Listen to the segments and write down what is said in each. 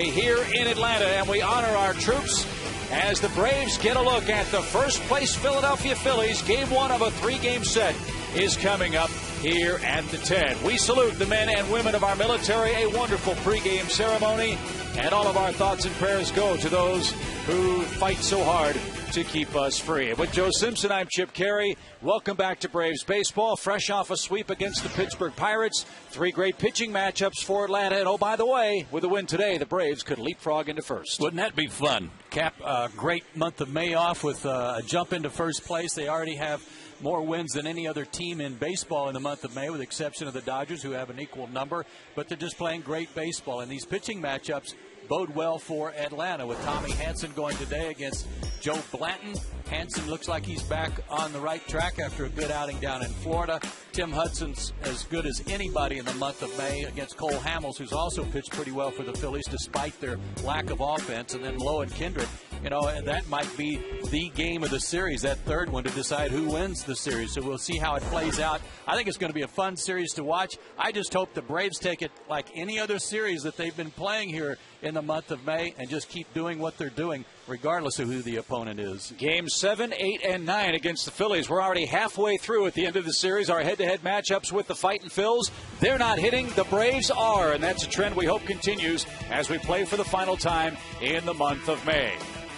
Here in Atlanta, and we honor our troops as the Braves get a look at the first place Philadelphia Phillies. Game 1 of a 3-game set is coming up here at the 10. We salute the men and women of our military, a wonderful pregame ceremony, and all of our thoughts and prayers go to those who fight so hard to keep us free. With Joe Simpson, I'm Chip Carey. Welcome back to Braves baseball. Fresh off a sweep against the Pittsburgh Pirates. 3 great pitching matchups for Atlanta. And oh, by the way, with a win today, the Braves could leapfrog into first. Wouldn't that be fun? Cap a great month of May off with a jump into first place. They already have more wins than any other team in baseball in the month of May, with the exception of the Dodgers, who have an equal number. But they're just playing great baseball. And these pitching matchups bode well for Atlanta, with Tommy Hanson going today against Joe Blanton. Hanson looks like he's back on the right track after a good outing down in Florida. Tim Hudson's as good as anybody in the month of May against Cole Hamels, who's also pitched pretty well for the Phillies despite their lack of offense. And then Lowe and Kendrick, and that might be the game of the series, that third one, to decide who wins the series. So we'll see how it plays out. I think it's going to be a fun series to watch. I just hope the Braves take it like any other series that they've been playing here in the month of May and just keep doing what they're doing, regardless of who the opponent is. Games 7, 8, and 9 against the Phillies. We're already halfway through at the end of the series. Our head-to-head matchups with the Fightin' Phils. They're not hitting. The Braves are, and that's a trend we hope continues as we play for the final time in the month of May.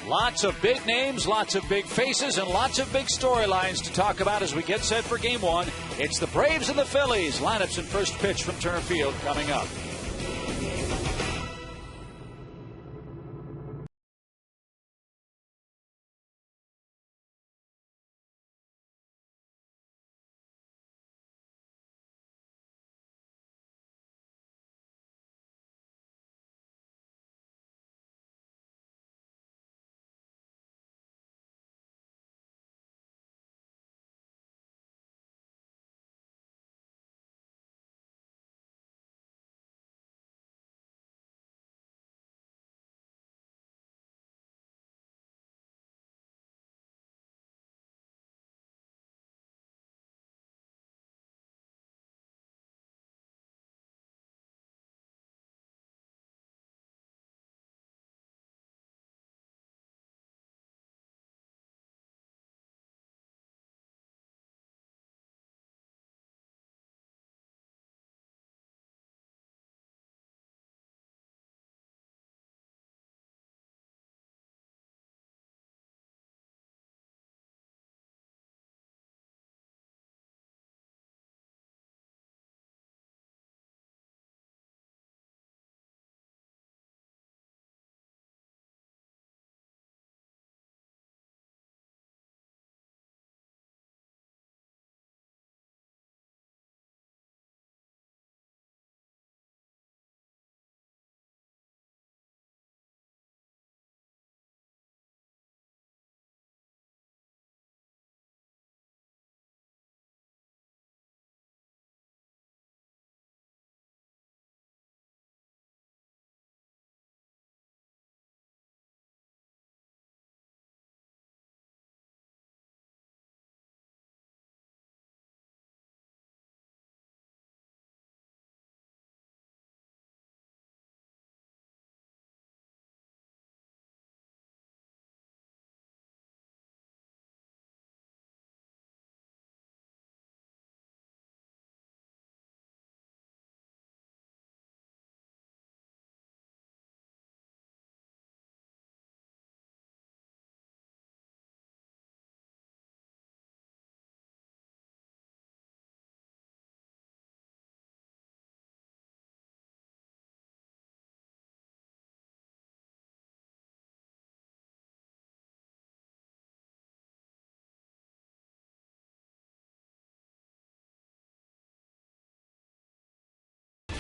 Lots of big names, lots of big faces, and lots of big storylines to talk about as we get set for Game 1. It's the Braves and the Phillies. Lineups and first pitch from Turner Field coming up.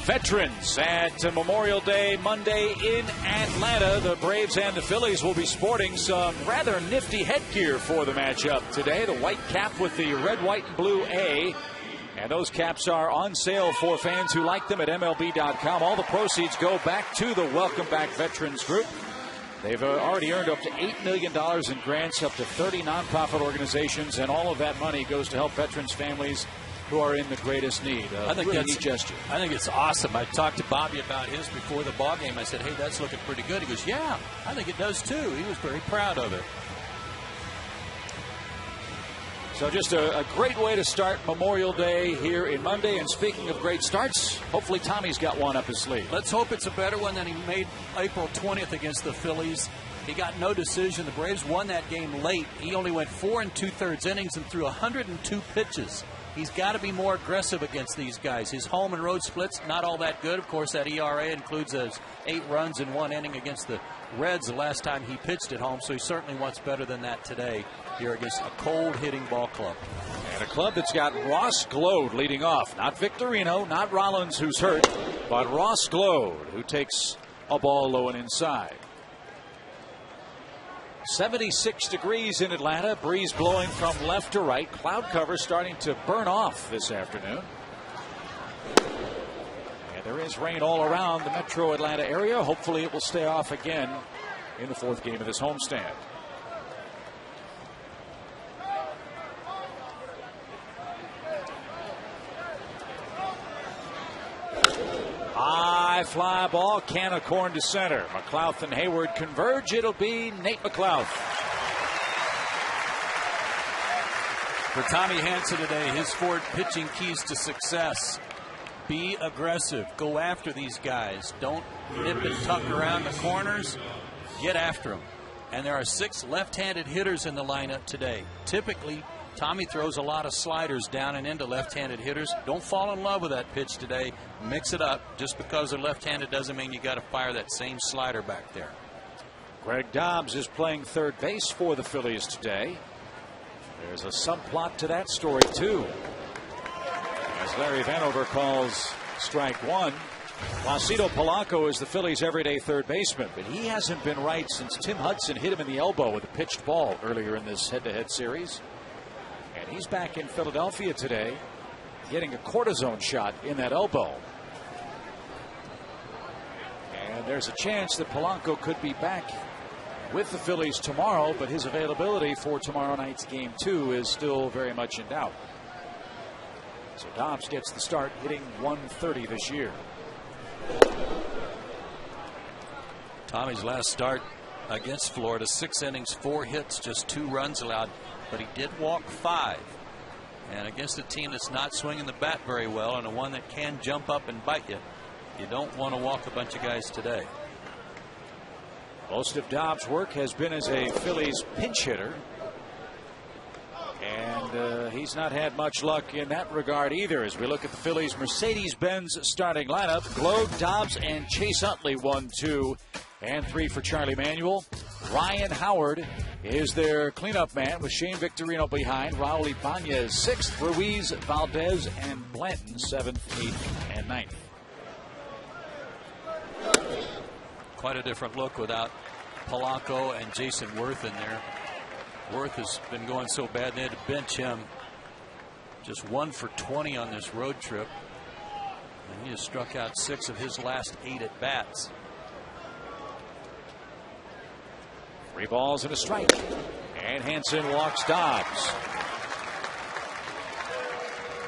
Veterans at Memorial Day Monday in Atlanta. The Braves and the Phillies will be sporting some rather nifty headgear for the matchup today. The white cap with the red, white, and blue A. And those caps are on sale for fans who like them at MLB.com. All the proceeds go back to the Welcome Back Veterans Group. They've already earned up to $8 million in grants, up to 30 nonprofit organizations, and all of that money goes to help veterans' families who are in the greatest need. I think that's a gesture. I think it's awesome. I talked to Bobby about his before the ball game. I said, hey, that's looking pretty good. He goes, yeah, I think it does too. He was very proud of it. So just a great way to start Memorial Day here in Monday. And speaking of great starts, hopefully Tommy's got one up his sleeve. Let's hope it's a better one than he made April 20th against the Phillies. He got no decision. The Braves won that game late. He only went 4 2/3 innings and threw 102 pitches. He's got to be more aggressive against these guys. His home and road splits, not all that good. Of course, that ERA includes those 8 runs in 1 inning against the Reds the last time he pitched at home, so he certainly wants better than that today here against a cold-hitting ball club. And a club that's got Ross Glode leading off. Not Victorino, not Rollins, who's hurt, but Ross Glode, who takes a ball low and inside. 76 degrees in Atlanta. Breeze blowing from left to right. Cloud cover starting to burn off this afternoon. And there is rain all around the metro Atlanta area. Hopefully it will stay off again in the 4th game of this homestand. High fly ball, can of corn to center. McLouth and Hayward converge. It'll be Nate McLouth. For Tommy Hanson today, his 4 pitching keys to success. Be aggressive. Go after these guys. Don't nip and tuck around the corners. Get after them. And there are 6 left-handed hitters in the lineup today. Typically, Tommy throws a lot of sliders down and into left-handed hitters. Don't fall in love with that pitch today. Mix it up. Just because they're left-handed doesn't mean you got to fire that same slider back there. Greg Dobbs is playing third base for the Phillies today. There's a subplot to that story, too. As Larry Vanover calls strike 1. Placido Polanco is the Phillies' everyday third baseman, but he hasn't been right since Tim Hudson hit him in the elbow with a pitched ball earlier in this head-to-head series. And he's back in Philadelphia today, getting a cortisone shot in that elbow. And there's a chance that Polanco could be back with the Phillies tomorrow, but his availability for tomorrow night's game 2 is still very much in doubt. So Dobbs gets the start, hitting 130 this year. Tommy's last start against Florida, 6 innings, 4 hits, just 2 runs allowed. But he did walk 5. And against a team that's not swinging the bat very well and a one that can jump up and bite you, you don't want to walk a bunch of guys today. Most of Dobbs' work has been as a Phillies pinch hitter. And he's not had much luck in that regard either. As we look at the Phillies' Mercedes-Benz starting lineup, Glode, Dobbs, and Chase Utley 1, 2, and 3 for Charlie Manuel. Ryan Howard is their cleanup man with Shane Victorino behind. Raul Ibanez 6th, Ruiz, Valdez, and Blanton 7th, 8th, and 9th. Quite a different look without Polanco and Jason Worth in there. Worth has been going so bad they had to bench him. Just 1 for 20 on this road trip. And he has struck out 6 of his last 8 at bats. 3 balls and a strike. And Hanson walks Dobbs.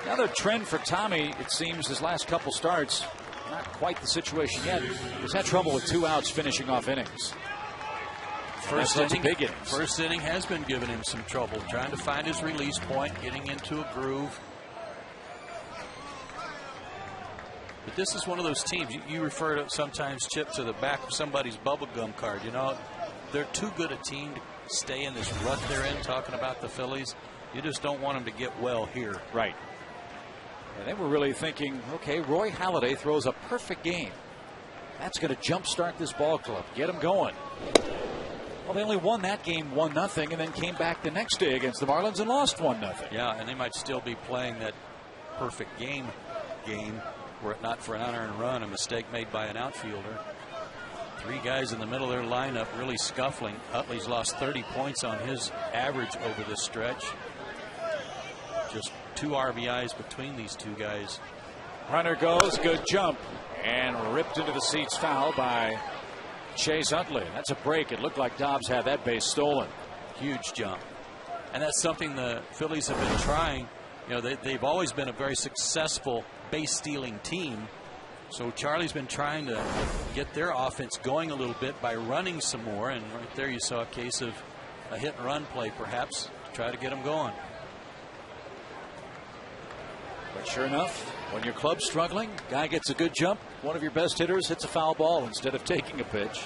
Another trend for Tommy, it seems, his last couple starts. Not quite the situation yet. He's had trouble with 2 outs finishing off innings. First inning has been giving him some trouble, trying to find his release point, getting into a groove. But this is one of those teams, you refer to sometimes, Chip, to the back of somebody's bubblegum card. You know, they're too good a team to stay in this rut they're in, talking about the Phillies. You just don't want them to get well here. Right. And they were really thinking, okay, Roy Halladay throws a perfect game. That's going to jumpstart this ball club, get them going. Well, they only won that game 1-0 and then came back the next day against the Marlins and lost 1-0. Yeah, and they might still be playing that perfect game were it not for an unearned run, a mistake made by an outfielder. 3 guys in the middle of their lineup really scuffling. Utley's lost 30 points on his average over this stretch. Just 2 RBIs between these 2 guys. Runner goes, good jump, and ripped into the seats, foul by Chase Utley. That's a break. It looked like Dobbs had that base stolen. Huge jump. And that's something the Phillies have been trying you know, they've always been a very successful base stealing team. So Charlie's been trying to get their offense going a little bit by running some more. And right there you saw a case of a hit and run play, perhaps, to try to get them going. But sure enough, when your club's struggling, guy gets a good jump, one of your best hitters hits a foul ball instead of taking a pitch.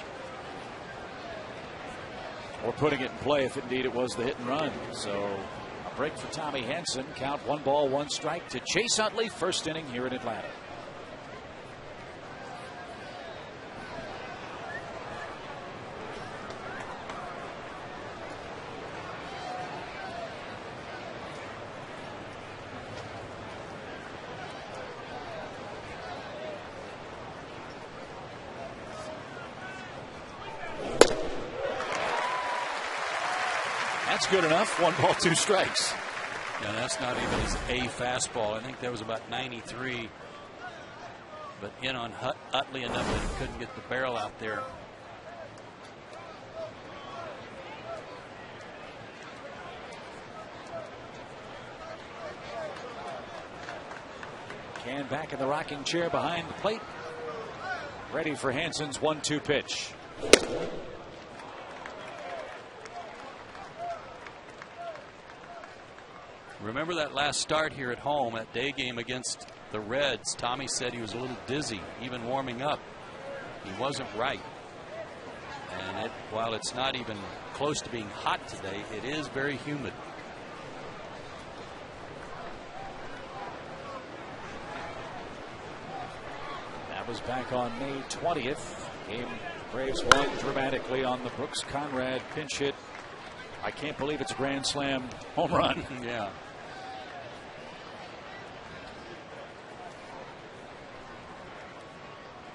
Or putting it in play if indeed it was the hit and run. So a break for Tommy Hanson. Count 1 ball, 1 strike to Chase Utley, first inning here in Atlanta. That's good enough. 1 ball, 2 strikes. Yeah, that's not even his A fastball. I think that was about 93. But in on Utley enough that he couldn't get the barrel out there. Can back in the rocking chair behind the plate. Ready for Hanson's 1-2 pitch. Remember that last start here at home, that day game against the Reds? Tommy said he was a little dizzy, even warming up. He wasn't right. And while it's not even close to being hot today, it is very humid. That was back on May 20th. Game Braves won dramatically on the Brooks Conrad pinch hit. I can't believe it's a grand slam home run. Yeah.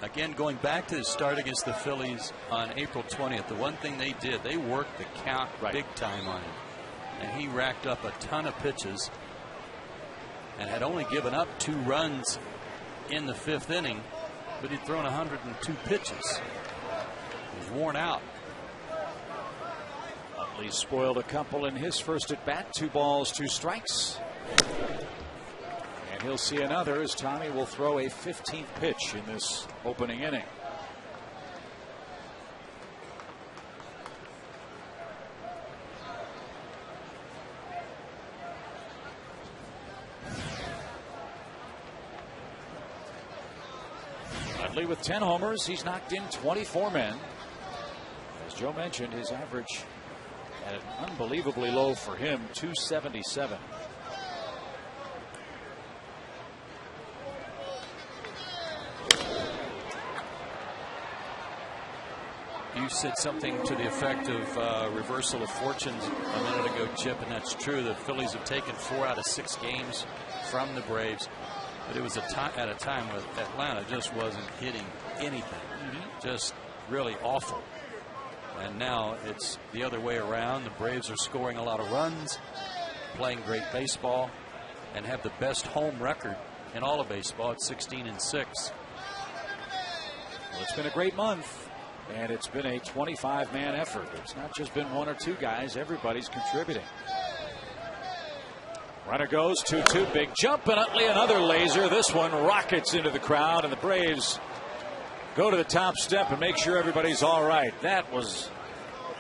Again, going back to the start against the Phillies on April 20th, the one thing they did, they worked the count big time on him. And he racked up a ton of pitches and had only given up 2 runs in the 5th inning, but he'd thrown 102 pitches. He was worn out. Utley spoiled a couple in his first at bat. 2 balls, 2 strikes. And he'll see another as Tommy will throw a 15th pitch in this opening inning. Utley with 10 homers. He's knocked in 24 men. As Joe mentioned, his average at an unbelievably low for him, 277. You said something to the effect of reversal of fortunes a minute ago, Chip, and that's true. The Phillies have taken 4 out of 6 games from the Braves, but it was at a time when Atlanta just wasn't hitting anything. Just really awful. And now it's the other way around. The Braves are scoring a lot of runs, playing great baseball, and have the best home record in all of baseball at 16-6. Well, it's been a great month. And it's been a 25-man effort. It's not just been 1 or 2 guys. Everybody's contributing. Runner goes 2-2. Big jump, and Utley another laser. This one rockets into the crowd, and the Braves go to the top step and make sure everybody's all right. That was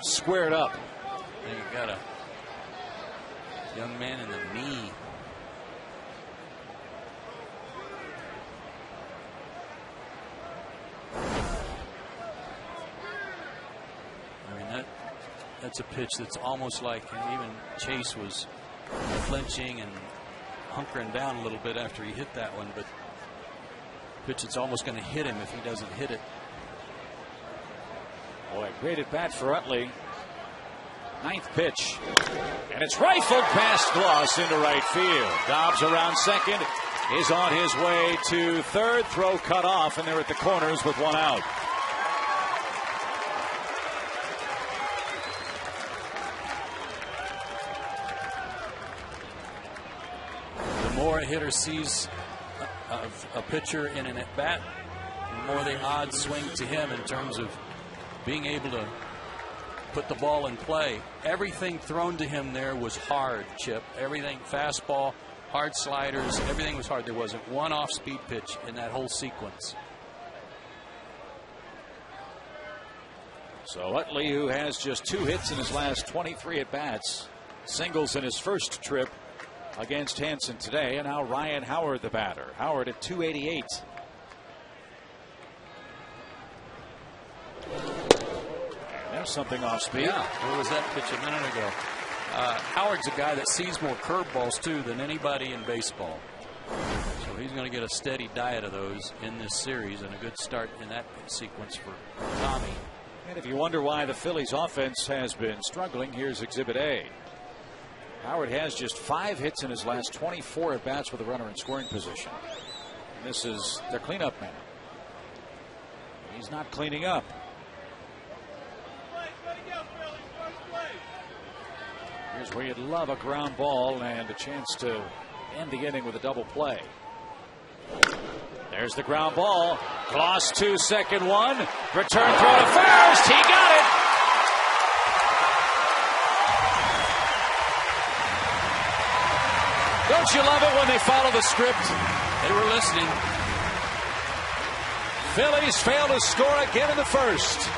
squared up. And you got a young man in the knee. That's a pitch that's almost like even Chase was flinching and hunkering down a little bit after he hit that one, but pitch that's almost going to hit him if he doesn't hit it. Boy, great at bat for Utley. 9th pitch, and it's rifled past Gloss into right field. Dobbs around second, is on his way to third. Throw cut off, and they're at the corners with 1 out. The more a hitter sees a pitcher in an at-bat, the more the odds swing to him in terms of being able to put the ball in play. Everything thrown to him there was hard, Chip. Everything, fastball, hard sliders. Everything was hard. There wasn't one off-speed pitch in that whole sequence. So Utley, who has just 2 hits in his last 23 at-bats, singles in his first trip against Hansen today, and now Ryan Howard, the batter. Howard at 288. There's something off speed. Yeah, where was that pitch a minute ago? Howard's a guy that sees more curveballs too than anybody in baseball. So he's going to get a steady diet of those in this series, and a good start in that sequence for Tommy. And if you wonder why the Phillies offense has been struggling, here's Exhibit A. Howard has just 5 hits in his last 24 at bats with a runner in scoring position. And this is their cleanup man. He's not cleaning up. Here's where you'd love a ground ball and a chance to end the inning with a double play. There's the ground ball. Kloss to second one. Return throw to first. He got it. Don't you love it when they follow the script? They were listening. Phillies fail to score again in the first.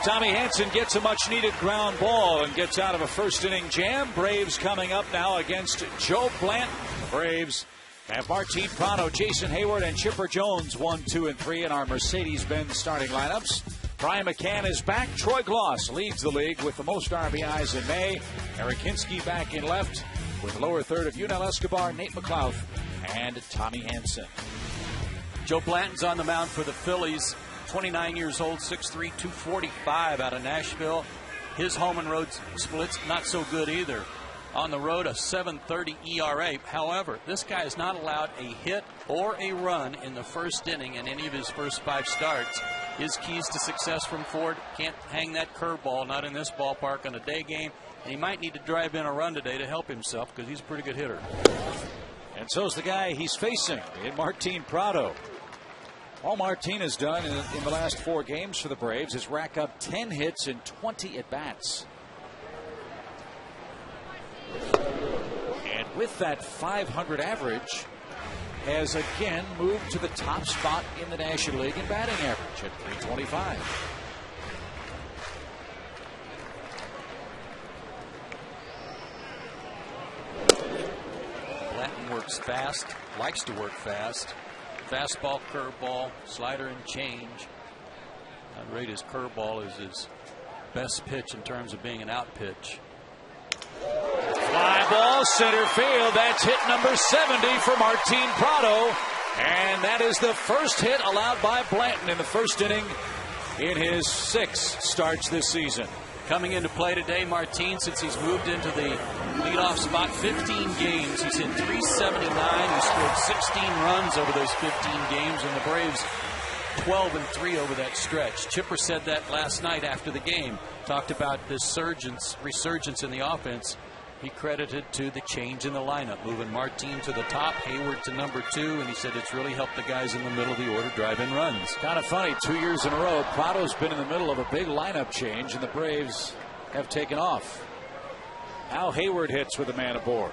Tommy Hansen gets a much-needed ground ball and gets out of a first-inning jam. Braves coming up now against Joe Blanton. Braves have Martin Prado, Jason Hayward, and Chipper Jones 1, 2, and 3 in our Mercedes-Benz starting lineups. Brian McCann is back. Troy Gloss leads the league with the most RBIs in May. Eric Hinsky back in left with the lower third of Yunel Escobar, Nate McLeod, and Tommy Hansen. Joe Blanton's on the mound for the Phillies. 29 years old, 6'3", 245 out of Nashville. His home and road splits not so good either. On the road, a 7.30 ERA. However, this guy has not allowed a hit or a run in the first inning in any of his first 5 starts. His keys to success from Ford: can't hang that curveball, not in this ballpark on a day game. And he might need to drive in a run today to help himself because he's a pretty good hitter. And so's the guy he's facing in Martin Prado. All Martin has done in the last 4 games for the Braves is rack up 10 hits in 20 at-bats. And with that .500 average, has again moved to the top spot in the National League in batting average at .325. Blanton works fast, likes to work fast. Fastball, curveball, slider, and change. I'd rate his curveball as his best pitch in terms of being an out pitch. Fly ball, center field. That's hit number 70 for Martin Prado. And that is the first hit allowed by Blanton in the first inning in his 6 starts this season. Coming into play today, Martin, since he's moved into the leadoff spot, 15 games. He's hit .379. He scored 16 runs over those 15 games, and the Braves 12-3 over that stretch. Chipper said that last night after the game. Talked about this resurgence in the offense. He credited to the change in the lineup, moving Martin to the top, Hayward to number 2, and he said it's really helped the guys in the middle of the order drive in runs. Kind of funny, 2 years in a row, Prado's been in the middle of a big lineup change, and the Braves have taken off. Now Hayward hits with a man aboard.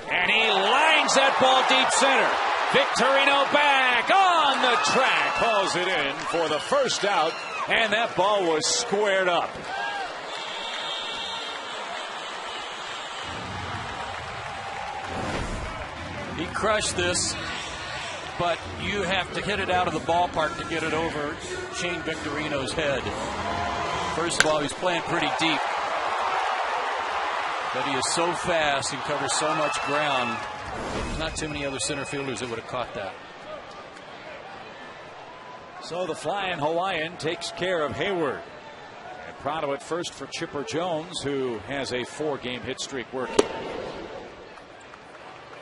And he lines that ball deep center. Victorino back on the track, hauls it in for the first out, and that ball was squared up. He crushed this, but you have to hit it out of the ballpark to get it over Shane Victorino's head. First of all, he's playing pretty deep, but he is so fast and covers so much ground. There's not too many other center fielders that would have caught that. So the flying Hawaiian takes care of Hayward. And Prado at first for Chipper Jones, who has a 4-game hit streak working.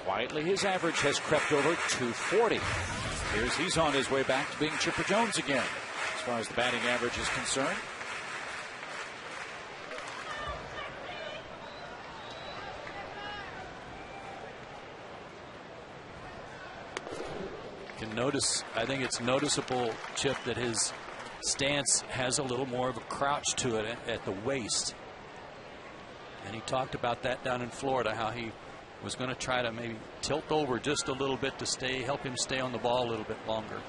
Quietly, his average has crept over 240. He's on his way back to being Chipper Jones again, as far as the batting average is concerned. You can notice, I think it's noticeable, Chip, that his stance has a little more of a crouch to it at the waist. And he talked about that down in Florida, how he was going to try to maybe tilt over just a little bit to help him stay on the ball a little bit longer.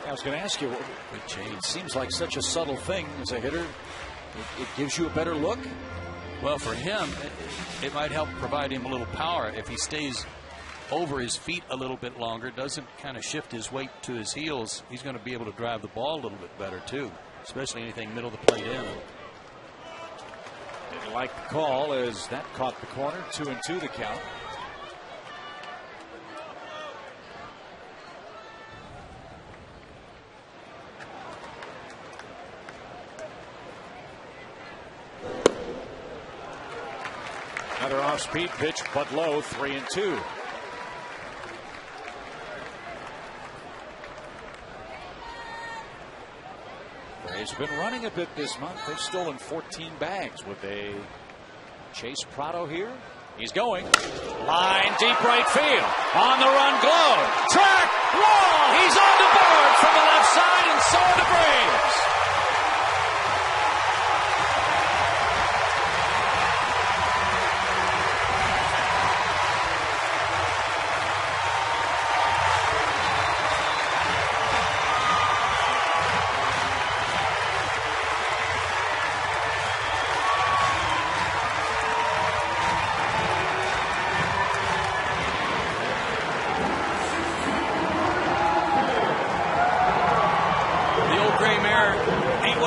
I was going to ask you, it seems like such a subtle thing as a hitter. It gives you a better look. Well, for him, it might help provide him a little power if he stays over his feet a little bit longer, doesn't kind of shift his weight to his heels. He's going to be able to drive the ball a little bit better too, especially anything middle of the plate in. Didn't like the call as that caught the corner. 2-2 the count. Another off-speed pitch, but low. 3-2. Braves have been running a bit this month. They've stolen 14 bags. Would they chase Prado here? He's going. Line deep right field. On the run, Glow. Track, wall. He's on the board from the left side, and so are the Braves.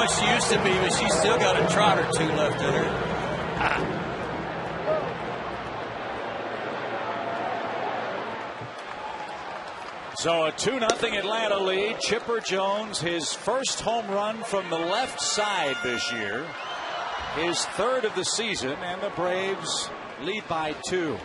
She used to be, but she's still got a trot or two left in her. So a 2-0 Atlanta lead. Chipper Jones, his first home run from the left side this year, his third of the season, and the Braves lead by 2.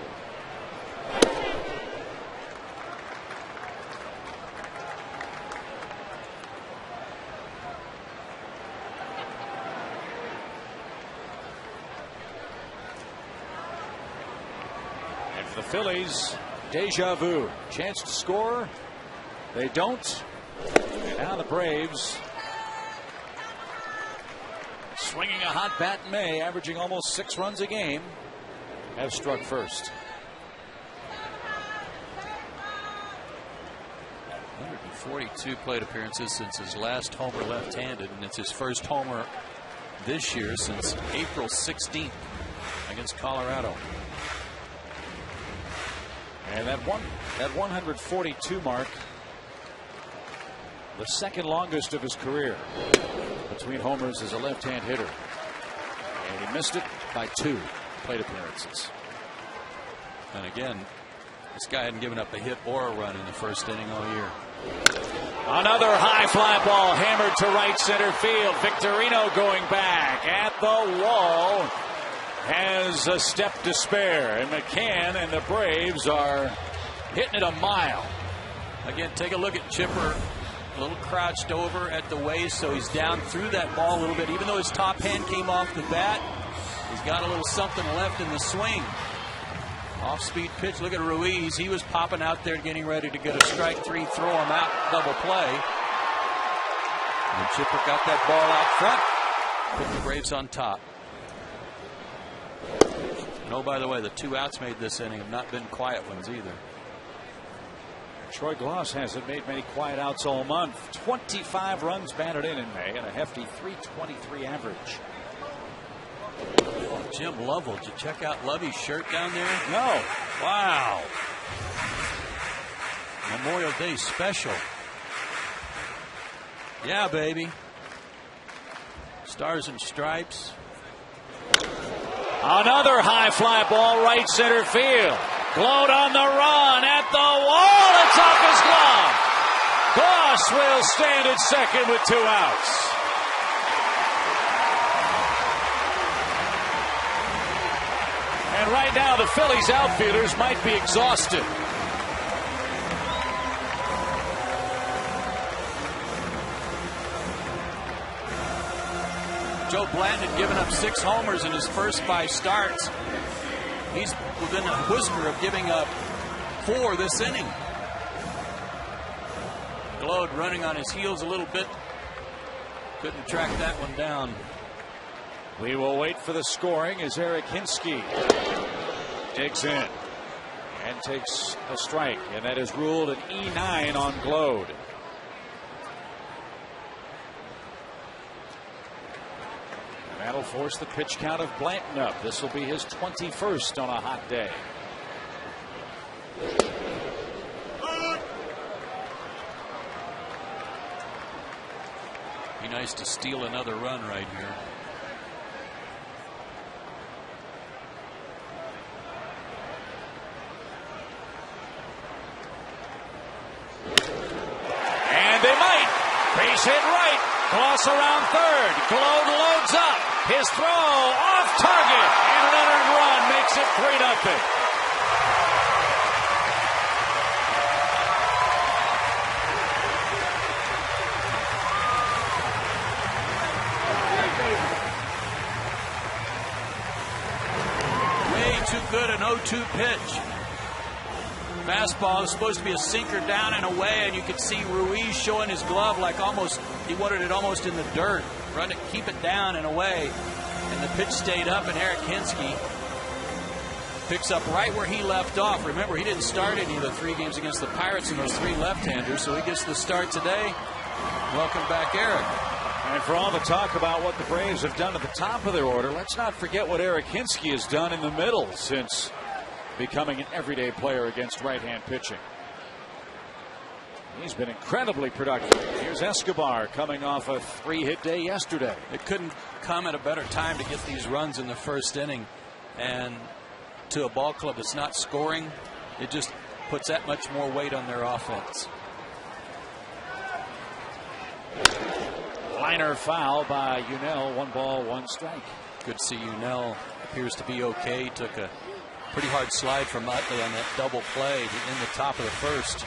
The Phillies, deja vu. Chance to score. They don't. And now the Braves swinging a hot bat in May, averaging almost 6 runs a game, have struck first. 142 plate appearances since his last homer left-handed, and it's his first homer this year since April 16th against Colorado. And that 142 mark, the second longest of his career between homers as a left-hand hitter. And he missed it by 2 plate appearances. And again, this guy hadn't given up a hit or a run in the first inning all year. Another high fly ball hammered to right center field. Victorino going back at the wall. Has a step to spare. And McCann and the Braves are hitting it a mile. Again, take a look at Chipper. A little crouched over at the waist, so he's down through that ball a little bit. Even though his top hand came off the bat, he's got a little something left in the swing. Off-speed pitch. Look at Ruiz. He was popping out there getting ready to get a strike three, throw him out, double play. And Chipper got that ball out front. Put the Braves on top. And oh, by the way, the 2 outs made this inning have not been quiet ones either. Troy Glaus hasn't made many quiet outs all month. 25 runs batted in May and a hefty .323 average. Oh, Jim Lovell, did you check out Lovey's shirt down there? No. Wow. Memorial Day special. Yeah, baby. Stars and Stripes. Another high fly ball right center field. Gloat on the run at the wall. It's off his glove. Glaus will stand at second with 2 outs. And right now the Phillies outfielders might be exhausted. Joe Blanton had given up 6 homers in his first 5 starts. He's within a whisker of giving up 4 this inning. Gloat running on his heels a little bit. Couldn't track that one down. We will wait for the scoring as Eric Hinsky digs in and takes a strike, and that is ruled an E9 on Gloat. That'll force the pitch count of Blanton up. This will be his 21st on a hot day. Be nice to steal another run right here. And they might. Base hit right. Glaus around third. Gloat loads up. His throw off target. And an unearned run makes it 3-0. Way too good an 0-2 pitch. Fastball is supposed to be a sinker down and away, and you could see Ruiz showing his glove like he wanted it almost in the dirt. Run it, keep it down and away. And the pitch stayed up, and Eric Hinsky picks up right where he left off. Remember, he didn't start any of the 3 games against the Pirates and those 3 left-handers, so he gets the start today. Welcome back, Eric. And for all the talk about what the Braves have done at the top of their order, let's not forget what Eric Hinsky has done in the middle since becoming an everyday player against right-hand pitching. He's been incredibly productive. Here's Escobar coming off a 3-hit day yesterday. It couldn't come at a better time to get these runs in the first inning. And to a ball club that's not scoring, it just puts that much more weight on their offense. Liner foul by Unell. 1 ball, 1 strike. Good to see Unell appears to be okay. He took a pretty hard slide from Utley on that double play in the top of the first.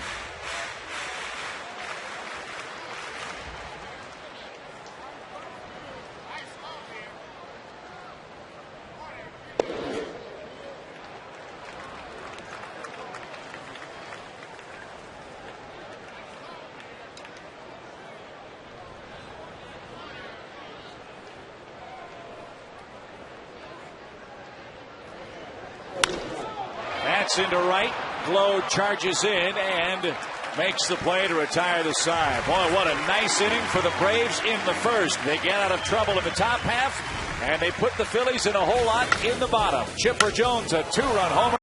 That's into right. Gloat charges in and makes the play to retire the side. Boy, what a nice inning for the Braves in the first. They get out of trouble in the top half, and they put the Phillies in a whole lot in the bottom. Chipper Jones, a 2-run homer.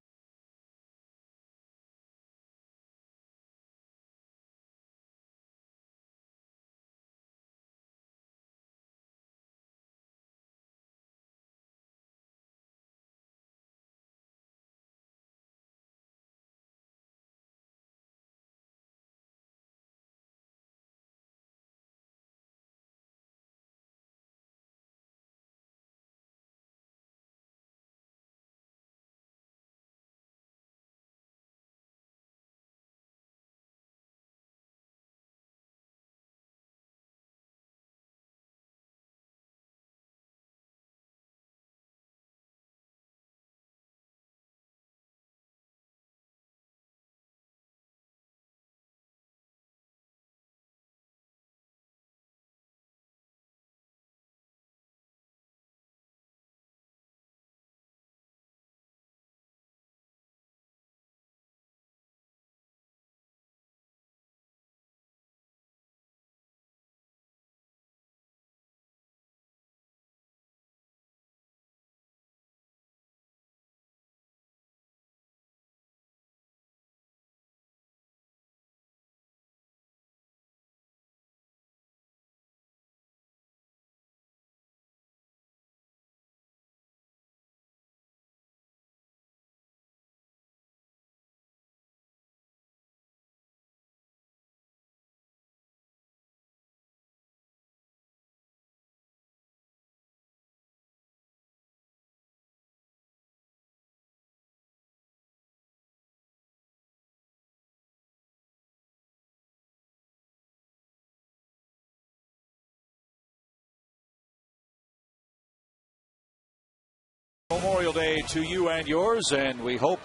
Memorial Day to you and yours, and we hope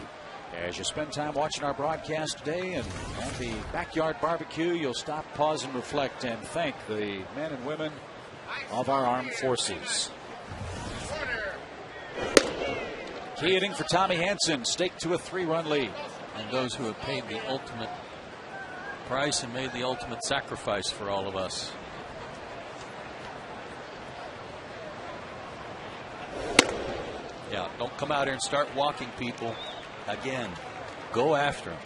as you spend time watching our broadcast today and at the backyard barbecue, you'll stop, pause, and reflect and thank the men and women of our armed forces. Key inning for Tommy Hanson, staked to a 3-run lead. And those who have paid the ultimate price and made the ultimate sacrifice for all of us. Yeah, don't come out here and start walking people again. Go after them.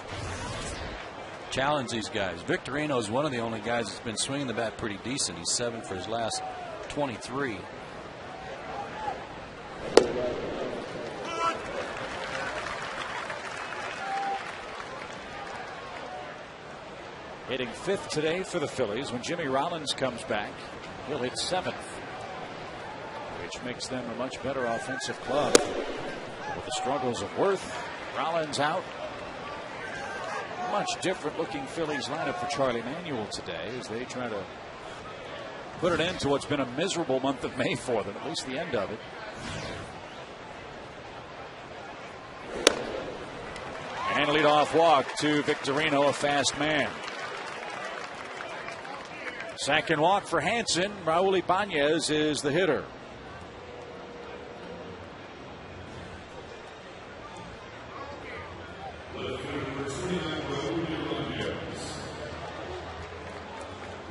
Challenge these guys. Victorino is one of the only guys that's been swinging the bat pretty decent. He's 7 for his last 23. Hitting 5th today for the Phillies. When Jimmy Rollins comes back, he'll hit 7th, which makes them a much better offensive club. With the struggles of Worth, Rollins out. Much different looking Phillies lineup for Charlie Manuel today as they try to put an end to what's been a miserable month of May for them, at least the end of it. And leadoff walk to Victorino, a fast man. Second walk for Hanson. Raul Ibanez is the hitter.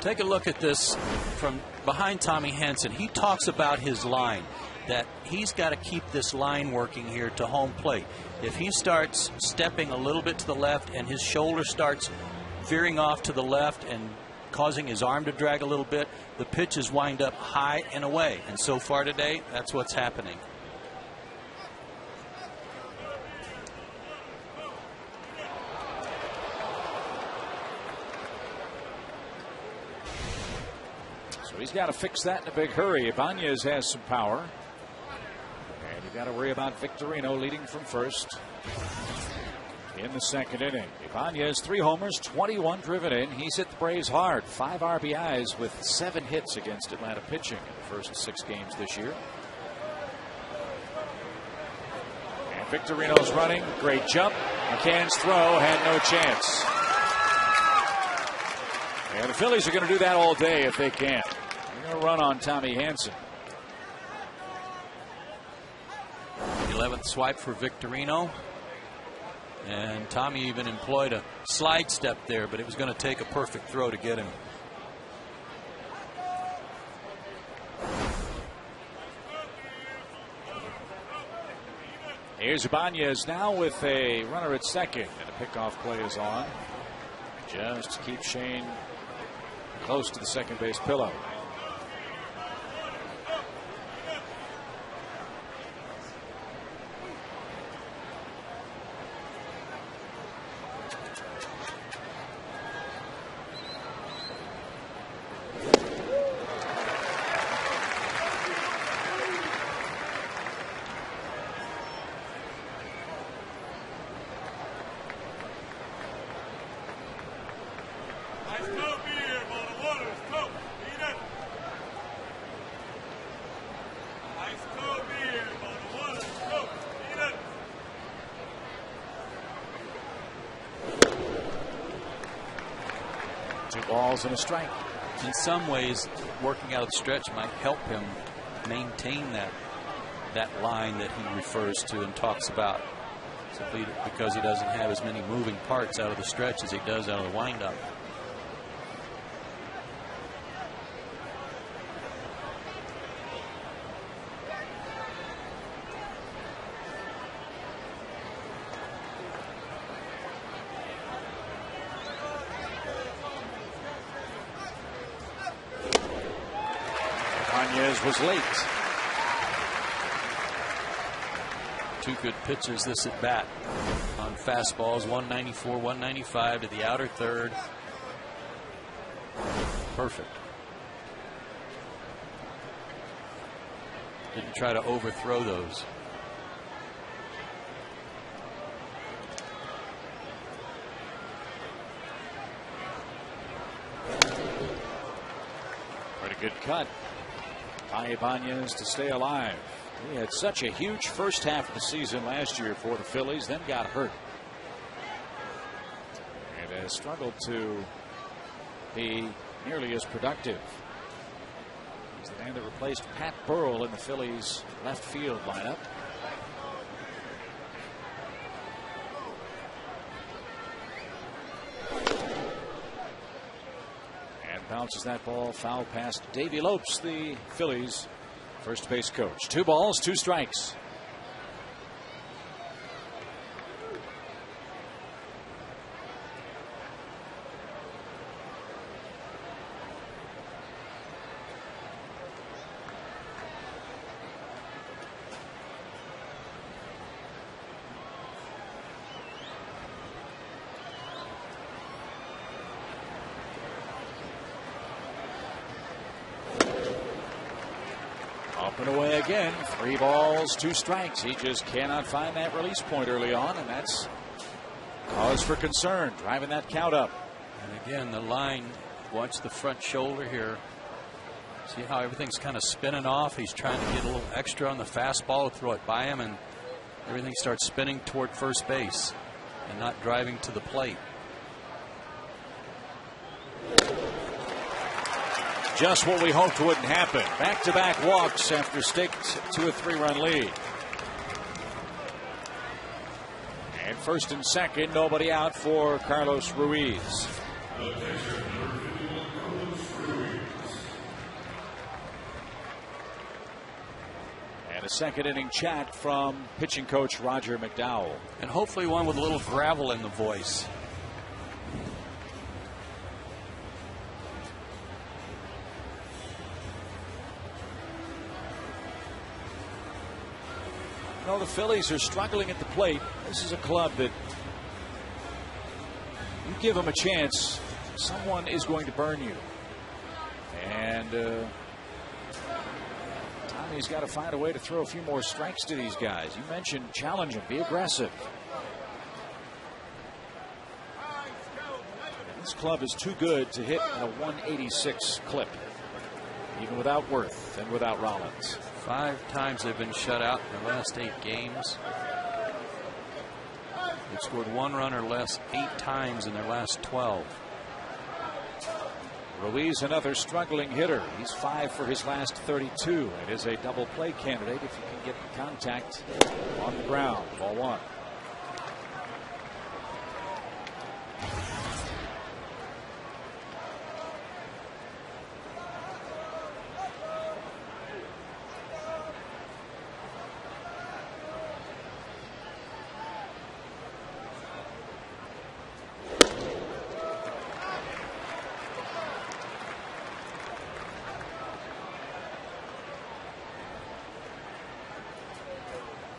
Take a look at this from behind Tommy Hanson. He talks about his line, that he's got to keep this line working here to home plate. If he starts stepping a little bit to the left and his shoulder starts veering off to the left and causing his arm to drag a little bit, the pitches wind up high and away. And so far today, that's what's happening. So he's got to fix that in a big hurry. Ibanez has some power. And you've got to worry about Victorino leading from first in the second inning. Ibanez, 3 homers, 21 driven in. He's hit the Braves hard. 5 RBIs with 7 hits against Atlanta pitching in the first 6 games this year. And Victorino's running. Great jump. McCann's throw had no chance. And the Phillies are going to do that all day if they can. They're going to run on Tommy Hanson. 11th swipe for Victorino. And Tommy even employed a slide step there, but it was going to take a perfect throw to get him. Here's Ibanez now with a runner at second, and a pickoff play is on. Just to keep Shane close to the second base pillow. And a strike. In some ways, working out of the stretch might help him maintain that line that he refers to and talks about, simply because he doesn't have as many moving parts out of the stretch as he does out of the windup. Was late. 2 good pitches this at bat on fastballs. 194, 195 to the outer third. Perfect. Didn't try to overthrow those. Pretty good cut by Ibanez to stay alive. He had such a huge first half of the season last year for the Phillies, then got hurt. And has struggled to be nearly as productive. He's the man that replaced Pat Burrell in the Phillies left field lineup. And bounces that ball foul past Davey Lopes, the Phillies first base coach. 2 balls, 2 strikes. Up and away again. 3 balls, 2 strikes. He just cannot find that release point early on, and that's cause for concern, driving that count up. And again, the line, watch the front shoulder here. See how everything's kind of spinning off. He's trying to get a little extra on the fastball, throw it by him, and everything starts spinning toward first base and not driving to the plate. Just what we hoped wouldn't happen. Back-to-back walks after staked to a 3-run lead. And first and second, nobody out for Carlos Ruiz. And a second inning chat from pitching coach Roger McDowell. And hopefully one with a little gravel in the voice. No, the Phillies are struggling at the plate. This is a club that you give them a chance, someone is going to burn you. And Tommy's got to find a way to throw a few more strikes to these guys. You mentioned challenge them, be aggressive. This club is too good to hit a 186 clip, even without Worth and without Rollins. 5 times they've been shut out in their last 8 games. They've scored 1 run or less 8 times in their last 12. Ruiz, another struggling hitter. He's 5 for his last 32 and is a double play candidate if you can get contact on the ground. Ball 1.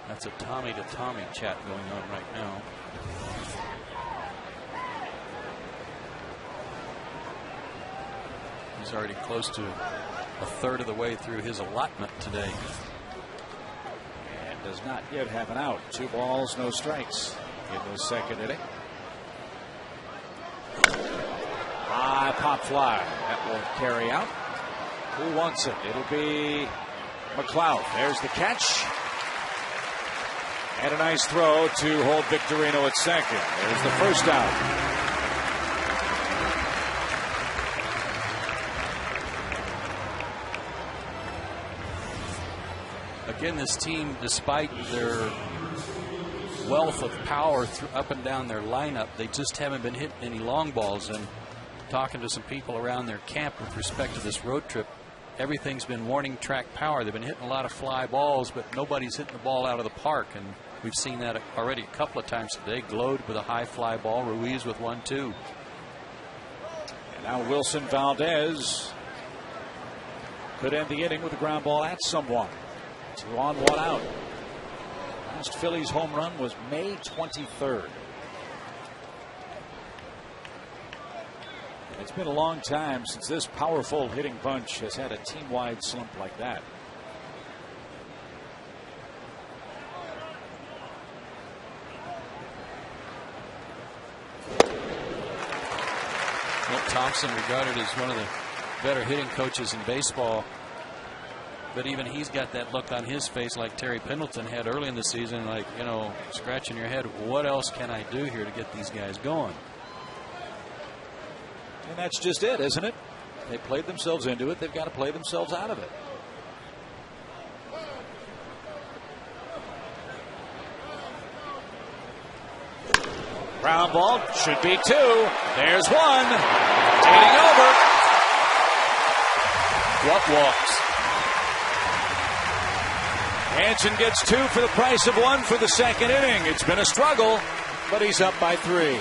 That's a Tommy to Tommy chat going on right now. He's already close to a third of the way through his allotment today. And does not yet have an out. 2 balls, no strikes in the second inning. High pop fly. That will carry out. Who wants it? It'll be McLeod. There's the catch. And a nice throw to hold Victorino at second. There's the first out. Again, this team, despite their wealth of power up and down their lineup, they just haven't been hitting any long balls. And talking to some people around their camp with respect to this road trip, everything's been warning track power. They've been hitting a lot of fly balls, but nobody's hitting the ball out of the park. And we've seen that already a couple of times today. Glowed with a high fly ball. Ruiz with 1-2. And now Wilson Valdez could end the inning with a ground ball at someone. 2 on, 1 out. Last Phillies home run was May 23rd. It's been a long time since this powerful hitting bunch has had a team-wide slump like that. Milt Thompson, regarded as one of the better hitting coaches in baseball, But even he's got that look on his face like Terry Pendleton had early in the season, like, you know, scratching your head, what else can I do here to get these guys going? And that's just it, isn't it? They played themselves into it. They've got to play themselves out of it. Ground ball should be 2. There's 1. Taking over. What walks? Hansen gets 2 for the price of 1 for the second inning. It's been a struggle, but he's up by 3.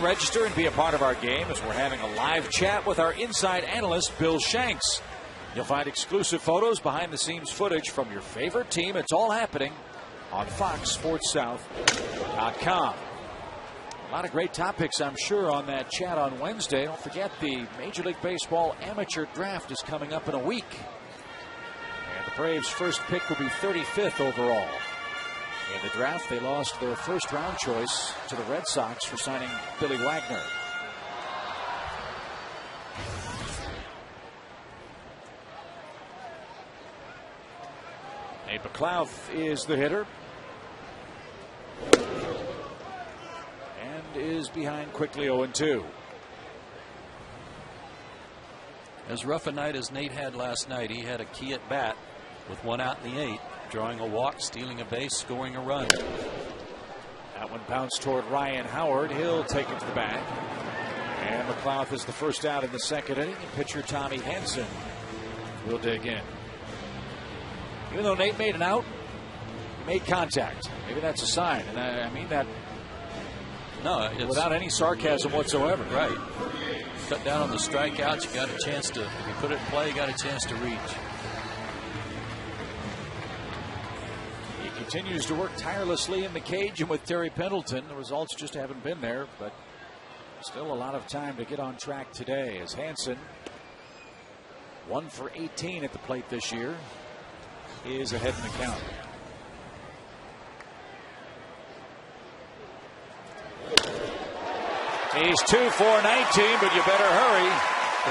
Register and be a part of our game as we're having a live chat with our inside analyst, Bill Shanks. You'll find exclusive photos, behind-the-scenes footage from your favorite team. It's all happening on FoxSportsSouth.com. A lot of great topics, I'm sure, on that chat on Wednesday. Don't forget the Major League Baseball amateur draft is coming up in a week. And the Braves' first pick will be 35th overall. In the draft, they lost their first-round choice to the Red Sox for signing Billy Wagner. Nate McLeod is the hitter. And is behind quickly 0-2. As rough a night as Nate had last night, he had a key at bat with 1 out in the 8th. Drawing a walk, stealing a base, scoring a run. That one bounced toward Ryan Howard. He'll take it to the back. And McLeod is the first out in the second inning. And pitcher Tommy Hansen will dig in. Even though Nate made an out, he made contact. Maybe that's a sign. And I mean that without any sarcasm whatsoever. Right. Cut down on the strikeouts. You got a chance to, if you put it in play, you got a chance to reach. Continues to work tirelessly in the cage and with Terry Pendleton. The results just haven't been there, but still a lot of time to get on track today as Hansen, 1 for 18 at the plate this year, is ahead in the count. He's 2 for 19, but you better hurry.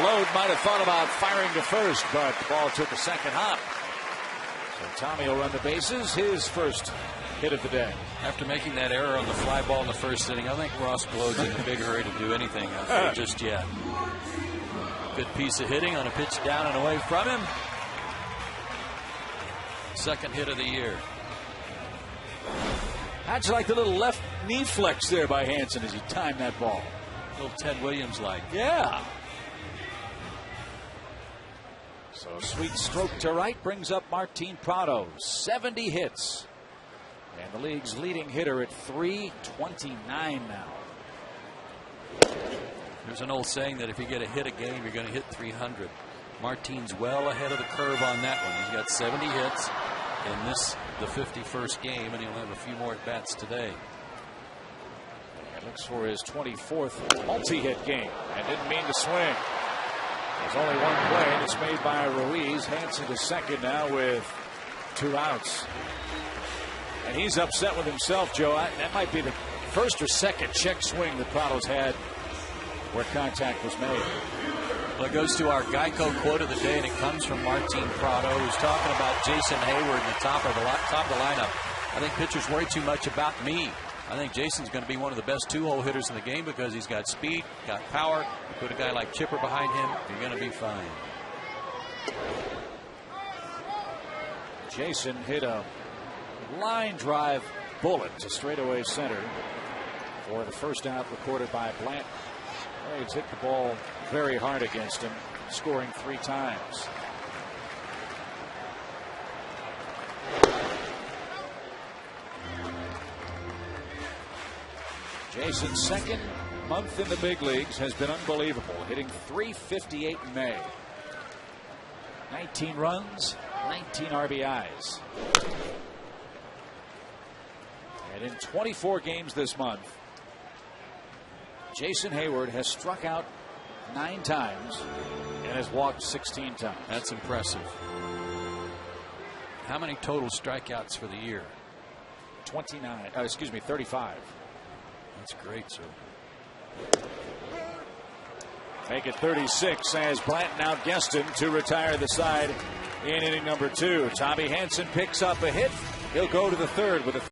Load might have thought about firing to first, but the ball took a second hop. So Tommy will run the bases, his first hit of the day. After making that error on the fly ball in the first inning, I think Ross Glode's in a big hurry to do anything just yet. Good piece of hitting on a pitch down and away from him. Second hit of the year. That's like the little left knee flex there by Hansen as he timed that ball. Little Ted Williams-like. Yeah. So sweet stroke to right brings up Martin Prado. 70 hits And the league's leading hitter at 329 now. There's an old saying that if you get a hit a game, you're going to hit 300. Martine's well ahead of the curve on that one. He's got 70 hits in this, the 51st game, and he'll have a few more at-bats today. And looks for his 24th multi-hit game and didn't mean to swing. There's only one play, and it's made by Ruiz. Hansen to second now with 2 outs. And he's upset with himself, Joe. That might be the first or second check swing the Prado's had where contact was made. Well, it goes to our Geico quote of the day, and it comes from Martin Prado, who's talking about Jason Hayward in the top of the lineup. I think pitchers worry too much about me. I think Jason's going to be one of the best 2-hole hitters in the game because he's got speed, got power. You put a guy like Chipper behind him, you're going to be fine. Jason hit a line drive bullet to straightaway center for the first out recorded by Blanton. Braves hit the ball very hard against him, scoring 3 times. Jason's second month in the big leagues has been unbelievable, hitting .358 in May. 19 runs, 19 RBIs. And in 24 games this month, Jason Hayward has struck out 9 times and has walked 16 times. That's impressive. How many total strikeouts for the year? 35. That's great, sir. Make it 36 as Blanton outguessed him to retire the side in inning number 2. Tommy Hansen picks up a hit. He'll go to the third with a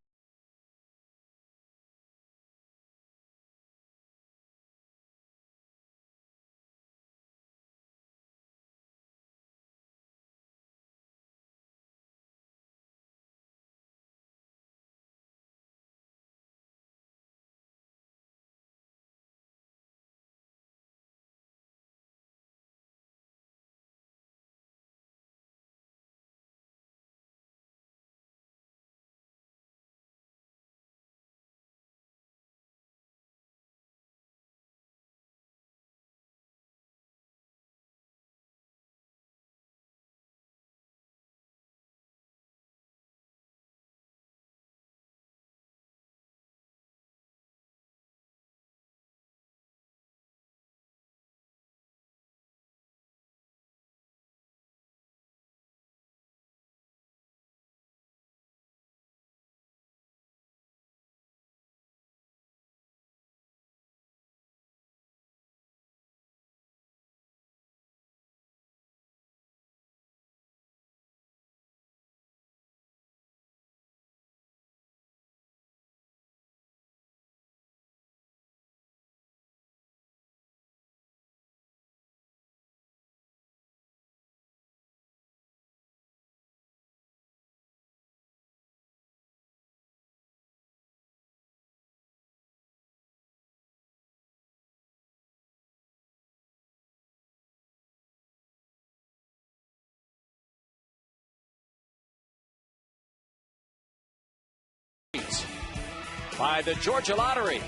by the Georgia Lottery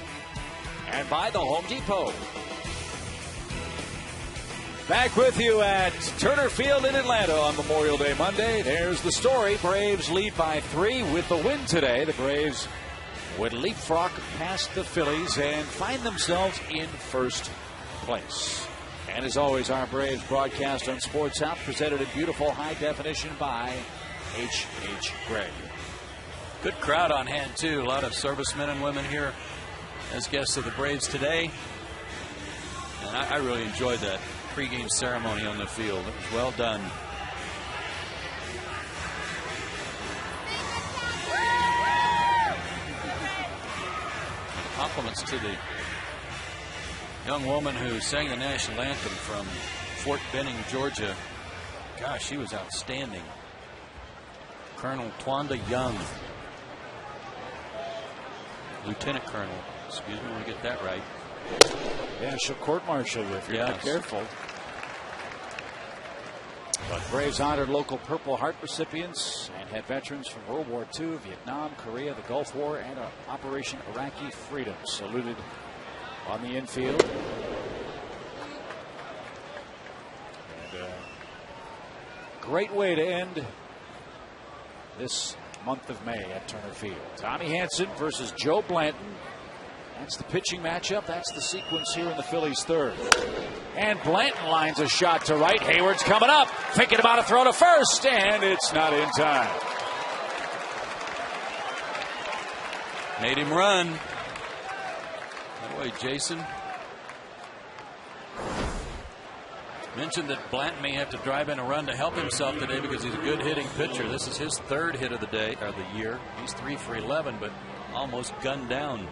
and by the Home Depot. Back with you at Turner Field in Atlanta on Memorial Day Monday. There's the story. Braves lead by 3 with the win today. The Braves would leapfrog past the Phillies and find themselves in first place. And as always, our Braves broadcast on Sports South, presented in beautiful high definition by H.H. Gregg. Good crowd on hand, too. A lot of servicemen and women here as guests of the Braves today. And I really enjoyed that pregame ceremony on the field. It was well done. Compliments to the young woman who sang the national anthem from Fort Benning, Georgia. Gosh, she was outstanding. Colonel Twanda Young. Lieutenant Colonel. Excuse me, I want to get that right. Yeah, she'll court-martial you if you're not careful. But Braves honored local Purple Heart recipients and had veterans from World War II, Vietnam, Korea, the Gulf War, and Operation Iraqi Freedom saluted on the infield. And great way to end this month of May at Turner Field. Tommy Hanson versus Joe Blanton. That's the pitching matchup. That's the sequence here in the Phillies' third. And Blanton lines a shot to right. Hayward's coming up, thinking about a throw to first, and it's not in time. Made him run. That way, Jason. Mentioned that Blanton may have to drive in a run to help himself today because he's a good hitting pitcher. This is his third hit of the day, or the year. He's 3 for 11, but almost gunned down.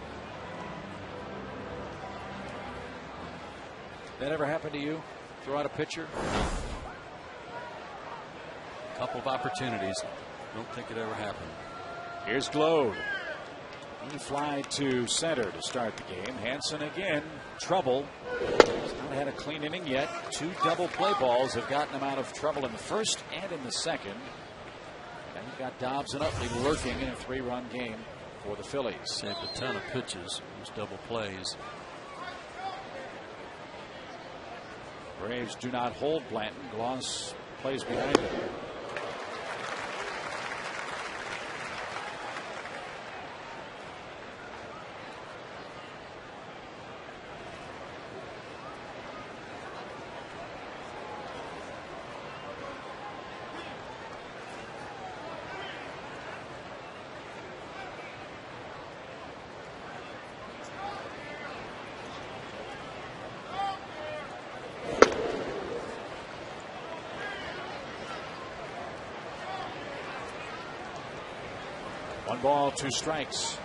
That ever happened to you? Throw out a pitcher? A couple of opportunities. Don't think it ever happened. Here's Glode. He fly to center to start the game. Hanson again, trouble. He's not had a clean inning yet. 2 double play balls have gotten him out of trouble in the first and in the second. And you've got Dobbs and Utley lurking in a 3-run game for the Phillies. Saved a ton of pitches. Those double plays. Braves do not hold Blanton. Gloss plays behind him. One ball, 2 strikes.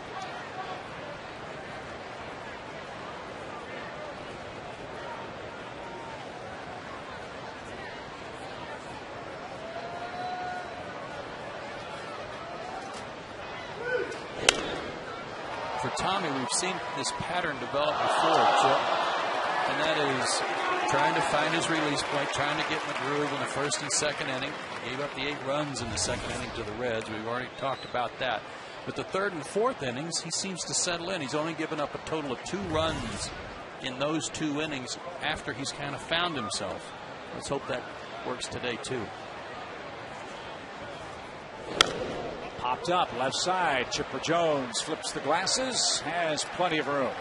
For Tommy, we've seen this pattern develop before, Chip, and that is trying to find his release point, trying to get in the groove in the first and second inning. Gave up the 8 runs in the second inning to the Reds. We've already talked about that. But the third and fourth innings, he seems to settle in. He's only given up a total of 2 runs in those 2 innings after he's kind of found himself. Let's hope that works today, too. Popped up left side. Chipper Jones flips the glasses, has plenty of room.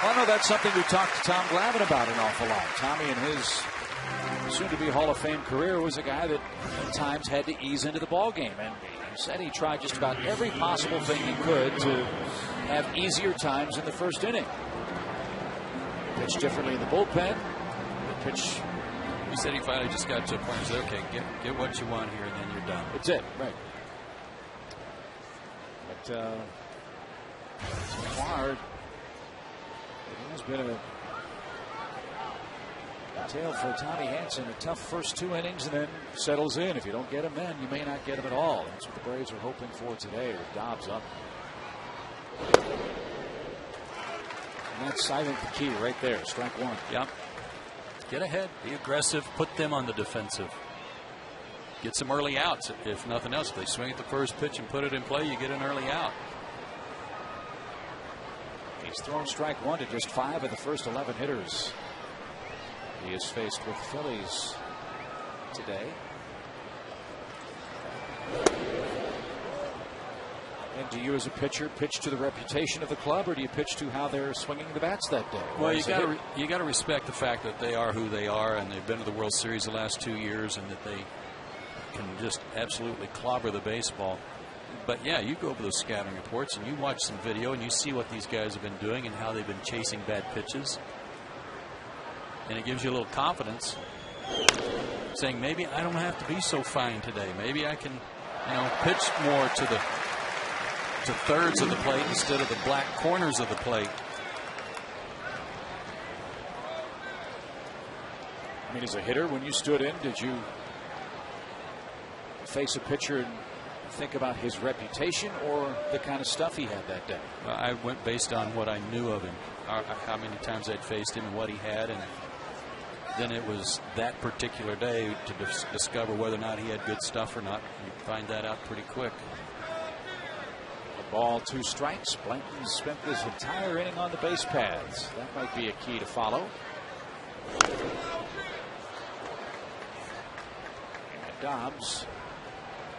Well, I know that's something we talked to Tom Glavine about an awful lot. Tommy, in his soon-to-be Hall of Fame career, was a guy that at times had to ease into the ball game, and he said he tried just about every possible thing he could to have easier times in the first inning. Pitch differently in the bullpen. The pitch. He said he finally just got to a point and said, "Okay, get what you want here, and then you're done." That's it, right? But so far, it has been a tale for Tommy Hanson. A tough first 2 innings, and then settles in. If you don't get him then, you may not get him at all. That's what the Braves are hoping for today with Dobbs up. And that's, I think, the key right there. Strike 1. Yep. Get ahead. Be aggressive. Put them on the defensive. Get some early outs, if nothing else. If they swing at the first pitch and put it in play, you get an early out. He's thrown strike 1 to just 5 of the first 11 hitters he is faced with Phillies today. And do you, as a pitcher, pitch to the reputation of the club, or do you pitch to how they're swinging the bats that day? Well, you got to respect the fact that they are who they are, and they've been to the World Series the last 2 years, and that they can just absolutely clobber the baseball. But yeah, you go over those scouting reports and you watch some video and you see what these guys have been doing and how they've been chasing bad pitches, and it gives you a little confidence, saying maybe I don't have to be so fine today. Maybe I can, pitch more to thirds of the plate instead of the black corners of the plate. I mean, as a hitter, when you stood in, did you face a pitcher and think about his reputation or the kind of stuff he had that day? Well, I went based on what I knew of him, how many times I'd faced him and what he had, and then it was that particular day to discover whether or not he had good stuff or not. You find that out pretty quick. A ball, 2 strikes. Blanton spent this entire inning on the base paths. That might be a key to follow. And Dobbs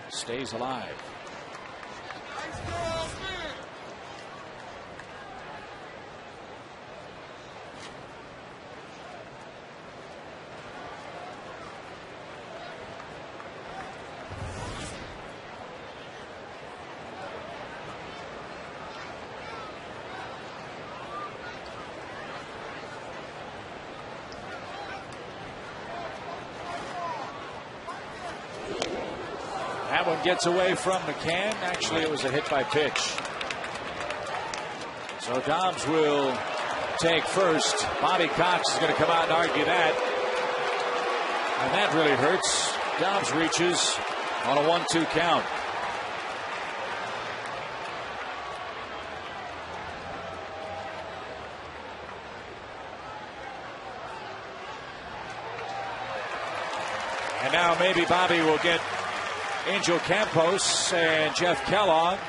stays alive. That one gets away from McCann. Actually, it was a hit by pitch. So Dobbs will take first. Bobby Cox is going to come out and argue that. And that really hurts. Dobbs reaches on a 1-2 count. And now maybe Bobby will get Angel Campos and Jeff Kellogg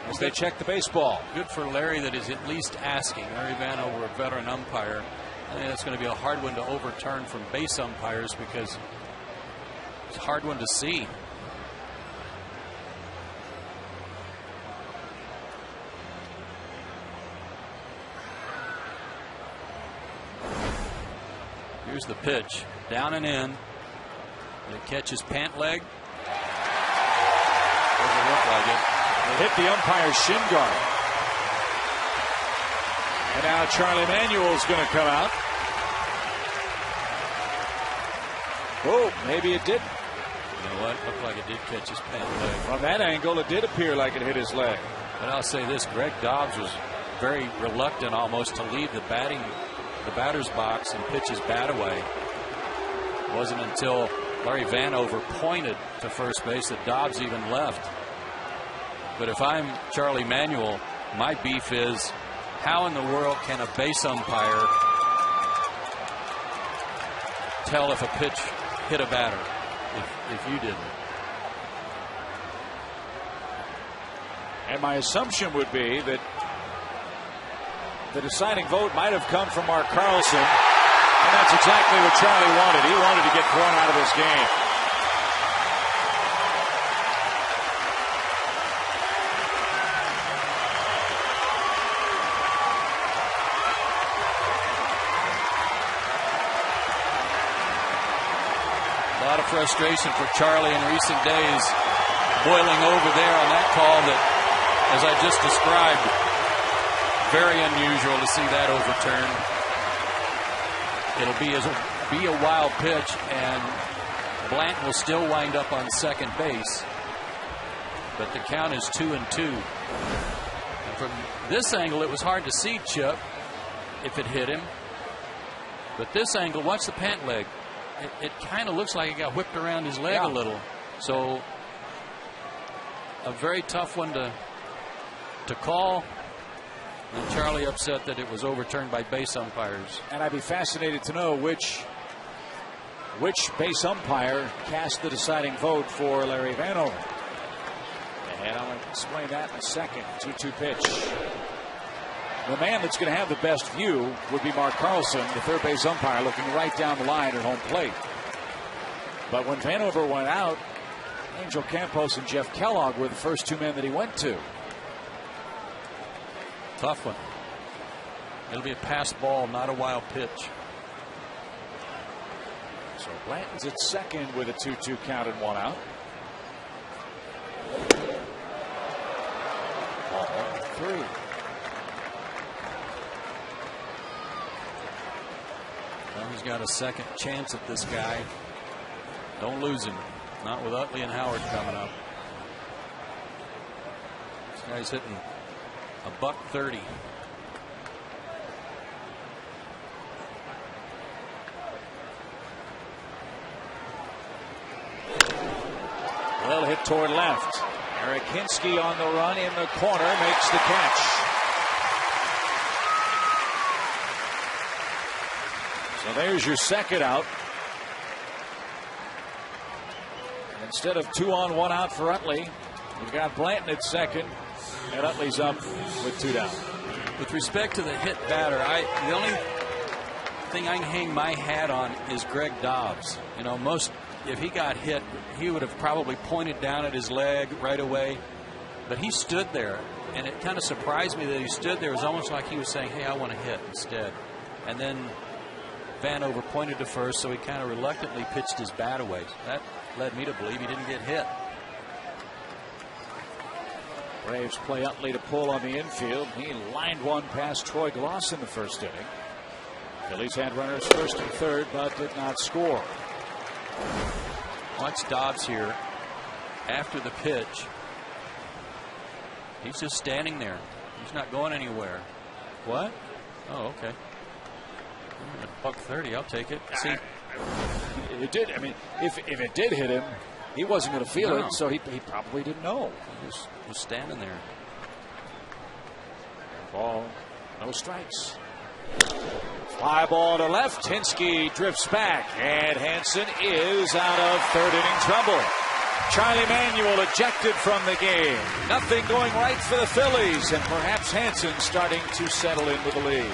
as they check the baseball. Good for Larry that is at least asking. Larry Vanover, a veteran umpire. I think that's going to be a hard one to overturn from base umpires because it's a hard one to see. Here's the pitch. Down and in. It catches pant leg. Doesn't look like it. It hit the umpire's shin guard. And now Charlie Manuel's going to come out. Oh, maybe it didn't. You know what? Looked like it did catch his pant leg. From that angle, it did appear like it hit his leg. But I'll say this: Greg Dobbs was very reluctant almost to leave the batter's box and pitch his bat away. It wasn't until Larry Vanover pointed to first base that Dobbs even left. But if I'm Charlie Manuel, my beef is how in the world can a base umpire tell if a pitch hit a batter if you didn't? And my assumption would be that the deciding vote might have come from Mark Carlson. And that's exactly what Charlie wanted. He wanted to get thrown out of this game. A lot of frustration for Charlie in recent days, boiling over there on that call that, as I just described, very unusual to see that overturned. It'll be a wild pitch, and Blanton will still wind up on second base. But the count is 2-2. And from this angle, it was hard to see Chip if it hit him. But this angle, watch the pant leg. It kind of looks like it got whipped around his leg a little. So a very tough one to call. And Charlie upset that it was overturned by base umpires. And I'd be fascinated to know which base umpire cast the deciding vote for Larry Vanover. And I'll explain that in a second. 2-2 pitch. The man that's going to have the best view would be Mark Carlson, the third base umpire, looking right down the line at home plate. But when Vanover went out, Angel Campos and Jeff Kellogg were the first 2 men that he went to. Tough one. It'll be a pass ball, not a wild pitch. So Blanton's at second with a 2-2 count and 1 out. Ball 3. Well, he's got a second chance at this guy. Don't lose him. Not with Utley and Howard coming up. This guy's hitting $130. Well hit toward left. Eric Hinsky on the run in the corner makes the catch. So there's your second out. Instead of 2 on 1 out for Utley, you've got Blanton at second, and Utley's up with 2 down. With respect to the hit batter, the only thing I can hang my hat on is Greg Dobbs. You know, if he got hit, he would have probably pointed down at his leg right away. But he stood there, and it kind of surprised me that he stood there. It was almost like he was saying, hey, I want to hit instead. And then Vanover pointed to first, so he kind of reluctantly pitched his bat away. That led me to believe he didn't get hit. Braves play Utley to pull on the infield. He lined one past Troy Gloss in the first inning. Phillies had runners first and third, but did not score. Watch Dobbs here after the pitch. He's just standing there. He's not going anywhere. What? Oh, okay. $130, I'll take it. See, it did. I mean, if it did hit him, he wasn't going to feel it, so he probably didn't know. He was standing there. Ball, no strikes. Fly ball to left. Hinsky drifts back, and Hansen is out of third inning trouble. Charlie Manuel ejected from the game. Nothing going right for the Phillies, and perhaps Hansen starting to settle into the lead.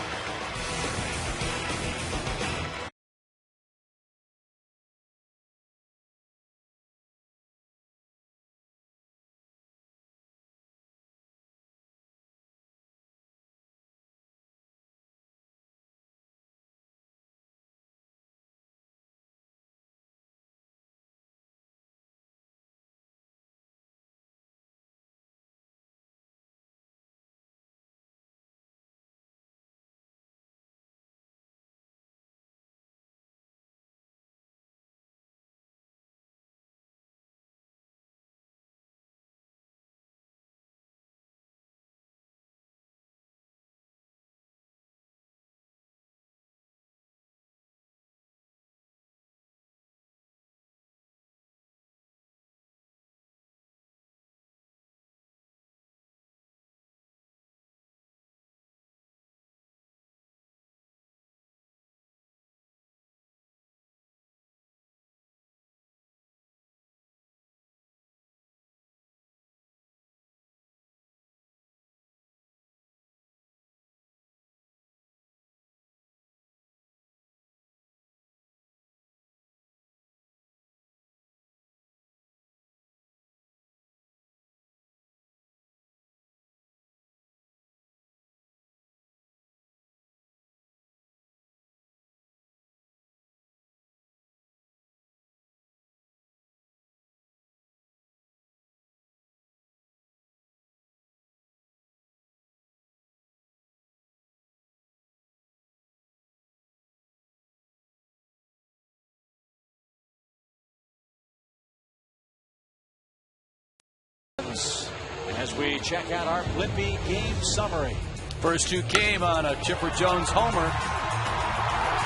As we check out our Blimpie game summary. First two came on a Chipper Jones homer.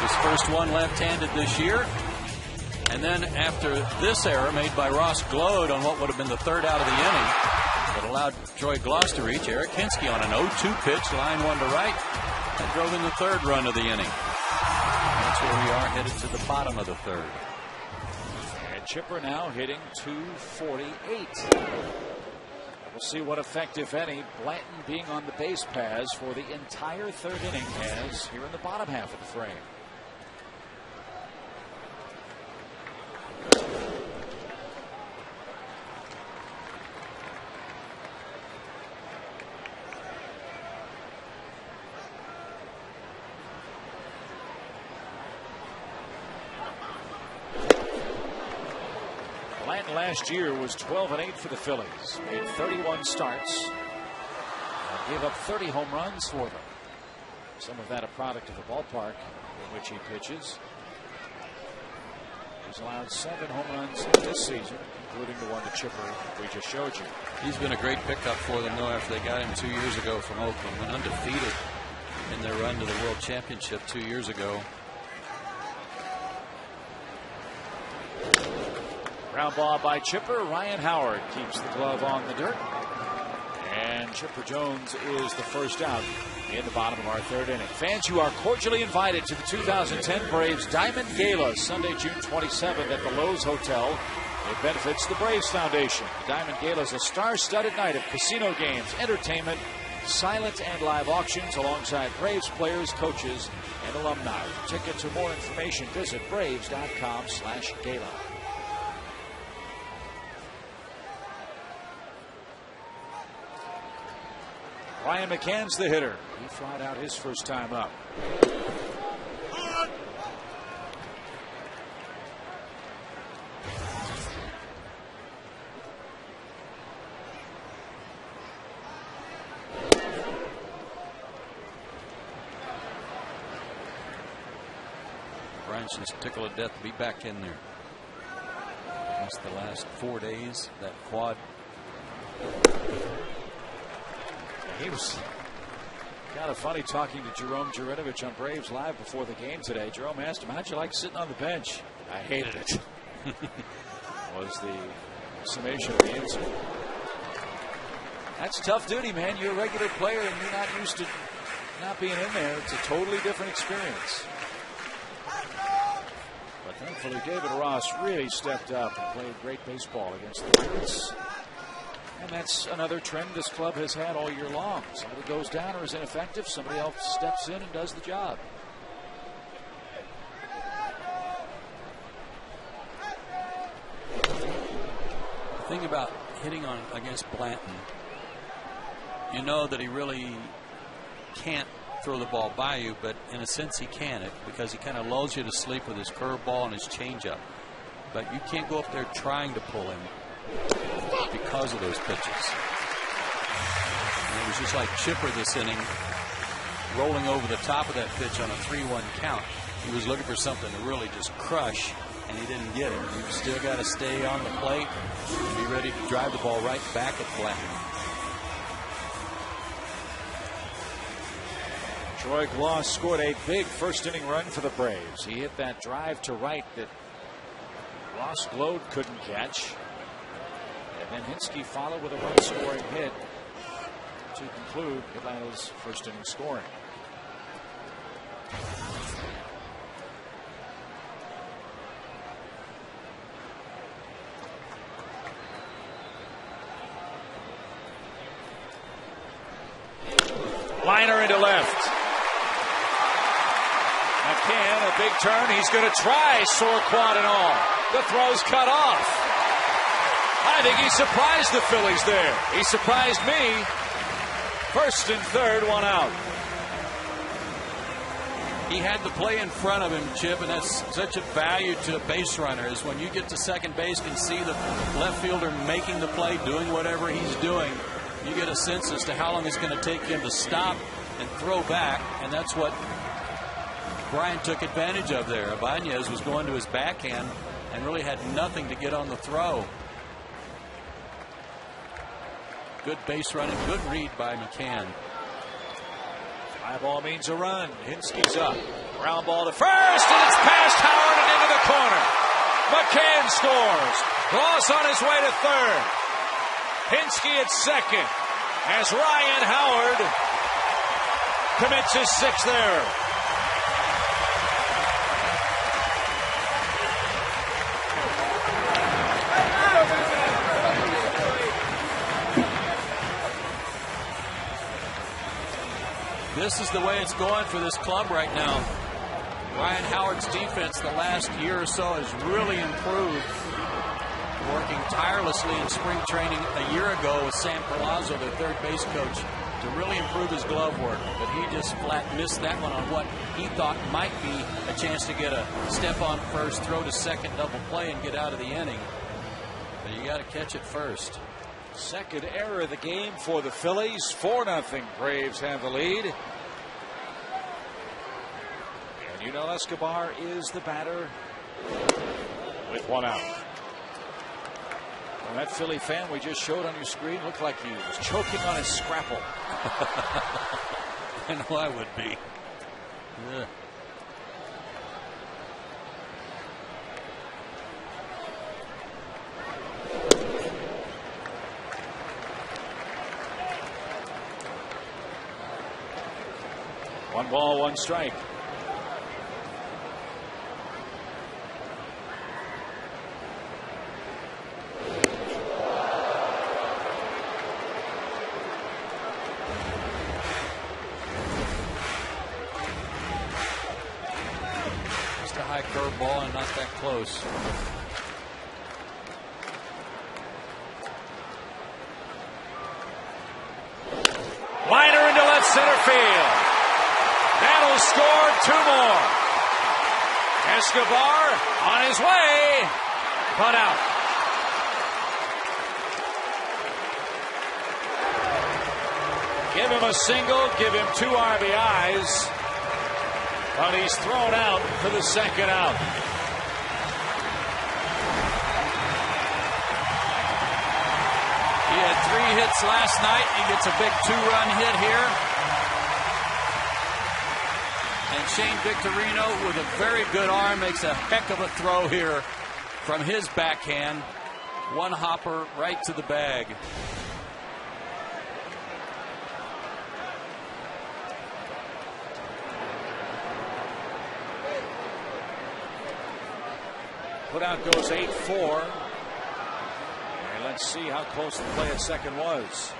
His first one left-handed this year. And then after this error made by Ross Glode on what would have been the third out of the inning that allowed Troy Gloss to reach, Eric Hinsky on an 0-2 pitch, line one to right, and drove in the third run of the inning. That's where we are headed to the bottom of the third. And Chipper now hitting .248. We'll see what effect, if any, Blanton being on the base paths for the entire third inning has here in the bottom half of the frame. Blanton last year was 12-8 for the Phillies. Made 31 starts. Gave up 30 home runs for them. Some of that a product of the ballpark in which he pitches. He's allowed 7 home runs this season, including the one to Chipper we just showed you. He's been a great pickup for them, though, after they got him 2 years ago from Oakland. Went undefeated in their run to the World Championship 2 years ago. Ground ball by Chipper. Ryan Howard keeps the glove on the dirt. And Chipper Jones is the first out in the bottom of our third inning. Fans, you are cordially invited to the 2010 Braves Diamond Gala, Sunday, June 27th at the Lowe's Hotel. It benefits the Braves Foundation. The Diamond Gala is a star-studded night of casino games, entertainment, silent and live auctions alongside Braves players, coaches, and alumni. For tickets or more information, visit braves.com/gala. Ryan McCann's the hitter. He flied out his first time up. Brian's just tickled to death to be back in there. Missed the last 4 days, that quad. He was kind of funny talking to Jerome Jurinovich on Braves Live before the game today. Jerome asked him, how'd you like sitting on the bench? I hated it. Was the summation of the answer. That's tough duty, man. You're a regular player and you're not used to not being in there. It's a totally different experience. But thankfully, David Ross really stepped up and played great baseball against the Pirates. And that's another trend this club has had all year long. Somebody goes down or is ineffective, somebody else steps in and does the job. The thing about hitting on against Blanton, you know that he really can't throw the ball by you, but in a sense he can, because he kind of lulls you to sleep with his curveball and his changeup. But you can't go up there trying to pull him because of those pitches. And it was just like Chipper this inning, rolling over the top of that pitch on a 3-1 count. He was looking for something to really just crush, and he didn't get it. You've still got to stay on the plate and be ready to drive the ball right back at Blanton. Troy Gloss scored a big first inning run for the Braves. He hit that drive to right that Ross Glode couldn't catch. And then Hinsky followed with a run-scoring hit to conclude Atlanta's first inning scoring. Liner into left. McCann, a big turn. He's going to try, sore quad and all. The throw's cut off. I think he surprised the Phillies there. He surprised me. First and third, one out. He had the play in front of him, Chip, and that's such a value to a base runner, is when you get to second base and see the left fielder making the play, doing whatever he's doing, you get a sense as to how long it's going to take him to stop and throw back, and that's what Brian took advantage of there. Ibanez was going to his backhand and really had nothing to get on the throw. Good base running, good read by McCann. Fly ball means a run. Hinsky's up. Ground ball to first, and it's past Howard and into the corner. McCann scores. Gloss on his way to third. Hinsky at second as Ryan Howard commits his sixth error. This is the way it's going for this club right now. Ryan Howard's defense the last year or so has really improved. Working tirelessly in spring training a year ago with Sam Perlazzo, their third base coach, to really improve his glove work. But he just flat missed that one on what he thought might be a chance to get a step on first, throw to second, double play, and get out of the inning. But you got to catch it first. Second error of the game for the Phillies. 4-0. Braves have the lead. And Yunel Escobar is the batter with one out. Well, that Philly fan we just showed on your screen looked like he was choking on his scrapple. I know I would be. Yeah. One ball, one strike. Just a high curveball and not that close. Liner into left center field. That'll score two more. Escobar on his way, but out. Give him a single, give him 2 RBIs, but he's thrown out for the second out. He had 3 hits last night. He gets a big 2-run hit here. And Shane Victorino, with a very good arm, makes a heck of a throw here from his backhand. One hopper right to the bag. Putout goes 8-4. And let's see how close the play at second was.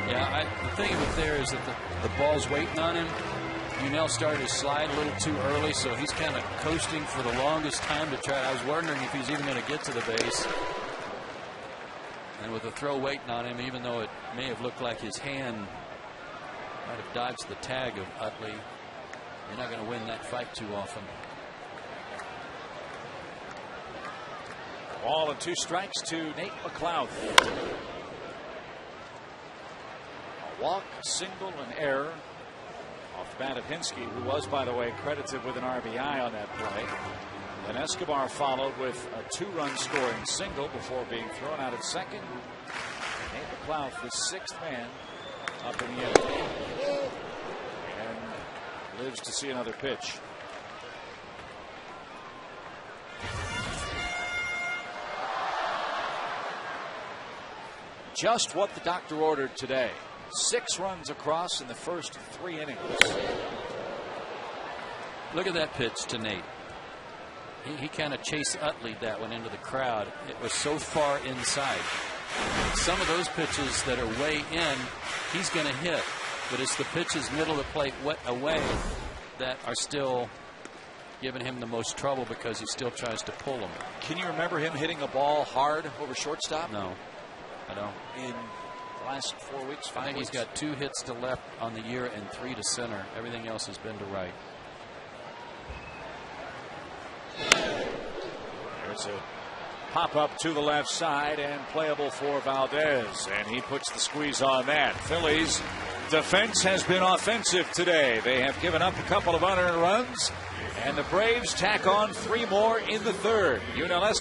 Yeah, the thing of it there is that the ball's waiting on him. Unell started to slide a little too early, so he's kind of coasting for the longest time to try. I was wondering if he's even going to get to the base. And with the throw waiting on him, even though it may have looked like his hand might have dodged the tag of Utley, you're not going to win that fight too often. Ball and 2 strikes to Nate McLeod. A walk, a single, an error off the bat of Hinsky, who was, by the way, credited with an RBI on that play. And Escobar followed with a 2-run scoring single before being thrown out at second. Nate McLeod, the 6th man up in the inning, and lives to see another pitch. Just what the doctor ordered today. 6 runs across in the first 3 innings. Look at that pitch to Nate. He kind of chased Utley that one into the crowd. It was so far inside. Some of those pitches that are way in, he's going to hit. But it's the pitches middle of the plate away that are still giving him the most trouble because he still tries to pull them. Can you remember him hitting a ball hard over shortstop? No, I don't. In the last 4 weeks, 5 I think weeks? he's got 2 hits to left on the year and 3 to center. Everything else has been to right. There's a pop up to the left side and playable for Valdez, and he puts the squeeze on that. Phillies defense has been offensive today. They have given up a couple of unearned runs, and the Braves tack on 3 more in the third. Unell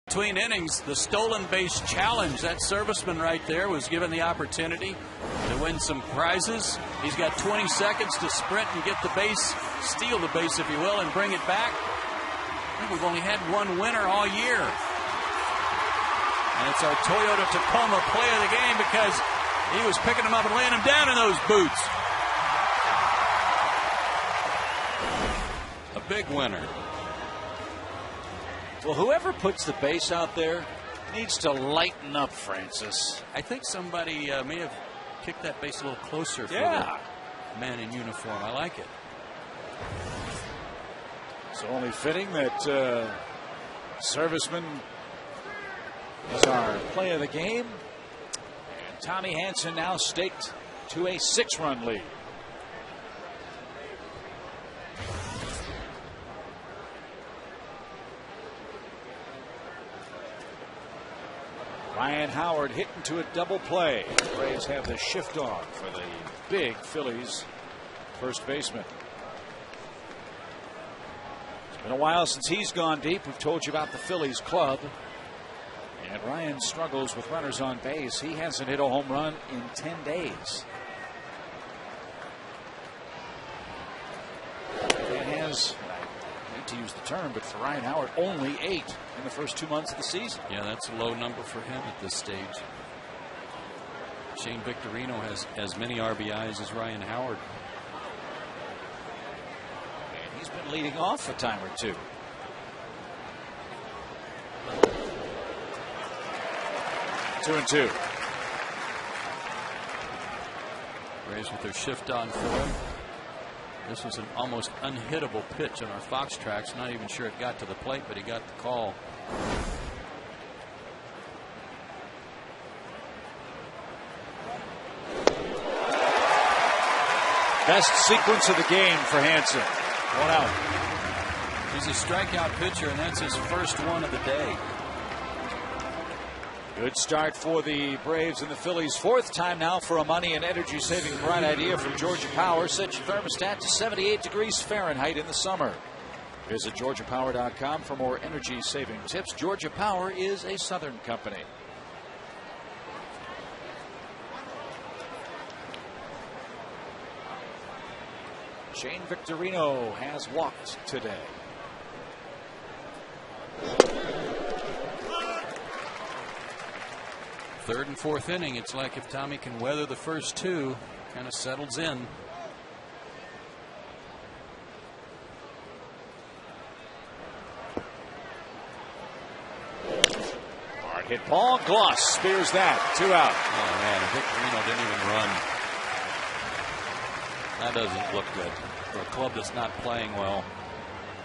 Between innings, the stolen base challenge. That serviceman right there was given the opportunity to win some prizes. He's got 20 seconds to sprint and get the base, steal the base, if you will, and bring it back. I think we've only had one winner all year. And it's our Toyota Tacoma play of the game because he was picking them up and laying them down in those boots. A big winner. Well, whoever puts the base out there needs to lighten up, Francis. I think somebody may have kicked that base a little closer for the man in uniform. I like it. It's only fitting that serviceman is our play of the game. And Tommy Hanson now staked to a 6-run lead. Ryan Howard hit into a double play. The Braves have the shift on for the big Phillies first baseman. It's been a while since he's gone deep. We've told you about the Phillies club. And Ryan struggles with runners on base. He hasn't hit a home run in 10 days. And has, I hate to use the term, but for Ryan Howard, only 8 in the first 2 months of the season. Yeah, that's a low number for him at this stage. Shane Victorino has as many RBIs as Ryan Howard. And he's been leading off a time or two. Two and two. Braves with their shift on for him. This was an almost unhittable pitch on our Fox tracks. Not even sure it got to the plate, but he got the call. Best sequence of the game for Hanson. 1 out. He's a strikeout pitcher, and that's his first one of the day. Good start for the Braves and the Phillies. 4th time now for a money and energy saving bright idea from Georgia Power. Set your thermostat to 78 degrees Fahrenheit in the summer. Visit GeorgiaPower.com for more energy saving tips. Georgia Power is a Southern company. Shane Victorino has walked today. Third and fourth inning, it's like if Tommy can weather the first two, kind of settles in. Hard hit ball. Gloss spears that. 2 out. Oh man, Victorino didn't even run. That doesn't look good for a club that's not playing well.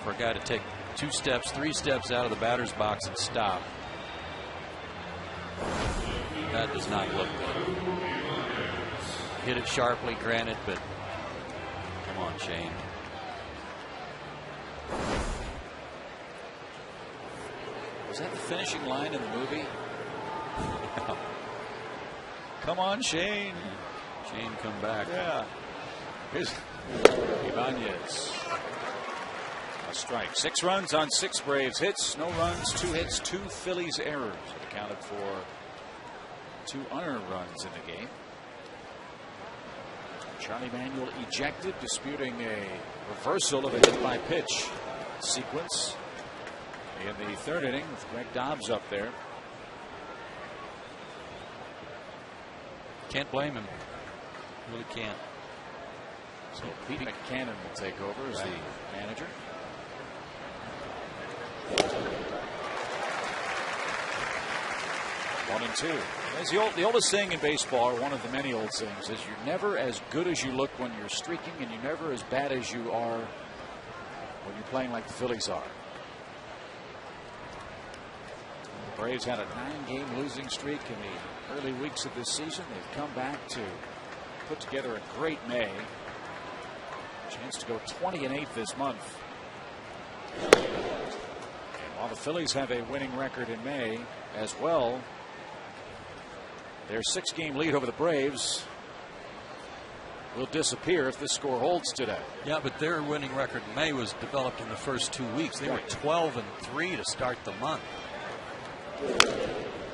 For a guy to take 2 steps, 3 steps out of the batter's box and stop. That does not look good. Hit it sharply, granted, but come on, Shane. Was that the finishing line in the movie? Come on, Shane. Shane, come back. Yeah. Here's Ibanez. A strike. 6 runs on 6 Braves hits. No runs, 2 hits, 2 Phillies errors. It accounted for 2 unearned runs in the game. Charlie Manuel ejected, disputing a reversal of a hit by pitch sequence in the 3rd inning with Greg Dobbs up there. Can't blame him. Really can't. So Pete McCannon will take over as the manager. One and two. As the oldest saying in baseball, or one of the many old sayings, is you're never as good as you look when you're streaking, and you're never as bad as you are when you're playing like the Phillies are. The Braves had a 9-game losing streak in the early weeks of this season. They've come back to put together a great May. Chance to go 20-8 this month. And while the Phillies have a winning record in May as well, their 6-game lead over the Braves will disappear if this score holds today. Yeah, but their winning record in May was developed in the first 2 weeks. They were 12-3 to start the month.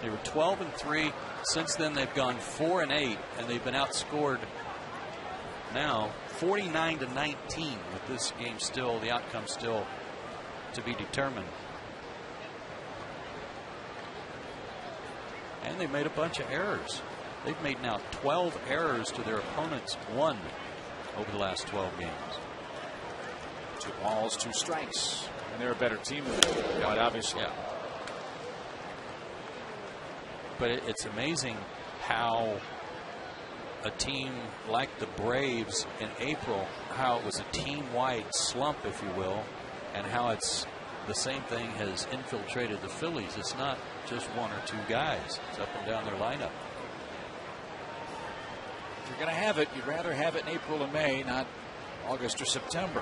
They were 12-3. Since then, they've gone 4-8, and they've been outscored now 49-19. With this game still, the outcome still to be determined. And they made a bunch of errors. They've made now 12 errors to their opponents 1 over the last 12 games. 2 balls, 2 strikes. And they're a better team than them, quite obviously. Yeah. But it's amazing how a team like the Braves in April, how it was a team-wide slump, if you will, and how it's the same thing has infiltrated the Phillies. It's not just 1 or 2 guys. It's up and down their lineup. If you're going to have it, you'd rather have it in April and May, not August or September.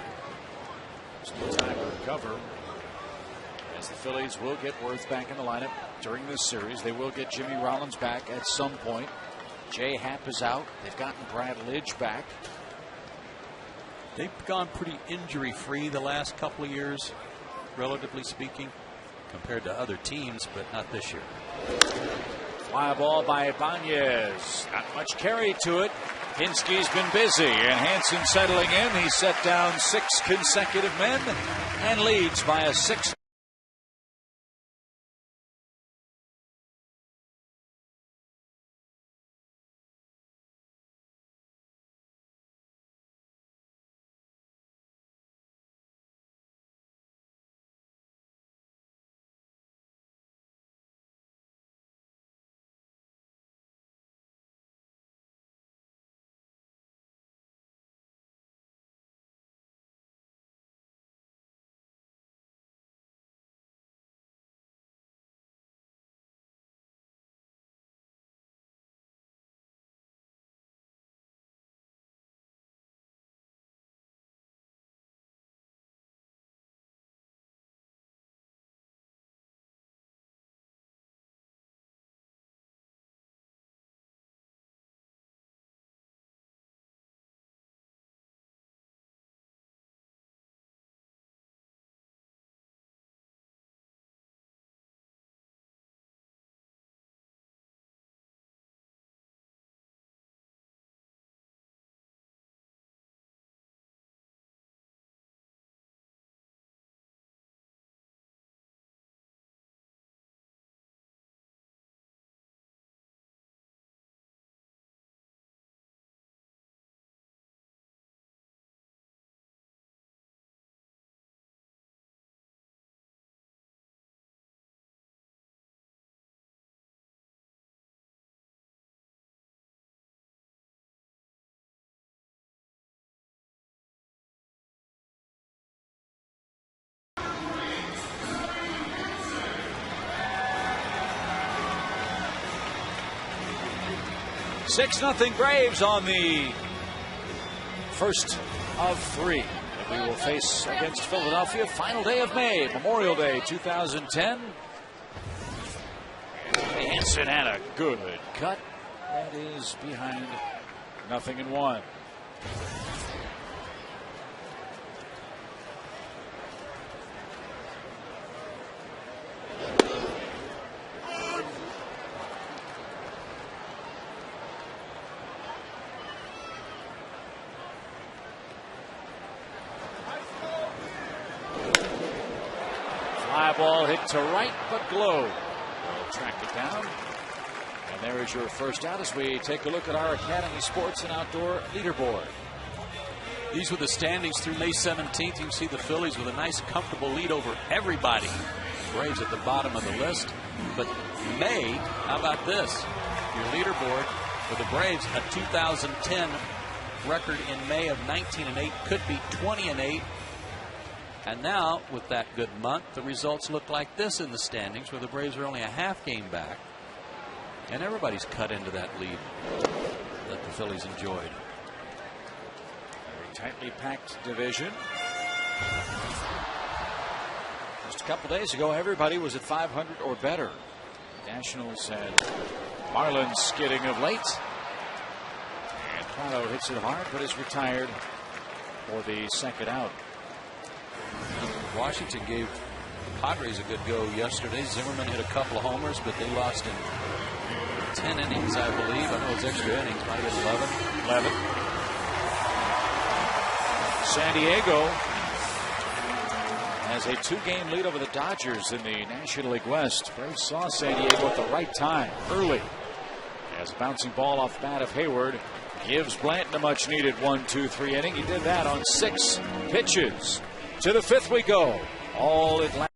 There's no time to recover. As the Phillies will get Worth back in the lineup during this series. They will get Jimmy Rollins back at some point. Jay Happ is out. They've gotten Brad Lidge back. They've gone pretty injury-free the last couple of years, relatively speaking, compared to other teams, but not this year. Fly ball by Ibanez. Not much carry to it. Hinsky's been busy, and Hansen settling in. He set down 6 consecutive men and leads by a 6. Six nothing Braves on the first of 3 that we will face against Philadelphia. Final day of May, Memorial Day 2010. Hansen had a good cut. That is behind 0-1. Ball hit to right, but Glow will track it down. And there is your first out as we take a look at our Academy Sports and Outdoor leaderboard. These were the standings through May 17th. You can see the Phillies with a nice, comfortable lead over everybody. Braves at the bottom of the list. But May, how about this? Your leaderboard for the Braves, a 2010 record in May of 19-8, could be 20-8. And now, with that good month, the results look like this in the standings, where the Braves are only a half game back. And everybody's cut into that lead that the Phillies enjoyed. Very tightly packed division. Just a couple days ago, everybody was at 500 or better. Nationals and Marlins skidding of late. And Prado hits it hard, but is retired for the second out. Washington gave Padres a good go yesterday. Zimmerman hit a couple of homers, but they lost in 10 innings, I believe. I know it's extra innings. Might have been 11. San Diego has a 2-game lead over the Dodgers in the National League West. Braves saw San Diego at the right time, early, as a bouncing ball off the bat of Hayward gives Blanton a much-needed 1-2-3 inning. He did that on 6 pitches. To the 5th we go. All Atlanta.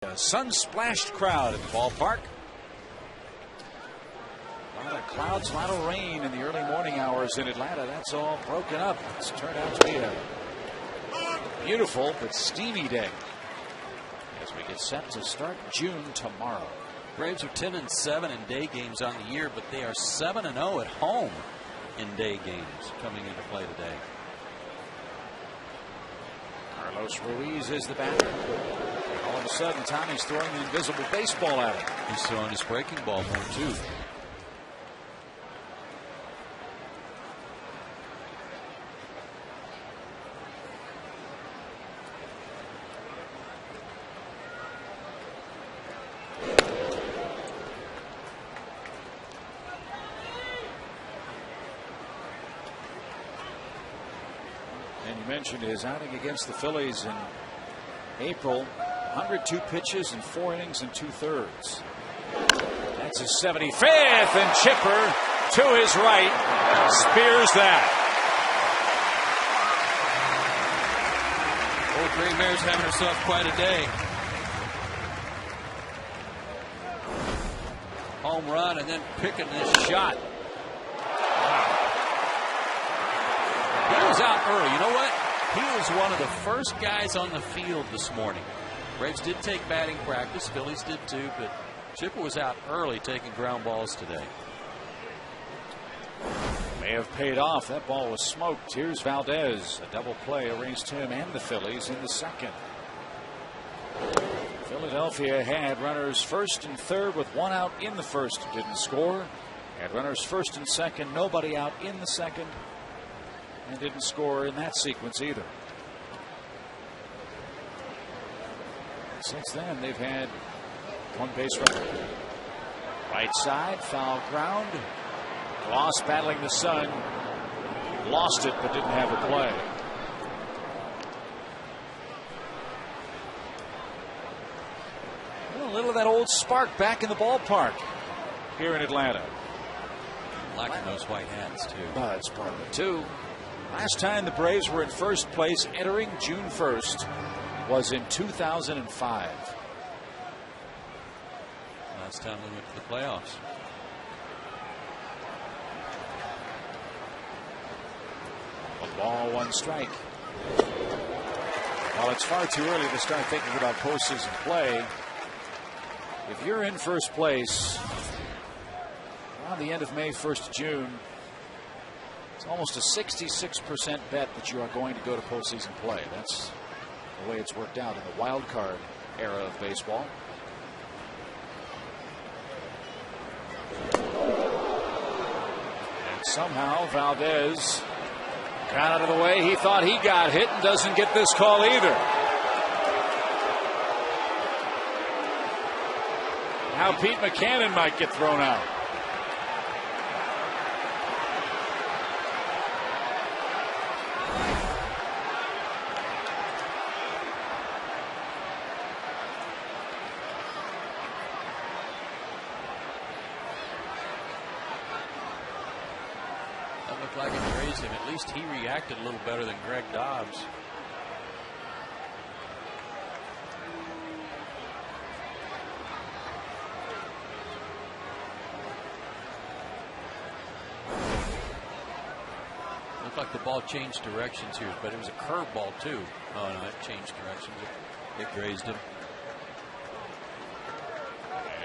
A sun-splashed crowd at the ballpark. A lot of clouds, a lot of rain in the early morning hours in Atlanta. That's all broken up. It's turned out to be a beautiful but steamy day as we get set to start June tomorrow. Braves are 10-7 in day games on the year, but they are 7-0 at home in day games coming into play today. Carlos Ruiz is the batter. All of a sudden, Tommy's throwing the invisible baseball at him. He's throwing his breaking ball more, too. And you mentioned his outing against the Phillies in April. 102 pitches and 4 innings and 2/3. That's his 75th, and Chipper to his right spears that. Old Gray Mare's having herself quite a day. Home run and then picking this shot. He was out early. You know what? He was one of the first guys on the field this morning. Braves did take batting practice. Phillies did too, but Chipper was out early taking ground balls today. May have paid off. That ball was smoked. Here's Valdez. A double play erased him and the Phillies in the second. Philadelphia had runners first and third with 1 out in the first. Didn't score. Had runners first and second. Nobody out in the second. And didn't score in that sequence either. Since then, they've had 1 base runner. Right side, foul ground. Ross battling the sun. Lost it, but didn't have a play. A little of that old spark back in the ballpark here in Atlanta. Lacking those white hats, too. That's part of it, too. Last time the Braves were in first place entering June 1st was in 2005. Last time we went to the playoffs. Ball, one strike. Well, it's far too early to start thinking about postseason play. If you're in first place around the end of May, 1st June, it's almost a 66% bet that you are going to go to postseason play. That's the way it's worked out in the wild card era of baseball. And somehow Valdez got out of the way. He thought he got hit and doesn't get this call either. Now Pete McCannon might get thrown out. That looked like it grazed him. At least he reacted a little better than Greg Dobbs. Looked like the ball changed directions here, but it was a curveball too. Oh no, it changed directions. It grazed him.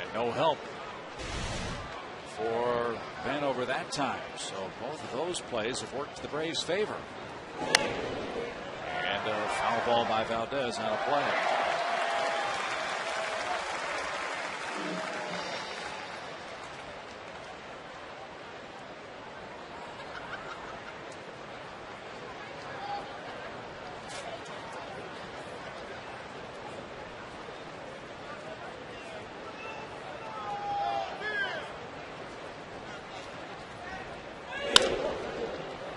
And no help for Ben over that time. So both of those plays have worked to the Braves' favor. And a foul ball by Valdez out of play.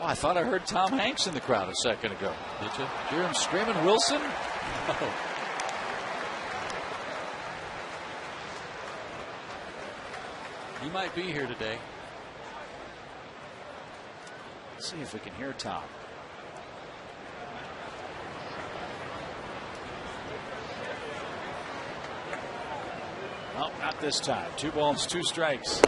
I thought I heard Tom Hanks in the crowd a second ago. Did you? Hear him screaming, Wilson? Oh. He might be here today. Let's see if we can hear Tom. Well, not this time. 2 balls, 2 strikes.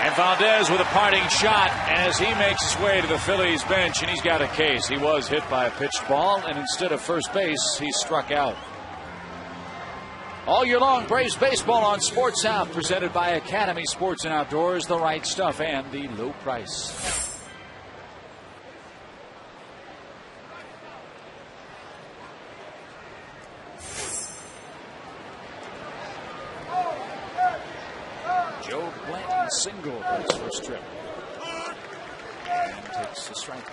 And Valdez with a parting shot as he makes his way to the Phillies bench, and he's got a case. He was hit by a pitched ball, and instead of first base, he struck out. All year long, Braves baseball on Sports South, presented by Academy Sports and Outdoors, the right stuff and the low price. Joe Blanton single for his first trip. And takes the strike.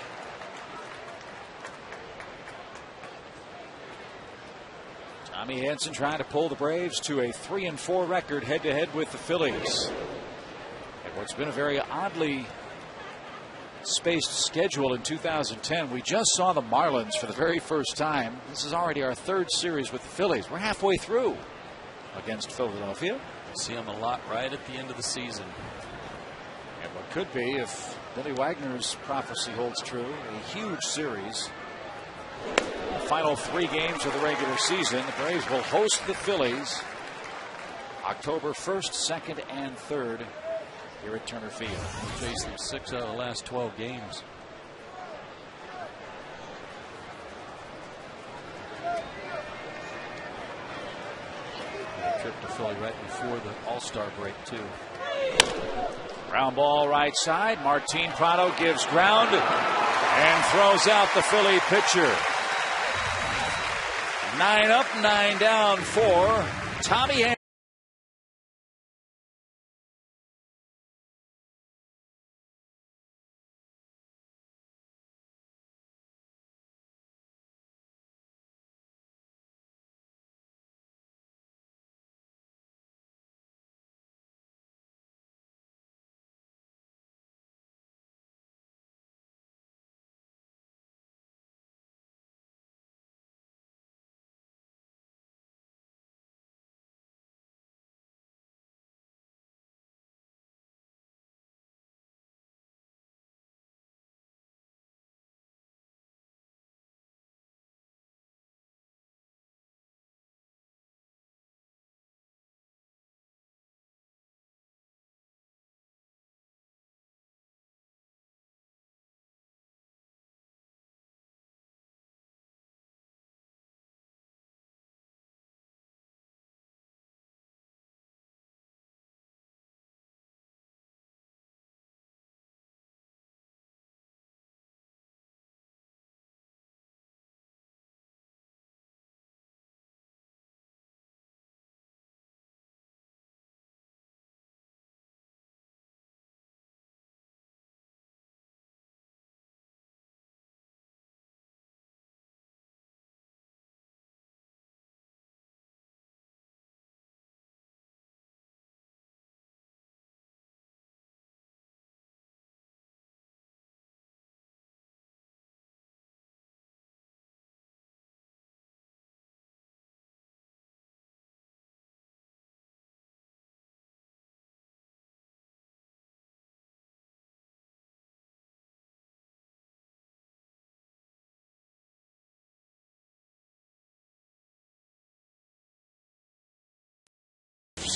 Tommy Hanson trying to pull the Braves to a 3-4 record head-to-head with the Phillies. And what's been a very oddly spaced schedule in 2010. We just saw the Marlins for the very first time. This is already our 3rd series with the Phillies. We're halfway through against Philadelphia. See him a lot right at the end of the season. And what could be, if Billy Wagner's prophecy holds true, a huge series. The final 3 games of the regular season. The Braves will host the Phillies October 1st, 2nd, and 3rd here at Turner Field. We've faced them 6 out of the last 12 games. Trip to Philly right before the All-Star break, too. Ground ball right side. Martin Prado gives ground and throws out the Philly pitcher. 9 up, 9 down for Tommy Hanson.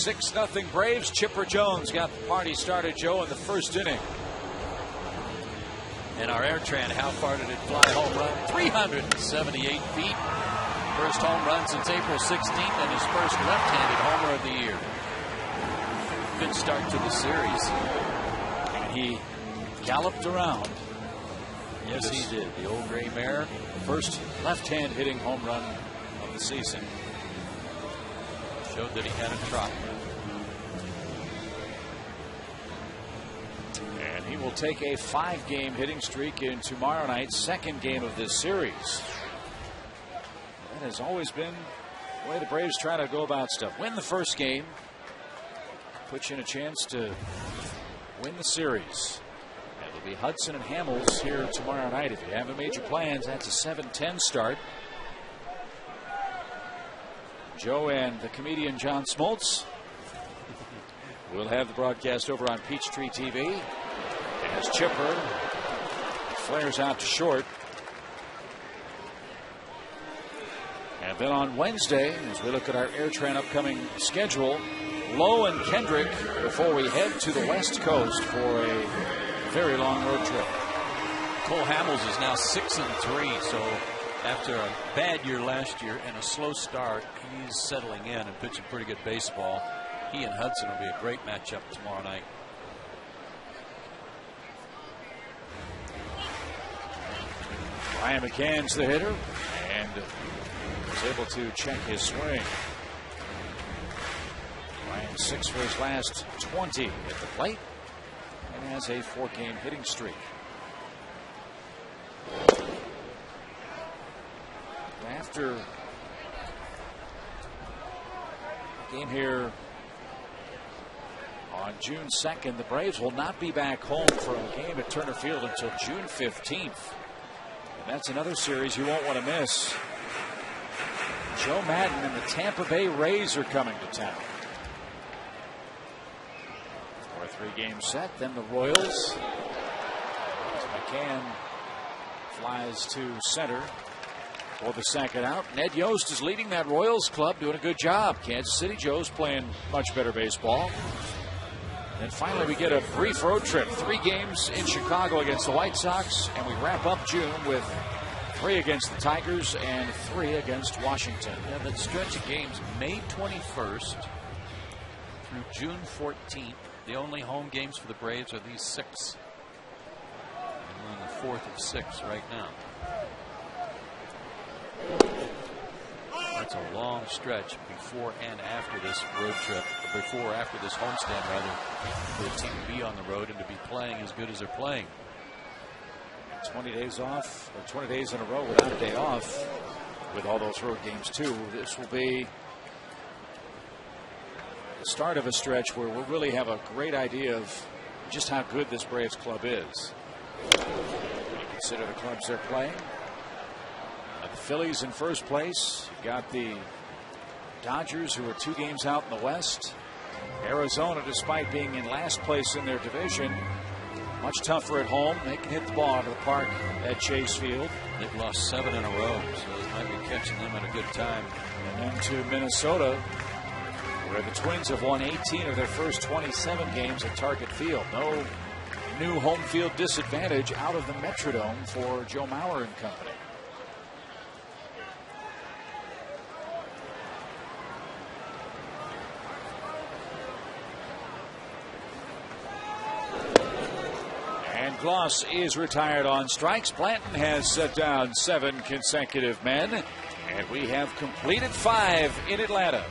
6-0 Braves. Chipper Jones got the party started, Joe, in the first inning. And our Airtran, how far did it fly? Home run, 378 feet. First home run since April 16th, and his first left-handed homer of the year. Good start to the series. And he galloped around. Yes, he did. The old gray mare. First left-hand hitting home run of the season. Showed that he had a trot. And he will take a 5-game hitting streak in tomorrow night's second game of this series. That has always been the way the Braves try to go about stuff. Win the first game, put you in a chance to win the series. It'll be Hudson and Hamels here tomorrow night. If you haven't made your plans, that's a 7:10 start. Joe and the comedian John Smoltz will have the broadcast over on Peachtree TV as Chipper flares out to short. And then on Wednesday, as we look at our Airtran upcoming schedule, Lowe and Kendrick before we head to the West Coast for a very long road trip. Cole Hamels is now 6-3, so after a bad year last year and a slow start, he's settling in and pitching pretty good baseball. He and Hudson will be a great matchup tomorrow night. Ryan McCann's the hitter and was able to check his swing. Ryan 6 for his last 20 at the plate and has a 4-game hitting streak. After game here on June 2nd, the Braves will not be back home for a game at Turner Field until June 15th. And that's another series you won't want to miss. Joe Madden and the Tampa Bay Rays are coming to town for a 3-game set. Then the Royals. McCann flies to center for the second out. Ned Yost is leading that Royals club, doing a good job. Kansas City Joe's playing much better baseball. And finally we get a brief road trip. 3 games in Chicago against the White Sox, and we wrap up June with 3 against the Tigers and 3 against Washington. Yeah, that stretch of games, May 21st through June 14th. The only home games for the Braves are these 6. And we're on the 4th of 6 right now. That's a long stretch before and after this road trip, before or after this homestand, rather, for the team to be on the road and to be playing as good as they're playing. 20 days off, or 20 days in a row without a day off with all those road games, too. This will be the start of a stretch where we'll really have a great idea of just how good this Braves club is. When you consider the clubs they're playing. The Phillies in first place. You've got the Dodgers, who are 2 games out in the West. Arizona, despite being in last place in their division, much tougher at home. They can hit the ball out of the park at Chase Field. They've lost 7 in a row, so they might be catching them at a good time. And then to Minnesota, where the Twins have won 18 of their first 27 games at Target Field. No new home field disadvantage out of the Metrodome for Joe Mauer and company. Gloss is retired on strikes. Blanton has set down 7 consecutive men, and we have completed 5 in Atlanta.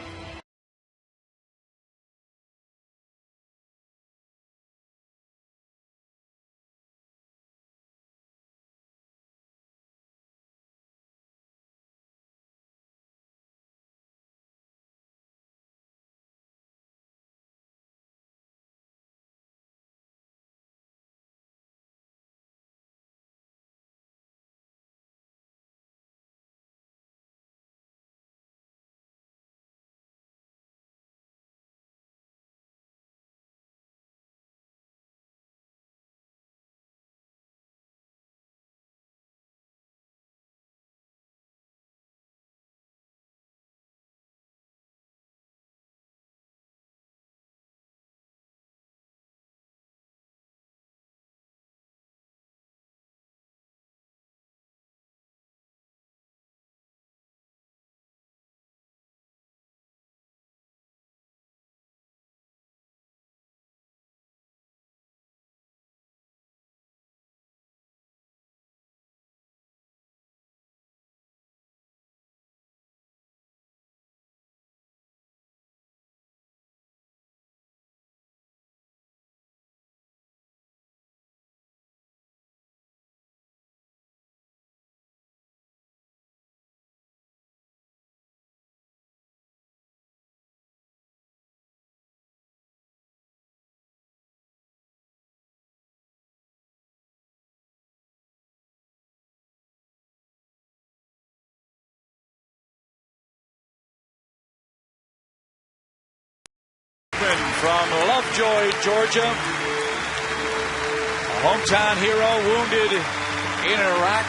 in from Lovejoy, Georgia. A hometown hero wounded in Iraq.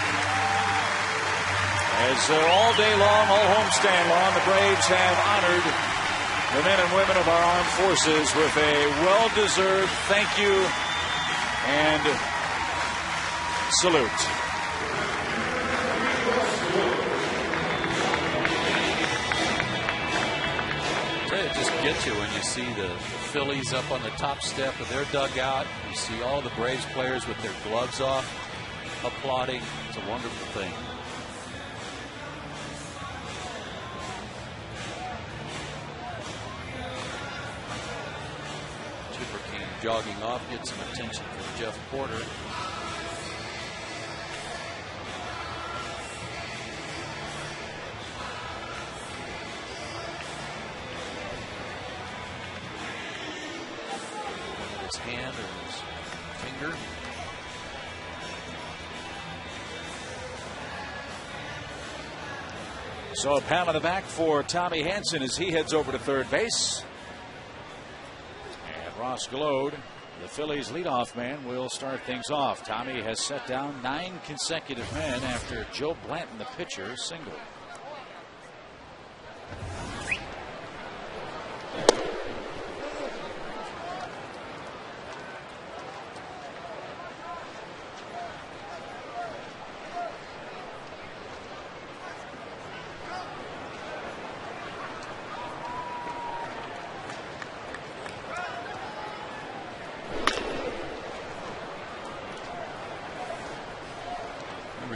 As all day long, all homestand long, the Braves have honored the men and women of our armed forces with a well-deserved thank you and salute. It just gets you when you see the Phillies up on the top step of their dugout. You see all the Braves players with their gloves off, applauding. It's a wonderful thing. Chipper King jogging off, gets some attention from Jeff Porter. Hand or his finger. So a pat on the back for Tommy Hanson as he heads over to third base. And Ross Glode, the Phillies leadoff man, will start things off. Tommy has set down 9 consecutive men after Joe Blanton, the pitcher, singled.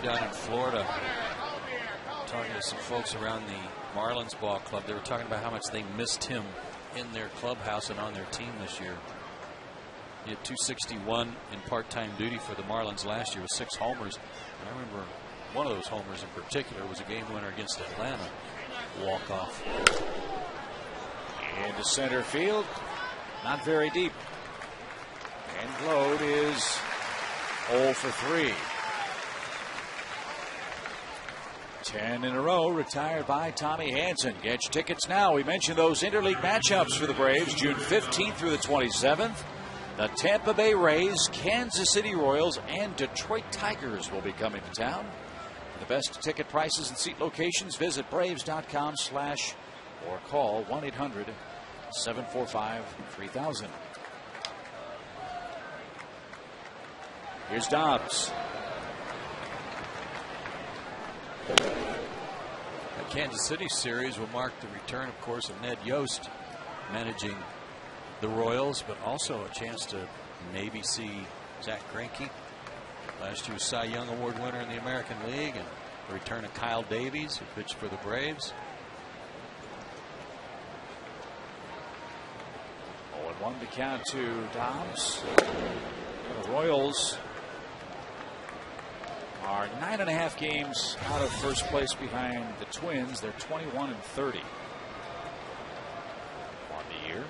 Down in Florida, talking to some folks around the Marlins ball club. They were talking about how much they missed him in their clubhouse and on their team this year. He had 261 in part-time duty for the Marlins last year with 6 homers. And I remember one of those homers in particular was a game winner against Atlanta. Walk-off. Into center field. Not very deep. And Glode is 0 for 3. 10 in a row retired by Tommy Hanson. Get your tickets now. We mentioned those interleague matchups for the Braves, June 15th through the 27th. The Tampa Bay Rays, Kansas City Royals, and Detroit Tigers will be coming to town. For the best ticket prices and seat locations, visit Braves.com/ or call 1-800-745-3000. Here's Dobbs. The Kansas City series will mark the return, of course, of Ned Yost managing the Royals, but also a chance to maybe see Zach Greinke, last year's Cy Young Award winner in the American League, and the return of Kyle Davies, who pitched for the Braves. 0-1 to count to Dobbs. The Royals are 9.5 games out of first place behind the Twins. They're 21 and 30 on the year.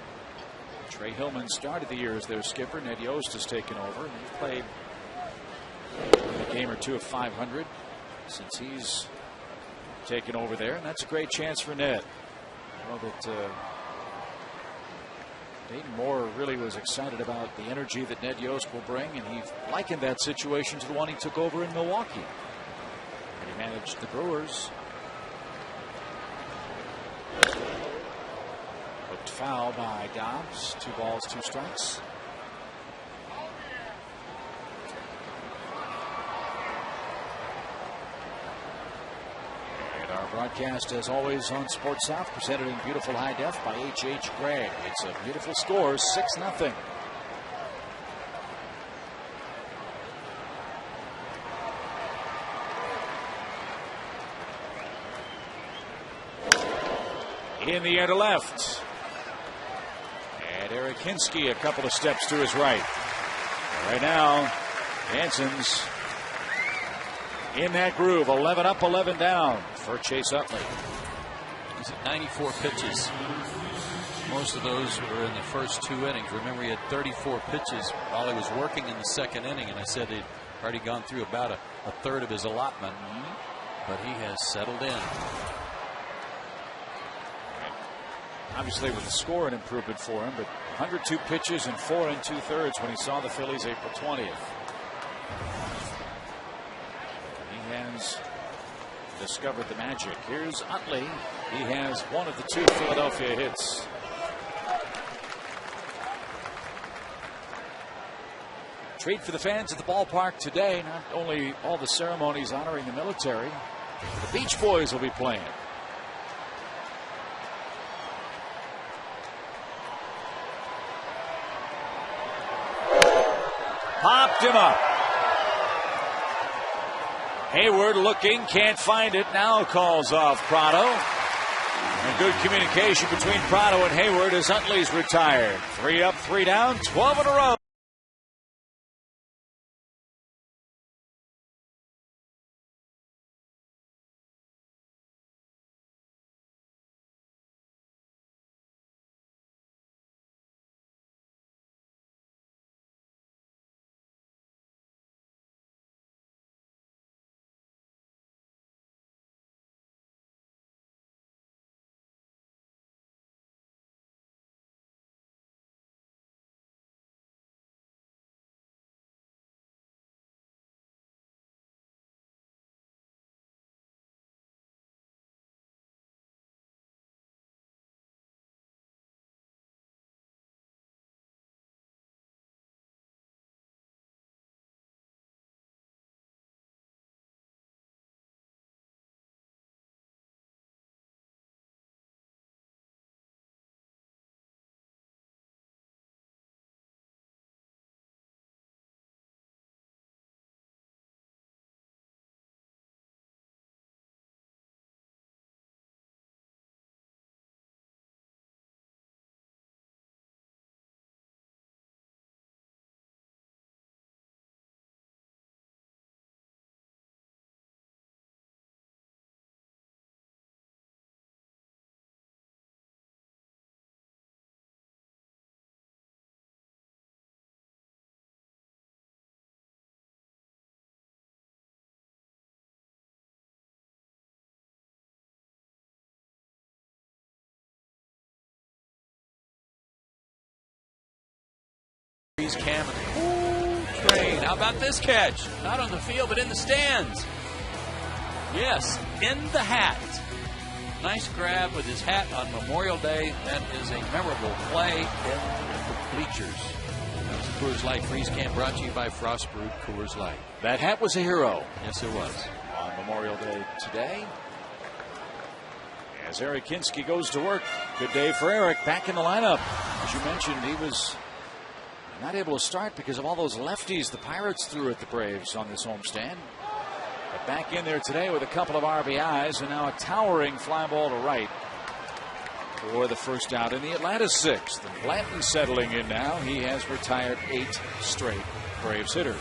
Trey Hillman started the year as their skipper. Ned Yost has taken over. He's played a game or two of 500 since he's taken over there, and that's a great chance for Ned. I know that Dayton Moore really was excited about the energy that Ned Yost will bring, and he likened that situation to the one he took over in Milwaukee. And he managed the Brewers. Hooked foul by Dobbs. 2 balls, 2 strikes. Broadcast, as always, on Sports South, presented in beautiful high def by H.H. Gregg. It's a beautiful score, 6-0. In the air to left. And Eric Hinsky a couple of steps to his right. Right now, Hanson's in that groove. 11 up, 11 down for Chase Utley. He's at 94 pitches. Most of those were in the first 2 innings. Remember, he had 34 pitches while he was working in the second inning, and I said he'd already gone through about a third of his allotment. But he has settled in. obviously with the score an improvement for him, but 102 pitches and 4 2/3 when he saw the Phillies April 20th. He has discovered the magic. Here's Utley. He has one of the 2 Philadelphia hits. Treat for the fans at the ballpark today. Not only all the ceremonies honoring the military, the Beach Boys will be playing. Popped him up. Hayward looking, can't find it. Now calls off Prado. And good communication between Prado and Hayward as Utley's retired. 3 up, 3 down, 12 in a row. Cam and cool train. How about this catch? Not on the field, but in the stands. Yes, in the hat. Nice grab with his hat on Memorial Day. That is a memorable play in the bleachers. That was Coors Light Freeze Cam, brought to you by Frost Brewed Coors Light. That hat was a hero. Yes, it was. On Memorial Day today, as Eric Kinski goes to work. Good day for Eric. Back in the lineup. As you mentioned, he was not able to start because of all those lefties the Pirates threw at the Braves on this homestand. But back in there today with a couple of RBIs and now a towering fly ball to right for the first out in the Atlanta 6th. And Blanton settling in now. He has retired 8 straight Braves hitters.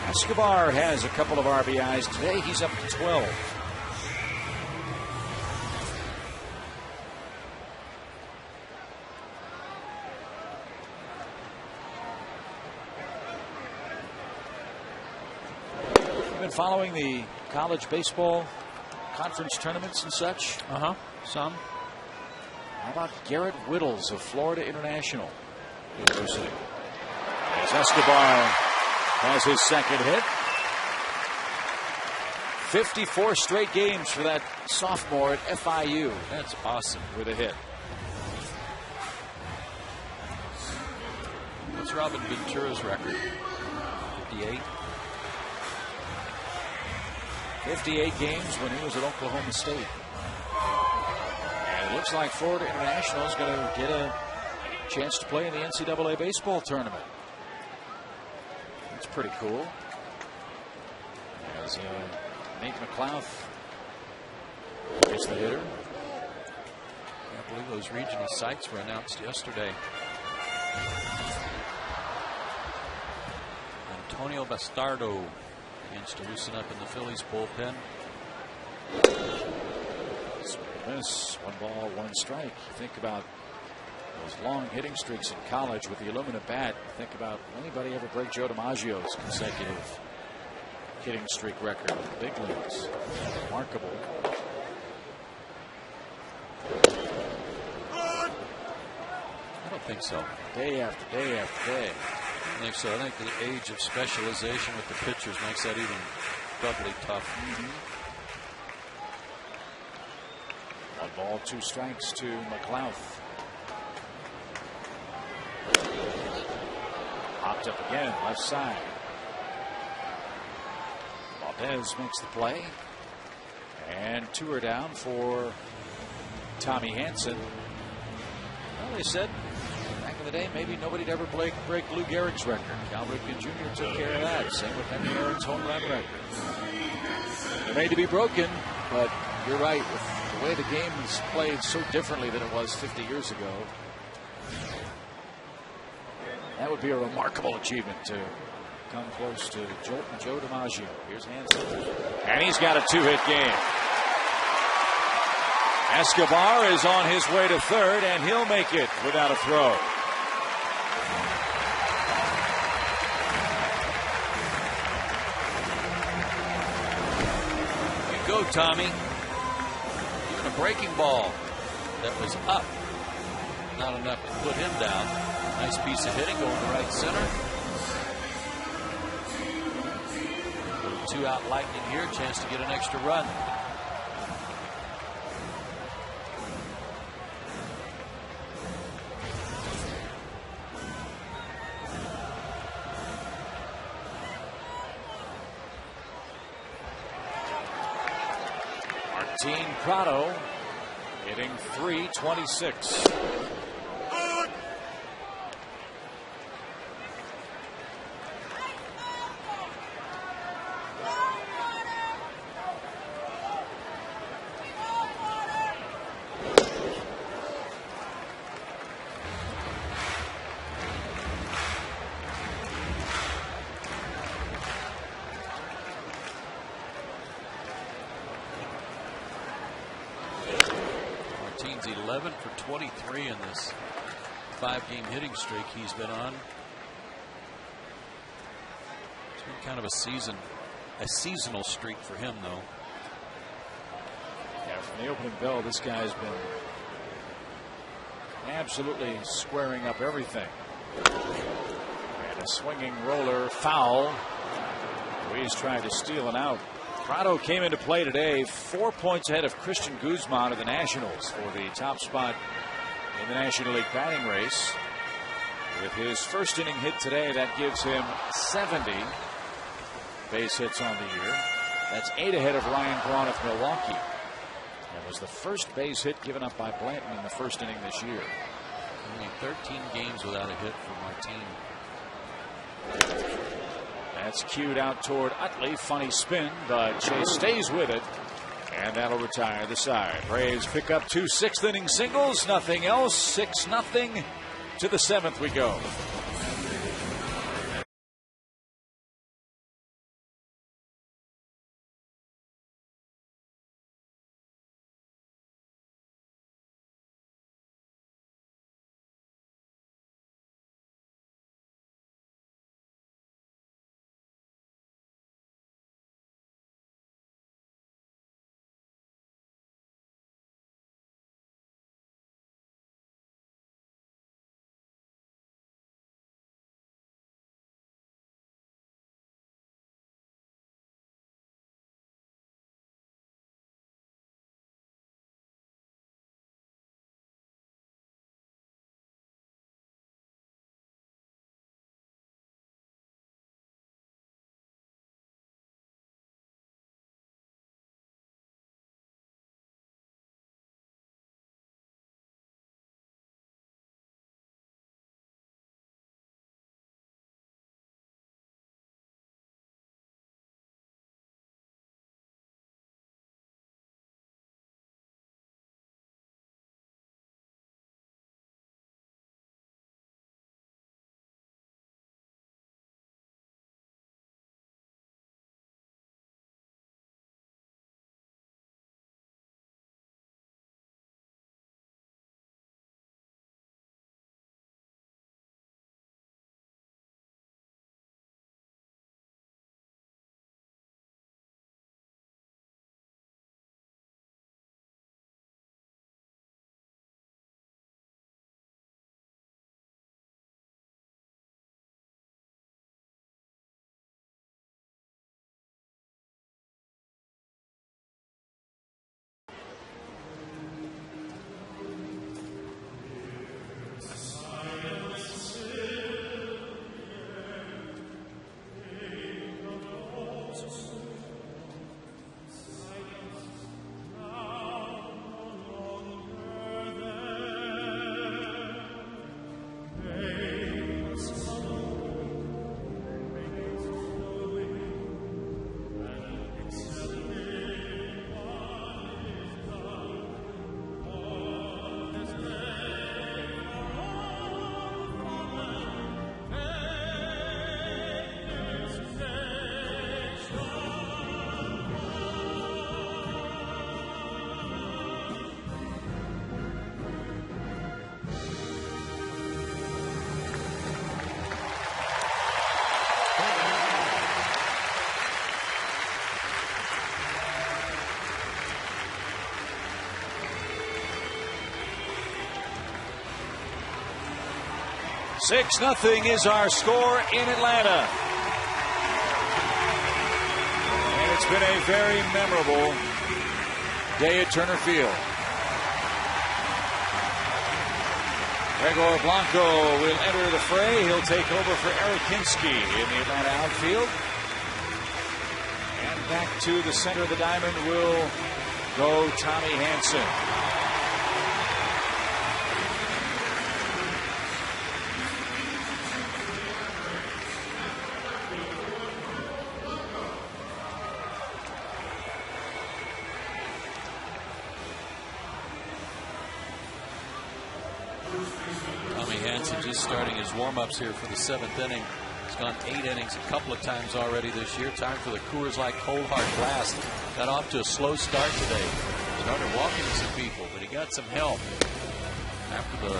Escobar has a couple of RBIs today. He's up to 12. You've been following the college baseball conference tournaments and such? Some. How about Garrett Whittles of Florida International University? As Escobar has his second hit. 54 straight games for that sophomore at FIU. That's awesome. With a hit. What's Robin Ventura's record? 58? 58 games when he was at Oklahoma State. And it looks like Florida International is going to get a chance to play in the NCAA baseball tournament. That's pretty cool. As Nate McLouth is the hitter. I believe those regional sites were announced yesterday. Antonio Bastardo begins to loosen up in the Phillies bullpen. Miss, 1 ball, 1 strike. Think about Those long hitting streaks in college with the aluminum bat. Think about anybody ever break Joe DiMaggio's consecutive hitting streak record in the big leagues. Remarkable. I don't think so. Day after day after day. I don't think so. I think the age of specialization with the pitchers makes that even doubly tough. One ball, 2 strikes to McLouth. Popped up again, left side. Valdez makes the play. And 2 are down for Tommy Hanson. Well, they said back in the day maybe nobody'd ever break Lou Gehrig's record. Cal Ripken Jr. took care of that. Same with Henry Aaron's home run record. They're made to be broken, but you're right. With the way the game is played so differently than it was 50 years ago, that would be a remarkable achievement to come close to Joe DiMaggio. Here's Hanson. And he's got a 2-hit game. Escobar is on his way to third, and he'll make it without a throw. Here you go, Tommy. Even a breaking ball that was up. Not enough to put him down. Nice piece of hitting going to right center. Little 2-out lightning here. Chance to get an extra run. Martin Prado hitting .326. Martin's 11 for 23 in this 5-game hitting streak he's been on. It's been kind of a seasonal streak for him, though. Yeah, from the opening bell, this guy's been absolutely squaring up everything. And a swinging roller foul. Ruiz tried to steal an out. Prado came into play today 4 points ahead of Christian Guzman of the Nationals for the top spot in the National League batting race. With his first inning hit today, that gives him 70 base hits on the year. That's 8 ahead of Ryan Braun of Milwaukee. And was the first base hit given up by Blanton in the first inning this year. Only 13 games without a hit for Martin. That's cued out toward Utley. Funny spin, but Chase stays with it. And that'll retire the side. Braves pick up 2 6th-inning singles. Nothing else. 6-0 to the 7th we go. 6-0 is our score in Atlanta. And it's been a very memorable day at Turner Field. Gregor Blanco will enter the fray. He'll take over for Eric Hinsky in the Atlanta outfield. And back to the center of the diamond will go Tommy Hanson. Just starting his warm-ups here for the 7th inning. He's gone 8 innings a couple of times already this year. Time for the Coors Light Cold Hard Blast. Got off to a slow start today. Started walking to some people, but he got some help. After the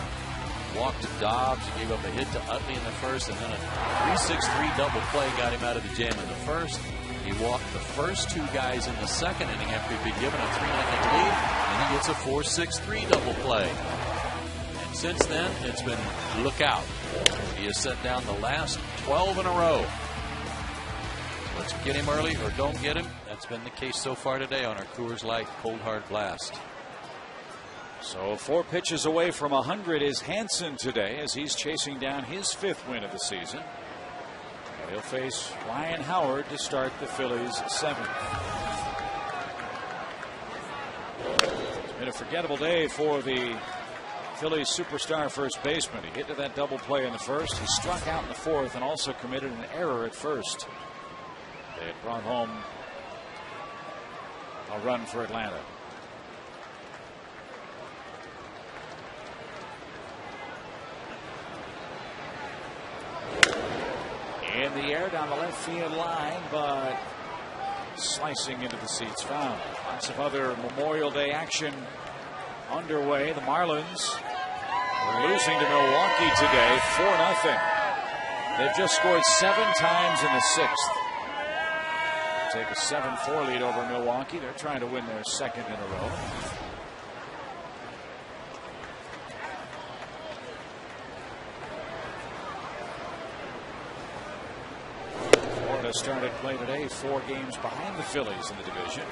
walk to Dobbs, he gave up a hit to Utley in the first, and then a 3-6-3 double play got him out of the jam in the first. He walked the first 2 guys in the 2nd inning after he'd been given a 3-0 lead, and he gets a 4-6-3 double play. Since then, it's been look out. He has set down the last 12 in a row. Let's get him early or don't get him. That's been the case so far today on our Coors Light Cold Hard Blast. So 4 pitches away from 100 is Hanson today as he's chasing down his 5th win of the season. And he'll face Ryan Howard to start the Phillies' 7th. It's been a forgettable day for the Phillies superstar first baseman. He hit to that double play in the first. He struck out in the 4th and also committed an error at first. They had brought home a run for Atlanta. In the air down the left field line, but slicing into the seats foul. Lots of other Memorial Day action underway. The Marlins are losing to Milwaukee today 4-0. They've just scored 7 times in the 6th. Take a 7-4 lead over Milwaukee. They're trying to win their 2nd in a row. Florida started play today 4 games behind the Phillies in the division.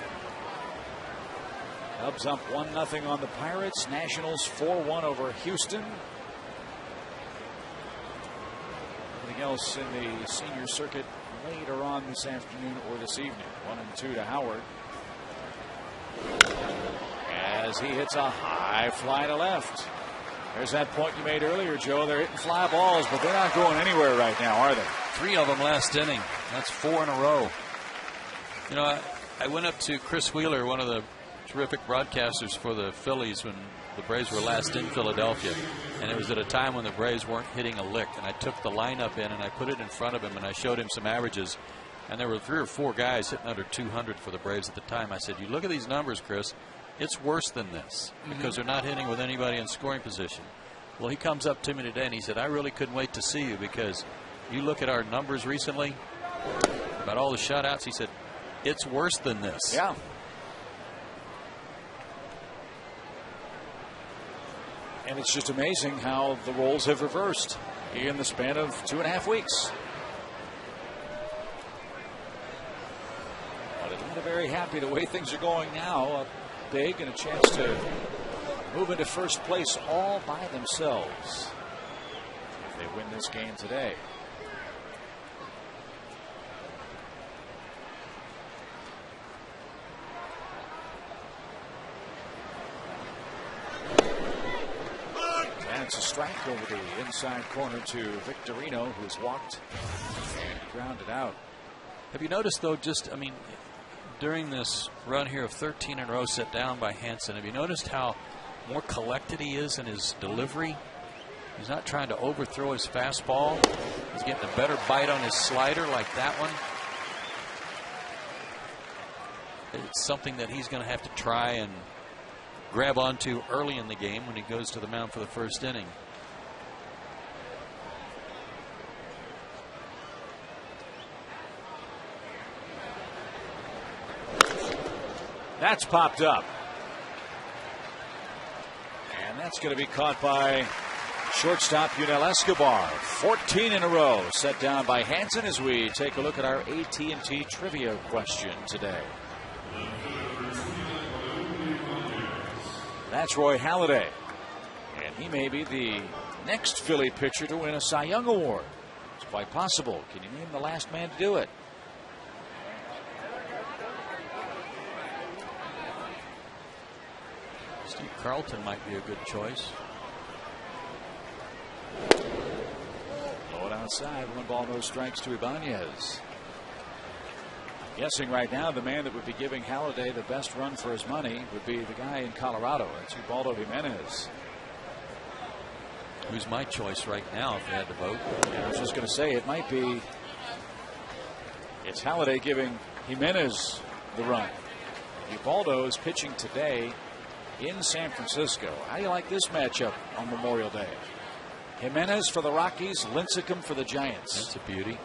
Cubs up 1-0 on the Pirates. Nationals 4-1 over Houston. Everything else in the senior circuit later on this afternoon or this evening. 1-2 to Howard. As he hits a high fly to left. There's that point you made earlier, Joe. They're hitting fly balls, but they're not going anywhere right now, are they? 3 of them last inning. That's 4 in a row. You know, I went up to Chris Wheeler, one of the terrific broadcasters for the Phillies when the Braves were last in Philadelphia, and it was at a time when the Braves weren't hitting a lick, and I took the lineup in and I put it in front of him and I showed him some averages, and there were 3 or 4 guys hitting under 200 for the Braves at the time. I said, you look at these numbers, Chris, it's worse than this because they're not hitting with anybody in scoring position. Well, he comes up to me today and he said, I really couldn't wait to see you because you look at our numbers recently about all the shutouts. He said, it's worse than this. Yeah. And it's just amazing how the roles have reversed in the span of 2.5 weeks. But Atlanta very happy the way things are going now. Up big and a chance to move into first place all by themselves if they win this game today. It's a strike over the inside corner to Victorino, who's walked and grounded out. Have you noticed, though, during this run here of 13 in a row set down by Hanson, have you noticed how more collected he is in his delivery? He's not trying to overthrow his fastball. He's getting a better bite on his slider like that one. It's something that he's going to have to try and grab onto early in the game when he goes to the mound for the first inning. That's popped up. And that's going to be caught by Shortstop Yunel Escobar, 14 in a row, set down by Hansen as we take a look at our AT&T trivia question today. That's Roy Halladay, and he may be the next Philly pitcher to win a Cy Young Award. It's quite possible. Can you name the last man to do it? Steve Carlton might be a good choice. Low it outside, 1 ball, no strikes to Ibanez. Guessing right now the man that would be giving Halladay the best run for his money would be the guy in Colorado. That's Ubaldo Jimenez. Who's my choice right now if I had to vote? Yeah, I was just going to say it might be. It's Halladay giving Jimenez the run. Ubaldo is pitching today in San Francisco. How do you like this matchup on Memorial Day? Jimenez for the Rockies, Lincecum for the Giants. That's a beauty.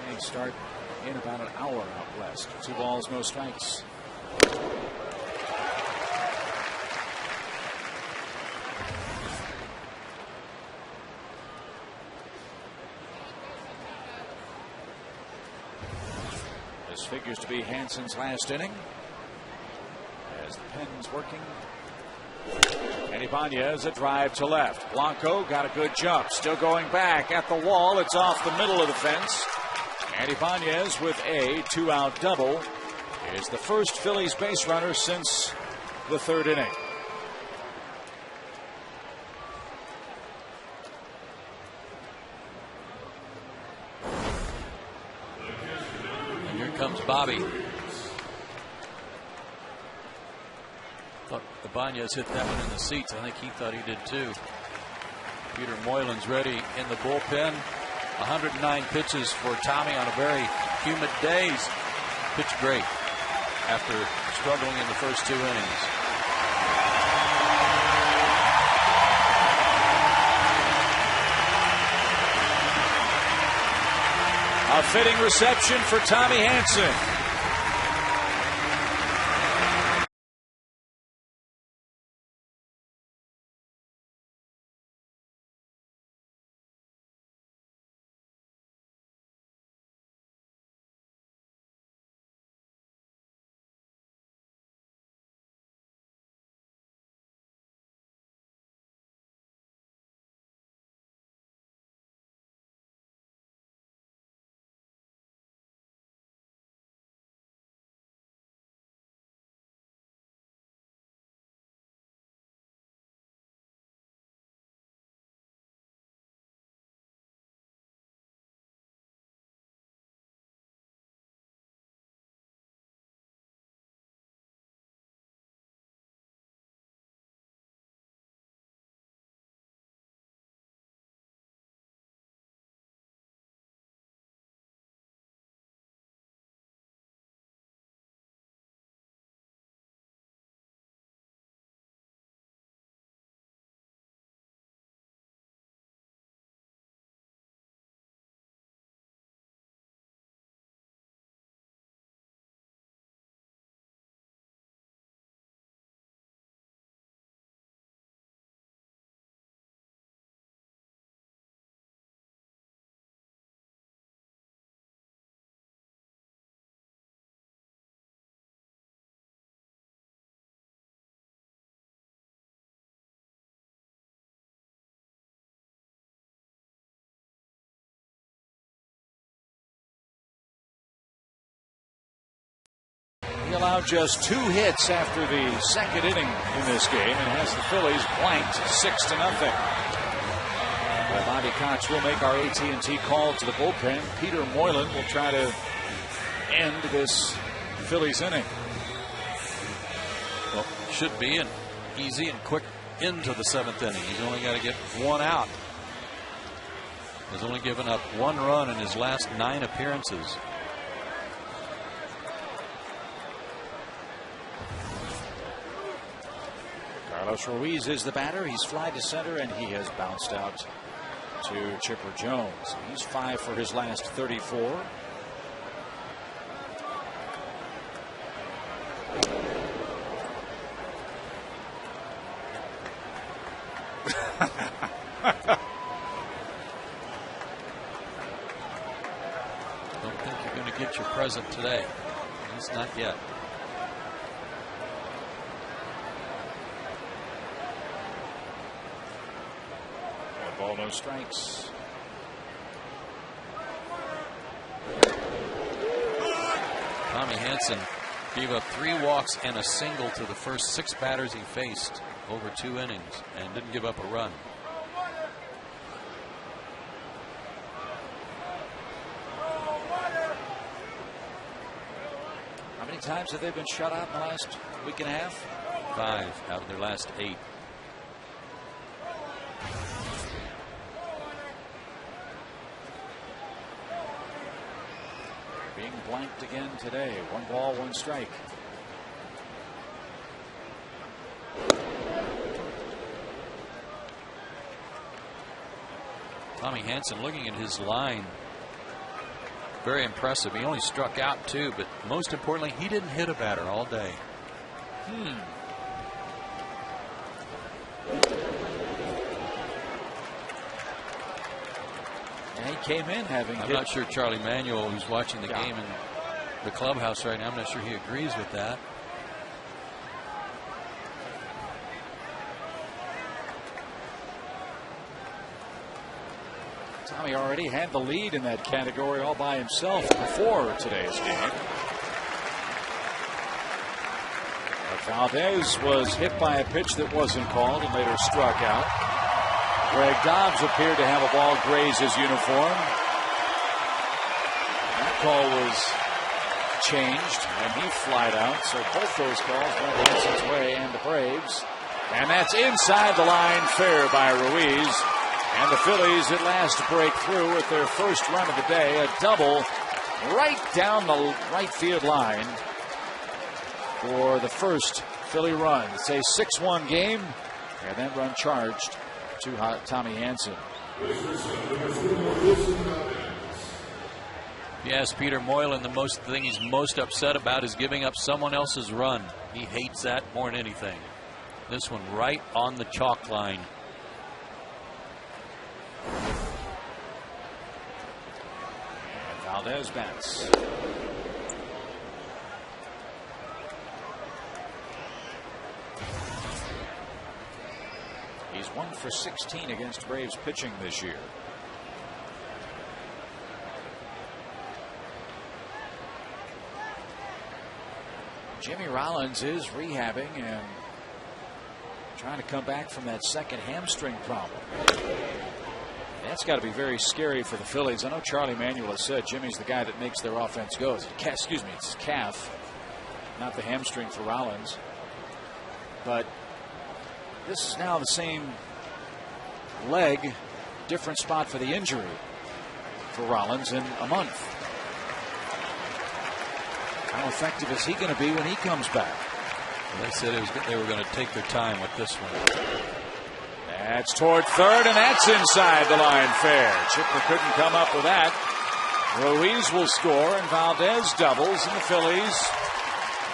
They start in about an hour out west. 2 balls, no strikes. This figures to be Hansen's last inning as the pen's working. And Ibanez, a drive to left. Blanco got a good jump. Still going back at the wall. It's off the middle of the fence. And Ibanez with a 2-out double is the first Phillies base runner since the 3rd inning. And here comes Bobby. Thought Ibanez hit that one in the seats. I think he thought he did too. Peter Moylan's ready in the bullpen. 109 pitches for Tommy on a very humid day. He's pitched great after struggling in the first 2 innings. A fitting reception for Tommy Hansen. He allowed just 2 hits after the 2nd inning in this game and has the Phillies blanked 6-0. Bobby Cox will make our AT&T call to the bullpen. Peter Moylan will try to end this Phillies inning. Well, should be an easy and quick into the 7th inning. He's only got to get 1 out. He's only given up 1 run in his last 9 appearances. Carlos Ruiz is the batter. He's flied to center and he has bounced out to Chipper Jones. He's 5 for his last 34. pitcher present today. He's not yet. No ball, no strikes. Tommy Hanson gave up 3 walks and a single to the first 6 batters he faced over 2 innings and didn't give up a run. How many times have they been shut out in the last week and a half? 5 out of their last 8. Being blanked again today. 1 ball, 1 strike. Tommy Hanson, looking at his line, very impressive. He only struck out 2, but most importantly, he didn't hit a batter all day. And he came in having I'm not sure Charlie Manuel, who's watching the game in the clubhouse right now, I'm not sure he agrees with that. Tommy already had the lead in that category all by himself before today's game. But Valdez was hit by a pitch that wasn't called and later struck out. Greg Dobbs appeared to have a ball graze his uniform. That call was changed and he flied out. So both those calls went Hanson's way and the Braves. And that's inside the line, fair by Ruiz. And the Phillies at last break through with their first run of the day. A double right down the right field line for the first Philly run. It's a 6-1 game. And that run charged to Tommy Hanson. Yes, Peter Moylan, the thing he's most upset about is giving up someone else's run. He hates that more than anything. This one right on the chalk line. And Valdez bats. He's 1 for 16 against Braves pitching this year. Jimmy Rollins is rehabbing and trying to come back from that second hamstring problem. That's got to be very scary for the Phillies. I know Charlie Manuel has said Jimmy's the guy that makes their offense go. Excuse me, it's calf, not the hamstring for Rollins. But this is now the same leg, different spot for the injury for Rollins in a month. How effective is he going to be when he comes back? Well, they said they were going to take their time with this one. That's toward third, and that's inside the line fair. Chipper couldn't come up with that. Ruiz will score, and Valdez doubles, and the Phillies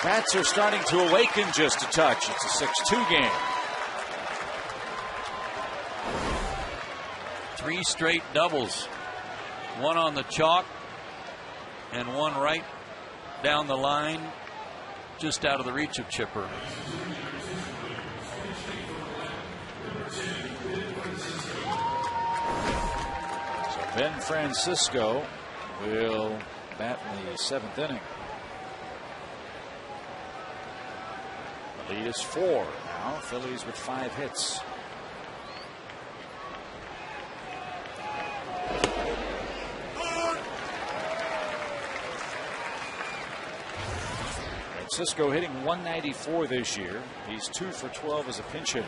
bats are starting to awaken just a touch. It's a 6-2 game. 3 straight doubles. 1 on the chalk, and 1 right down the line, just out of the reach of Chipper. So Ben Francisco will bat in the 7th inning. The lead is 4 now. Phillies with 5 hits. Francisco hitting .194 this year. He's 2 for 12 as a pinch hitter.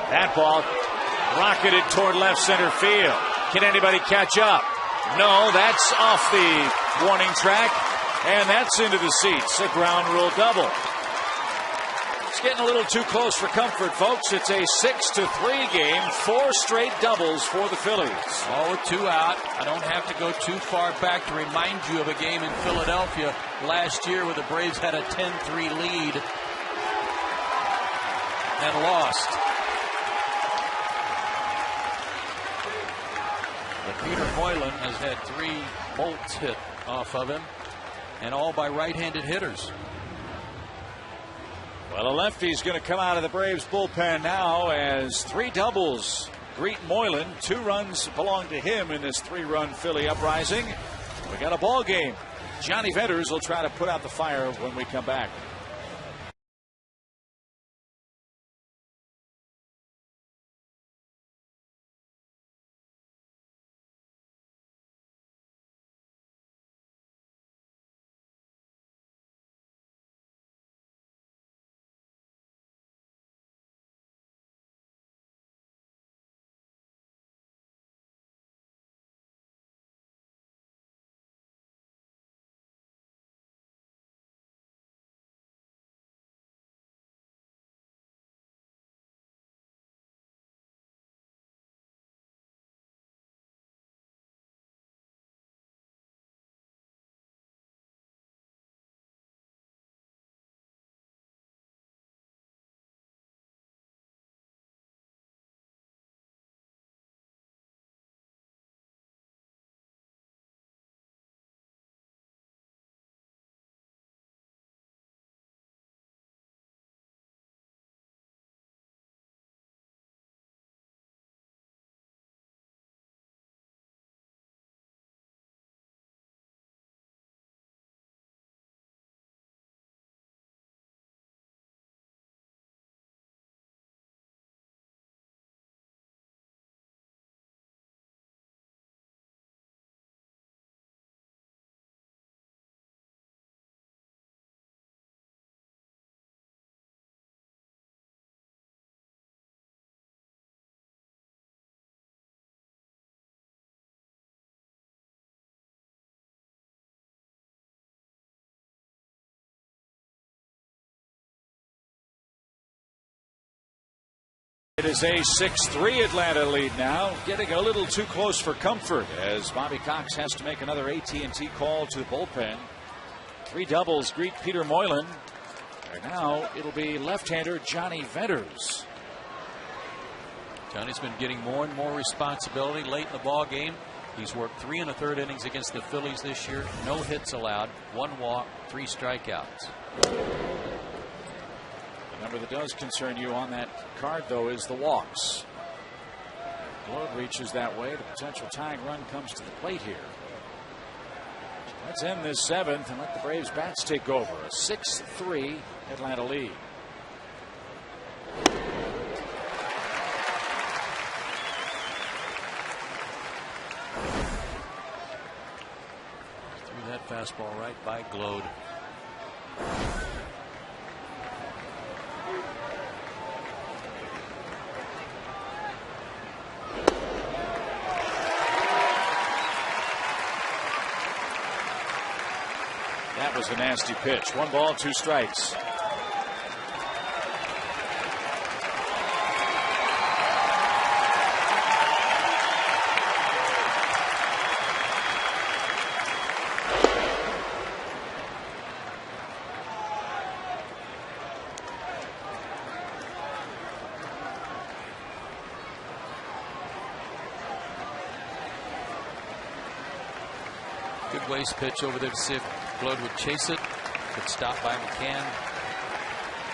That ball rocketed toward left center field. Can anybody catch up? No, that's off the warning track, and that's into the seats. A ground rule double. It's getting a little too close for comfort, folks. It's a 6-3 game. 4 straight doubles for the Phillies. All with 2 out. I don't have to go too far back to remind you of a game in Philadelphia last year where the Braves had a 10-3 lead. and lost. But Peter Moylan has had 3 bolts hit off of him, and all by right-handed hitters. Well, a lefty's going to come out of the Braves bullpen now as 3 doubles greet Moylan. 2 runs belong to him in this 3-run Philly uprising. We got a ball game. Johnny Venters will try to put out the fire when we come back. It is a 6-3 Atlanta lead now, getting a little too close for comfort as Bobby Cox has to make another AT&T call to the bullpen. 3 doubles greet Peter Moylan. And now it'll be left-hander Johnny Venters. Johnny's been getting more and more responsibility late in the ball game. He's worked 3 1/3 innings against the Phillies this year. No hits allowed, 1 walk, 3 strikeouts. The number that does concern you on that card, though, is the walks. Globe reaches that way. The potential tying run comes to the plate here. Let's end this 7th and let the Braves bats take over. A 6-3 Atlanta lead. Threw that fastball right by Glode. That was a nasty pitch. 1 ball, 2 strikes. Good waste pitch over there to see if Glode would chase it. But stopped by McCann.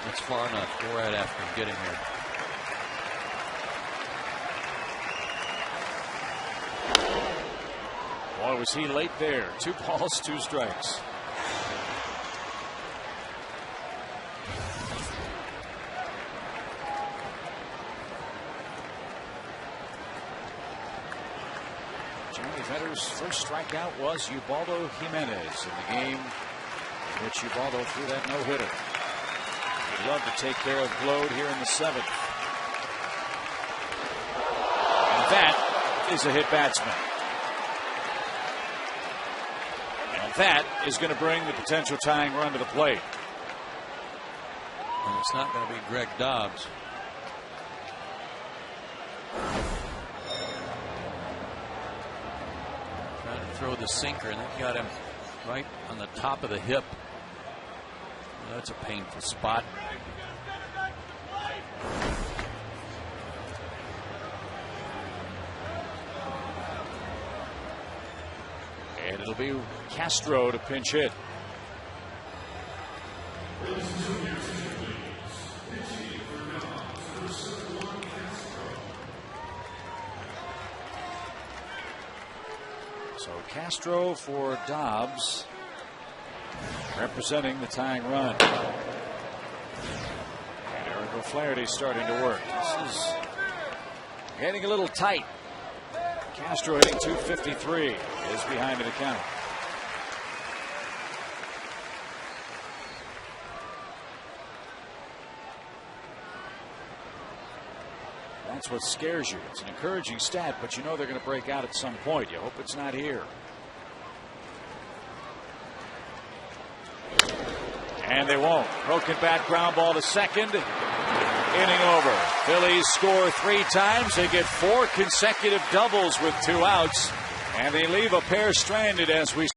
That's far enough. Go right after him getting here. Boy, was he late there. 2 balls, 2 strikes. Johnny Venters' first strikeout was Ubaldo Jimenez in the game in which Ubaldo threw that no-hitter. He'd love to take care of Glode here in the 7th. And that is a hit batsman. And that is going to bring the potential tying run to the plate. And it's not going to be Greg Dobbs. Trying to throw the sinker, and that got him right on the top of the hip. That's a painful spot. it'll be Castro to pinch hit. So Castro for Dobbs, representing the tying run. And Eric O'Flaherty starting to work. This is getting a little tight. Castro hitting .253 is behind in the count. That's what scares you. It's an encouraging stat, but you know they're going to break out at some point. You hope it's not here. And they won't. Broken bat ground ball to second. Inning over. Phillies score 3 times. They get 4 consecutive doubles with 2 outs. And they leave a pair stranded as we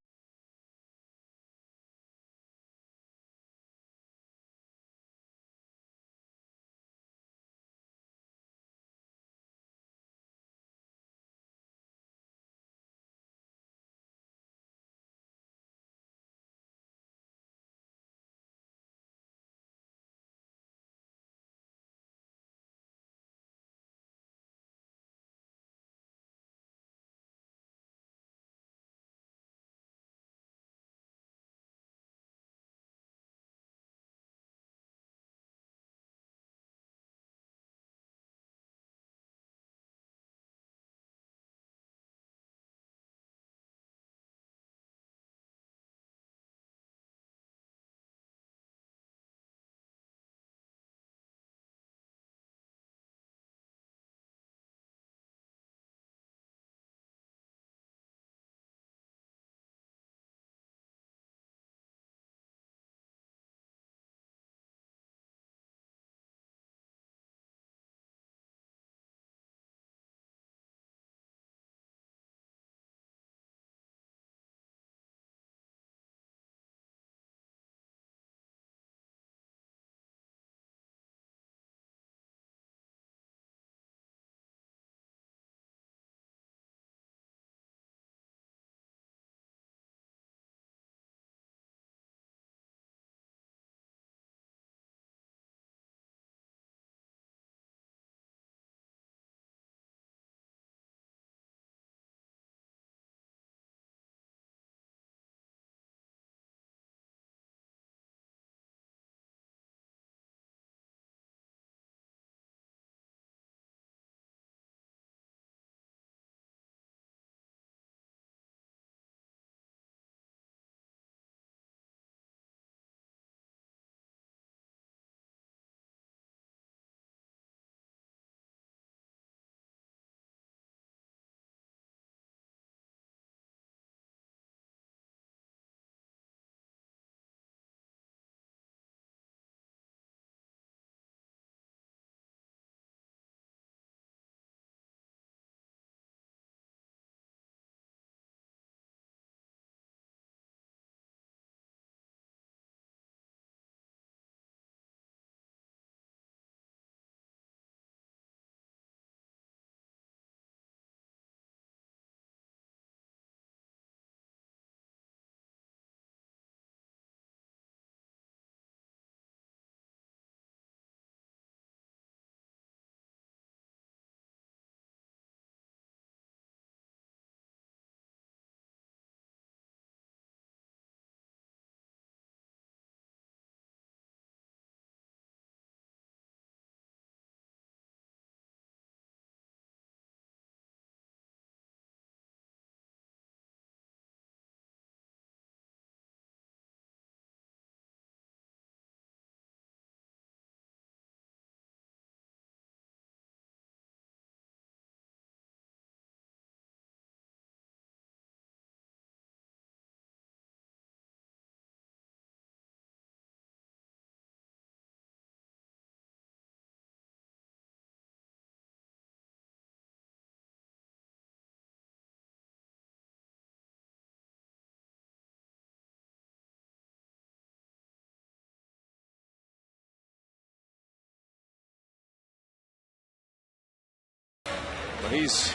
He's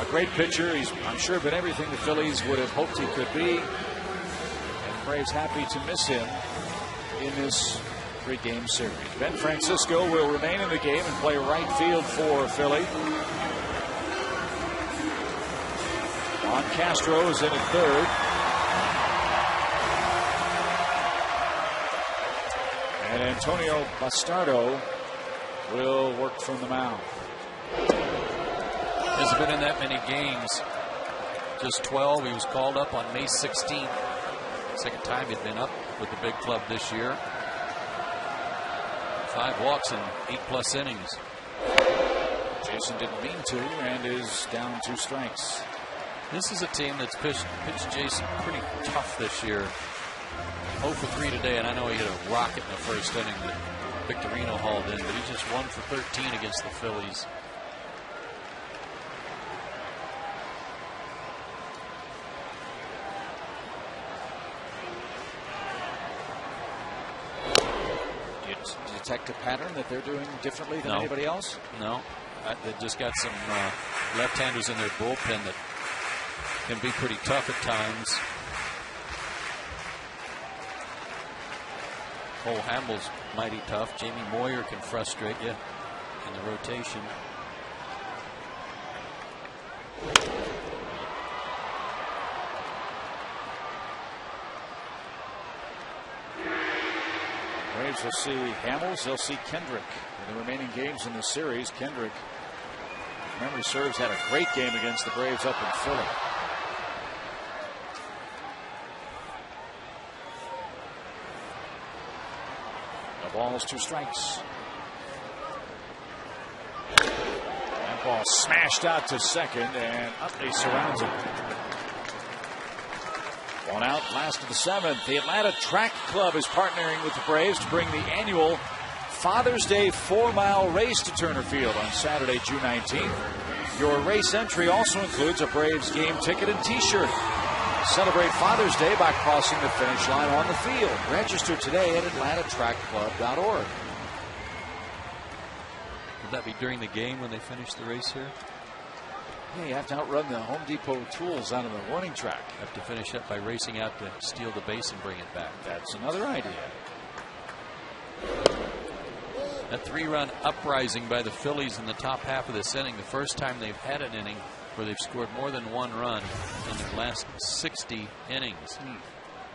a great pitcher. He's, I'm sure, been everything the Phillies would have hoped he could be. And the Braves happy to miss him in this 3-game series. Ben Francisco will remain in the game and play right field for Philly. Juan Castro is in at third. And Antonio Bastardo will work from the mound. Hasn't been in that many games. Just 12. He was called up on May 16th. Second time he'd been up with the big club this year. 5 walks in 8+ innings. Jason didn't mean to and is down 2 strikes. This is a team that's pitched Jason pretty tough this year. 0 for 3 today, and I know he hit a rocket in the first inning that Victorino hauled in, but he just 1 for 13 against the Phillies. Do you detect a pattern that they're doing differently than anybody else? No. They just got some left-handers in their bullpen that can be pretty tough at times. Cole Hamels mighty tough. Jamie Moyer can frustrate you in the rotation. Braves will see Hamels. They'll see Kendrick in the remaining games in the series. Kendrick, if memory serves, had a great game against the Braves up in Philly. Balls, 2 strikes. That ball smashed out to second, and Utley surrounds him. 1 out, last of the 7th. The Atlanta Track Club is partnering with the Braves to bring the annual Father's Day 4-mile race to Turner Field on Saturday, June 19th. Your race entry also includes a Braves game ticket and T-shirt. Celebrate Father's Day by crossing the finish line on the field. Register today at atlantatrackclub.org. Would that be during the game when they finish the race here? Yeah, you have to outrun the Home Depot tools out of the warning track. Have to finish up by racing out to steal the base and bring it back. That's another idea. A 3-run uprising by the Phillies in the top half of this inning. The first time they've had an inning where they've scored more than 1 run in their last 60 innings.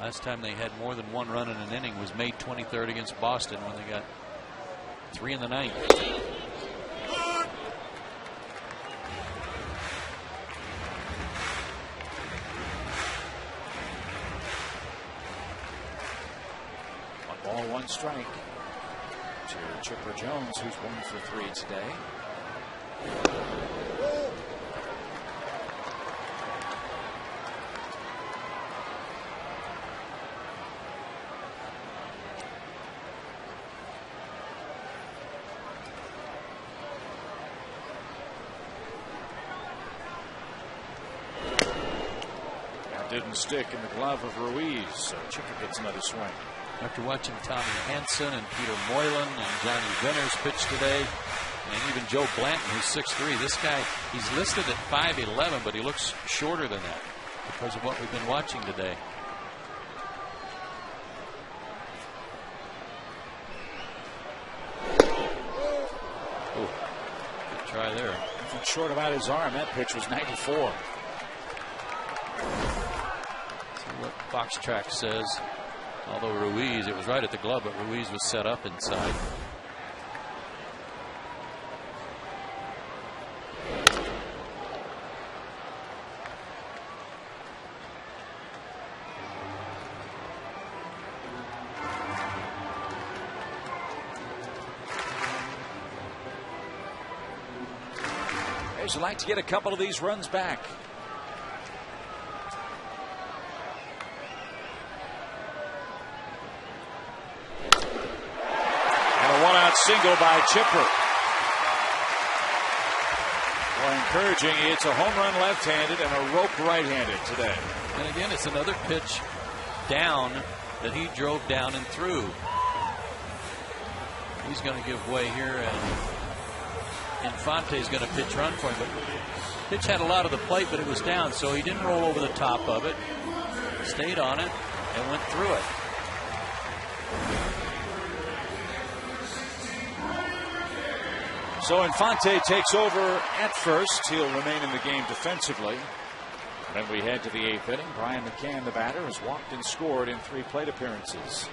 Last time they had more than 1 run in an inning was May 23rd against Boston when they got 3 in the 9th. One ball, 1 strike to Chipper Jones, who's 1 for 3 today. Didn't stick in the glove of Ruiz, so Chipper gets another swing. After watching Tommy Hanson and Peter Moylan and Johnny Venners pitch today, and even Joe Blanton, who's 6'3", this guy, he's listed at 5'11", but he looks shorter than that because of what we've been watching today. Oh, good try there. Nothing short about his arm. That pitch was 94. What Fox Track says, although Ruiz, it was right at the glove, but Ruiz was set up inside. Braves would like to get a couple of these runs back. Single by Chipper. Well, encouraging. It's a home run left-handed and a rope right-handed today. And again, it's another pitch down that he drove down and threw. He's going to give way here and in Infante's going to pitch run for him, but pitch had a lot of the plate, but it was down, so he didn't roll over the top of it. Stayed on it and went through it. So Infante takes over at first. He'll remain in the game defensively. Then we head to the 8th inning. Brian McCann, the batter, has walked and scored in 3 plate appearances.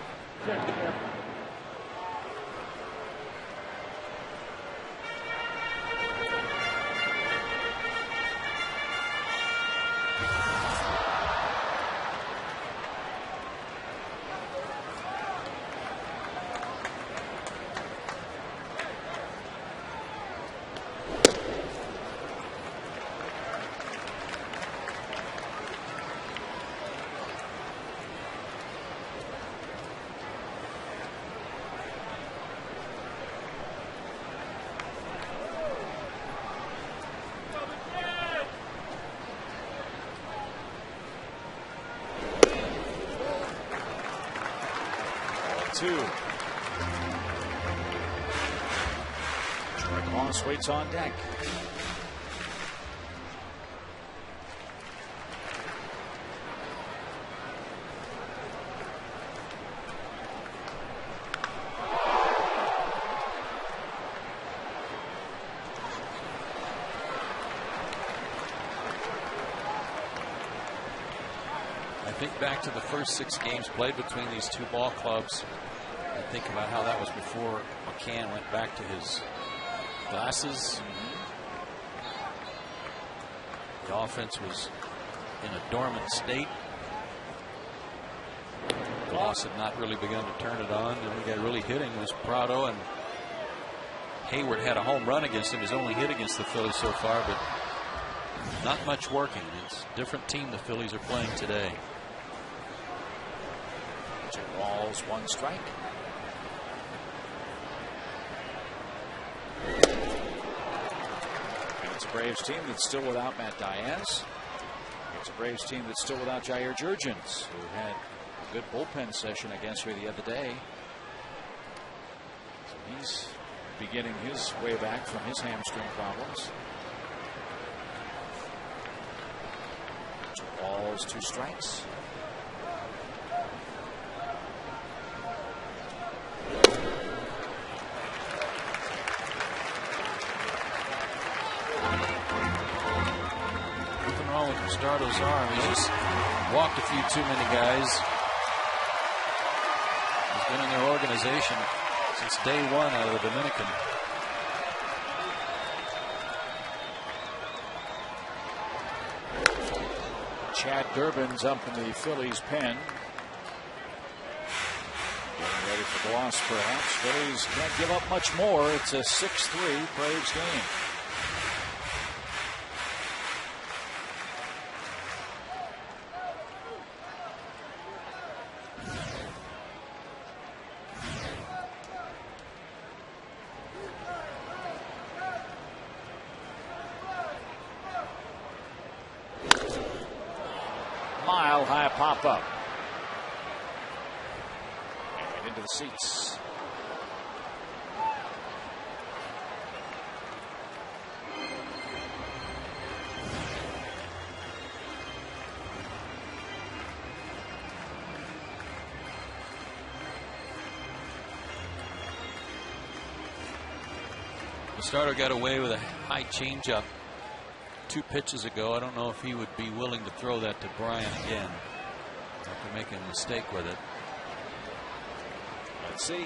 Moss waits on deck. I think back to the first 6 games played between these 2 ball clubs. I think about how that was before McCann went back to his glasses. The offense was in a dormant state. Gloss had not really begun to turn it on. The only guy really hitting was Prado, and Hayward had a home run against him. His only hit against the Phillies so far, but not much working. It's a different team the Phillies are playing today. 2 balls, 1 strike. It's a Braves team that's still without Matt Diaz. It's a Braves team that's still without Jair Jurgens, who had a good bullpen session against me the other day. So he's beginning his way back from his hamstring problems. 2 balls, 2 strikes. Stardo's arm. He's just walked a few too many guys. He's been in their organization since day 1 out of the Dominican. Chad Durbin's up in the Phillies pen. Getting ready for Gloss, perhaps. Phillies can't give up much more. It's a 6-3 Braves game. Mile-high pop-up. And into the seats. The starter got away with a high changeup 2 pitches ago. I don't know if he would be willing to throw that to Brian again after making a mistake with it. Let's see.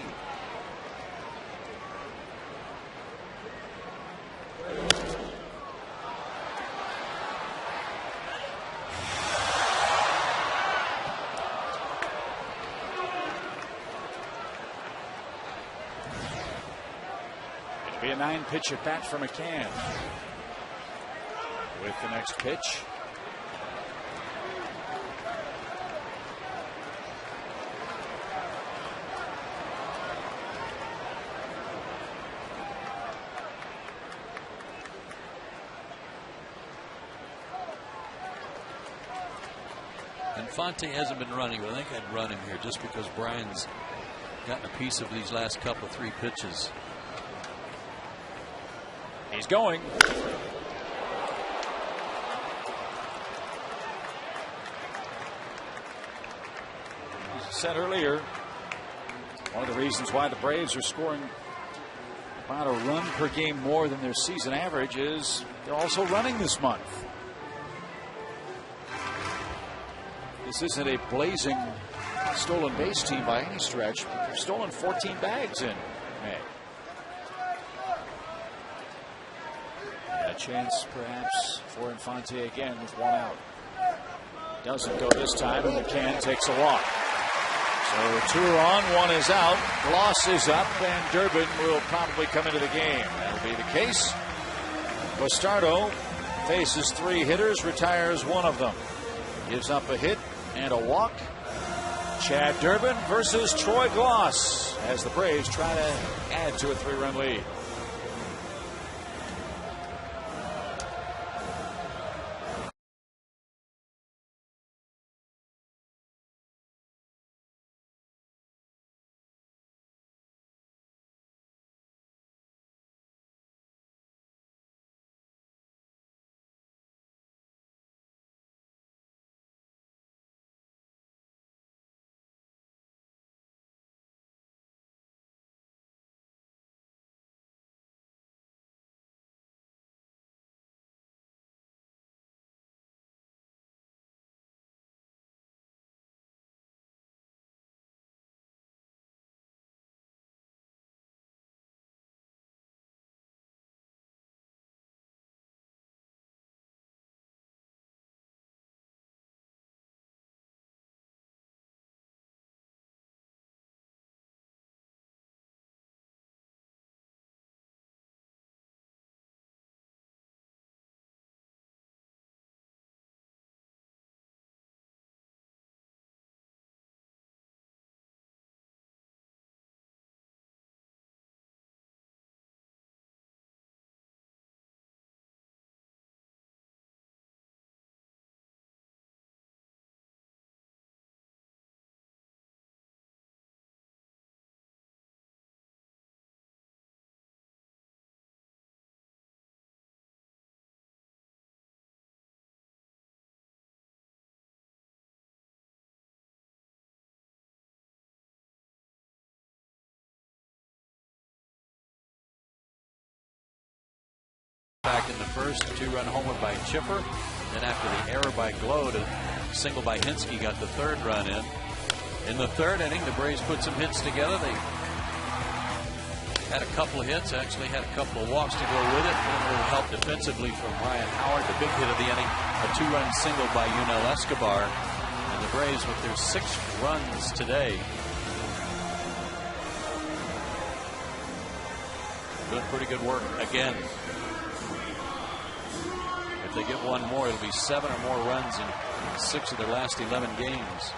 It'll be a 9-pitch at bat for McCann. With the next pitch. Infante hasn't been running, but I think I'd run him here just because Brian's gotten a piece of these last couple 3 pitches. He's going. As I said earlier, one of the reasons why the Braves are scoring about a run per game more than their season average is they're also running this month. This isn't a blazing stolen base team by any stretch, but they've stolen 14 bags in May. A chance perhaps for Infante again with one out. Doesn't go this time, and McCann takes a walk. So 2 are on, 1 is out. Gloss is up, and Durbin will probably come into the game. That'll be the case. Bastardo faces 3 hitters, retires one of them. Gives up a hit and a walk. Chad Durbin versus Troy Gloss as the Braves try to add to a 3-run lead. Back in the first, 2-run homer by Chipper. Then after the error by Glow, a single by Hinsky got the 3rd run in. In the 3rd inning, the Braves put some hits together. They had a couple of hits, actually had a couple of walks to go with it. And a little help defensively from Ryan Howard, the big hit of the inning. A 2-run single by Yunel Escobar. And the Braves with their 6 runs today. Doing pretty good work again. If they get one more, it'll be 7 or more runs in 6 of their last 11 games.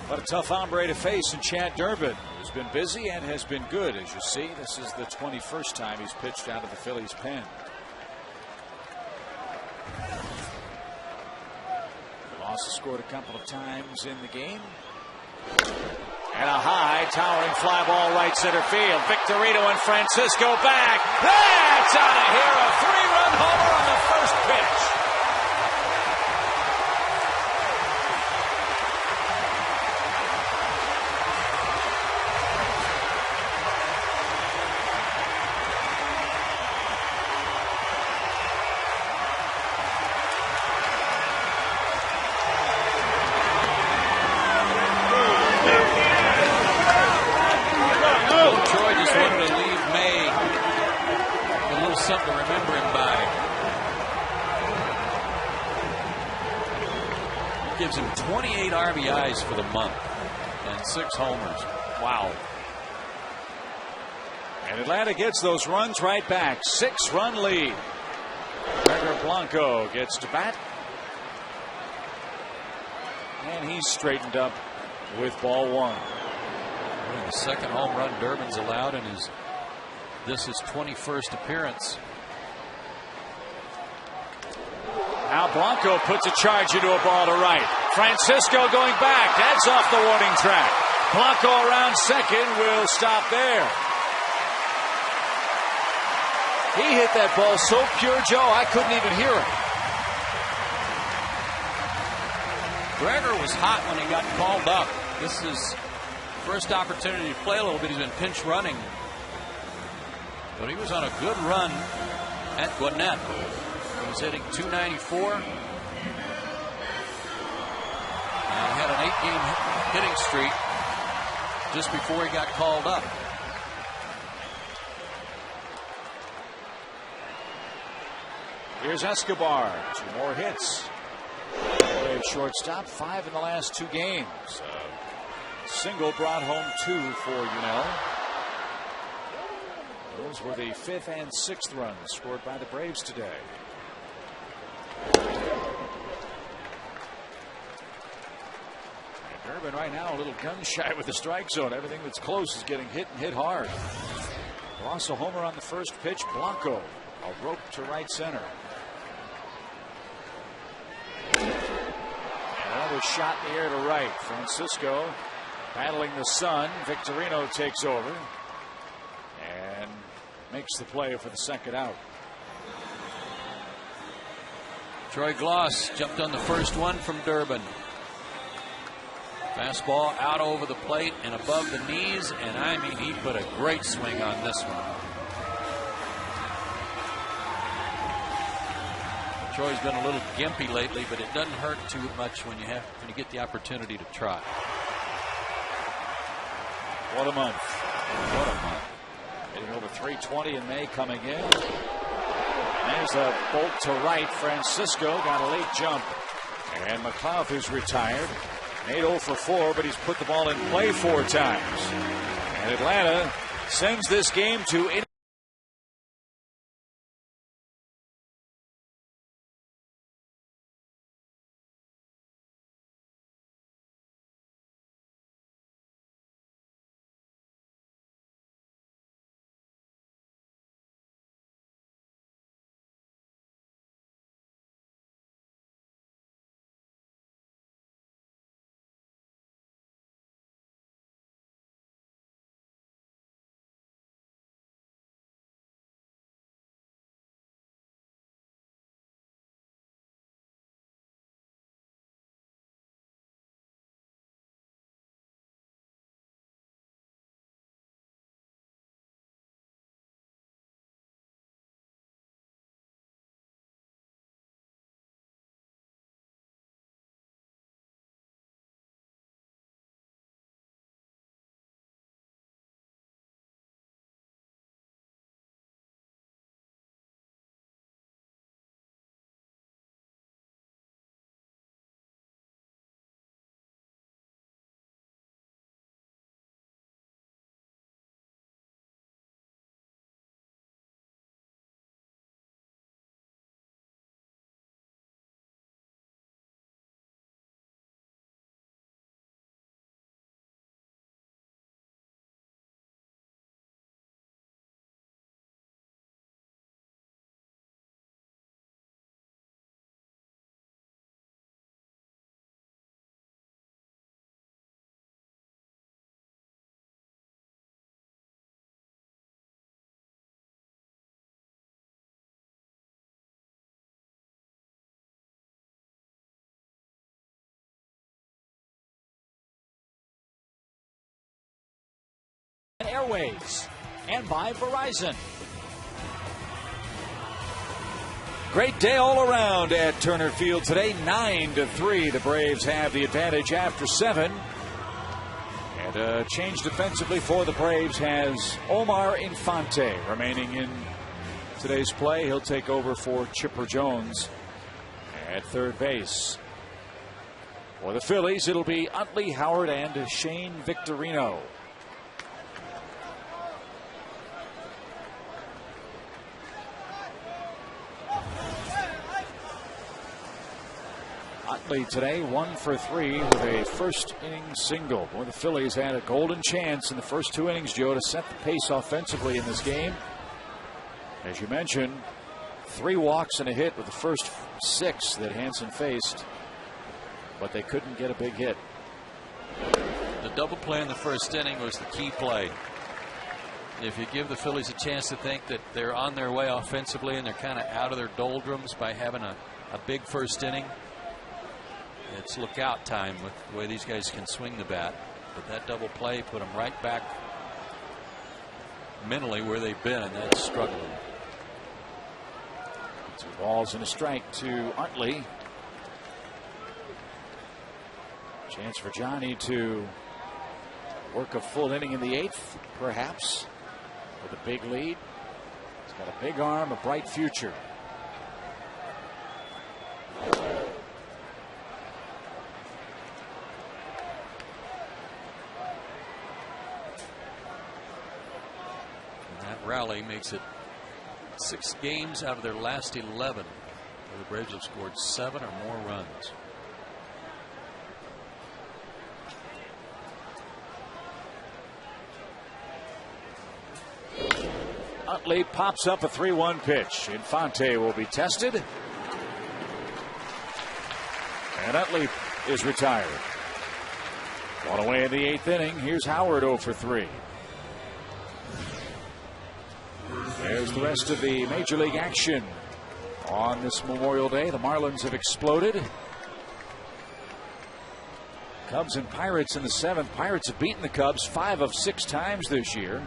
What a tough hombre to face in Chad Durbin, who's been busy and has been good. As you see, this is the 21st time he's pitched out of the Phillies' pen. Gloss has scored a couple of times in the game. And a high, towering fly ball right center field. Victorino and Francisco back. That's out of here. A 3-run homer on the first pitch. Something to remember him by. It gives him 28 RBIs for the month and 6 homers. Wow. And Atlanta gets those runs right back. 6-run lead. Gregor Blanco gets to bat. And he's straightened up with ball 1. The second home run Durbin's allowed in his This is 21st appearance. Now Blanco puts a charge into a ball to right. Francisco going back. That's off the warning track. Blanco around second will stop there. He hit that ball so pure, Joe, I couldn't even hear it. Gregor was hot when he got called up. This is first opportunity to play a little bit. He's been pinch running. But he was on a good run at Gwinnett. He was hitting .294. And he had an 8-game hitting streak just before he got called up. Here's Escobar. 2 more hits. Shortstop, 5 in the last 2 games. Single brought home 2 for Unell. Those were the 5th and 6th runs scored by the Braves today. And Durbin right now a little gun shy with the strike zone. Everything that's close is getting hit and hit hard. Lost a homer on the first pitch. Blanco a rope to right center. Another shot in the air to right. Francisco battling the sun. Victorino takes over and makes the play for the second out. Troy Gloss jumped on the first one from Durbin. Fastball out over the plate and above the knees, and I mean, he put a great swing on this one. Troy's been a little gimpy lately, but it doesn't hurt too much when you get the opportunity to try. What a month. What a month. Hitting over 320 in May coming in. There's a bolt to right. Francisco got a late jump. And McLeod is retired. Made 0 for 4, but he's put the ball in play 4 times. And Atlanta sends this game to Airways and by Verizon. Great day all around at Turner Field today. 9-3. The Braves have the advantage after 7. And a change defensively for the Braves has Omar Infante remaining in today's play. He'll take over for Chipper Jones at third base. For the Phillies, it'll be Utley, Howard, and Shane Victorino. Utley today 1 for 3 with a first inning single. Boy, the Phillies had a golden chance in the first 2 innings, Joe, to set the pace offensively in this game. As you mentioned, 3 walks and a hit with the first 6 that Hansen faced, but they couldn't get a big hit. The double play in the first inning was the key play. If you give the Phillies a chance to think that they're on their way offensively and they're kind of out of their doldrums by having a big first inning, it's lookout time with the way these guys can swing the bat. But that double play put them right back mentally where they've been, and that's struggling. 2 balls and a strike to Utley. Chance for Johnny to work a full inning in the 8th, perhaps, with a big lead. He's got a big arm, a bright future. And that rally makes it 6 games out of their last 11 where the Braves have scored 7 or more runs. Utley pops up a 3-1 pitch. Infante will be tested. And Utley is retired. One away in the 8th inning. Here's Howard 0 for 3. There's the rest of the Major League action on this Memorial Day. The Marlins have exploded. Cubs and Pirates in the 7th. Pirates have beaten the Cubs 5 of 6 times this year.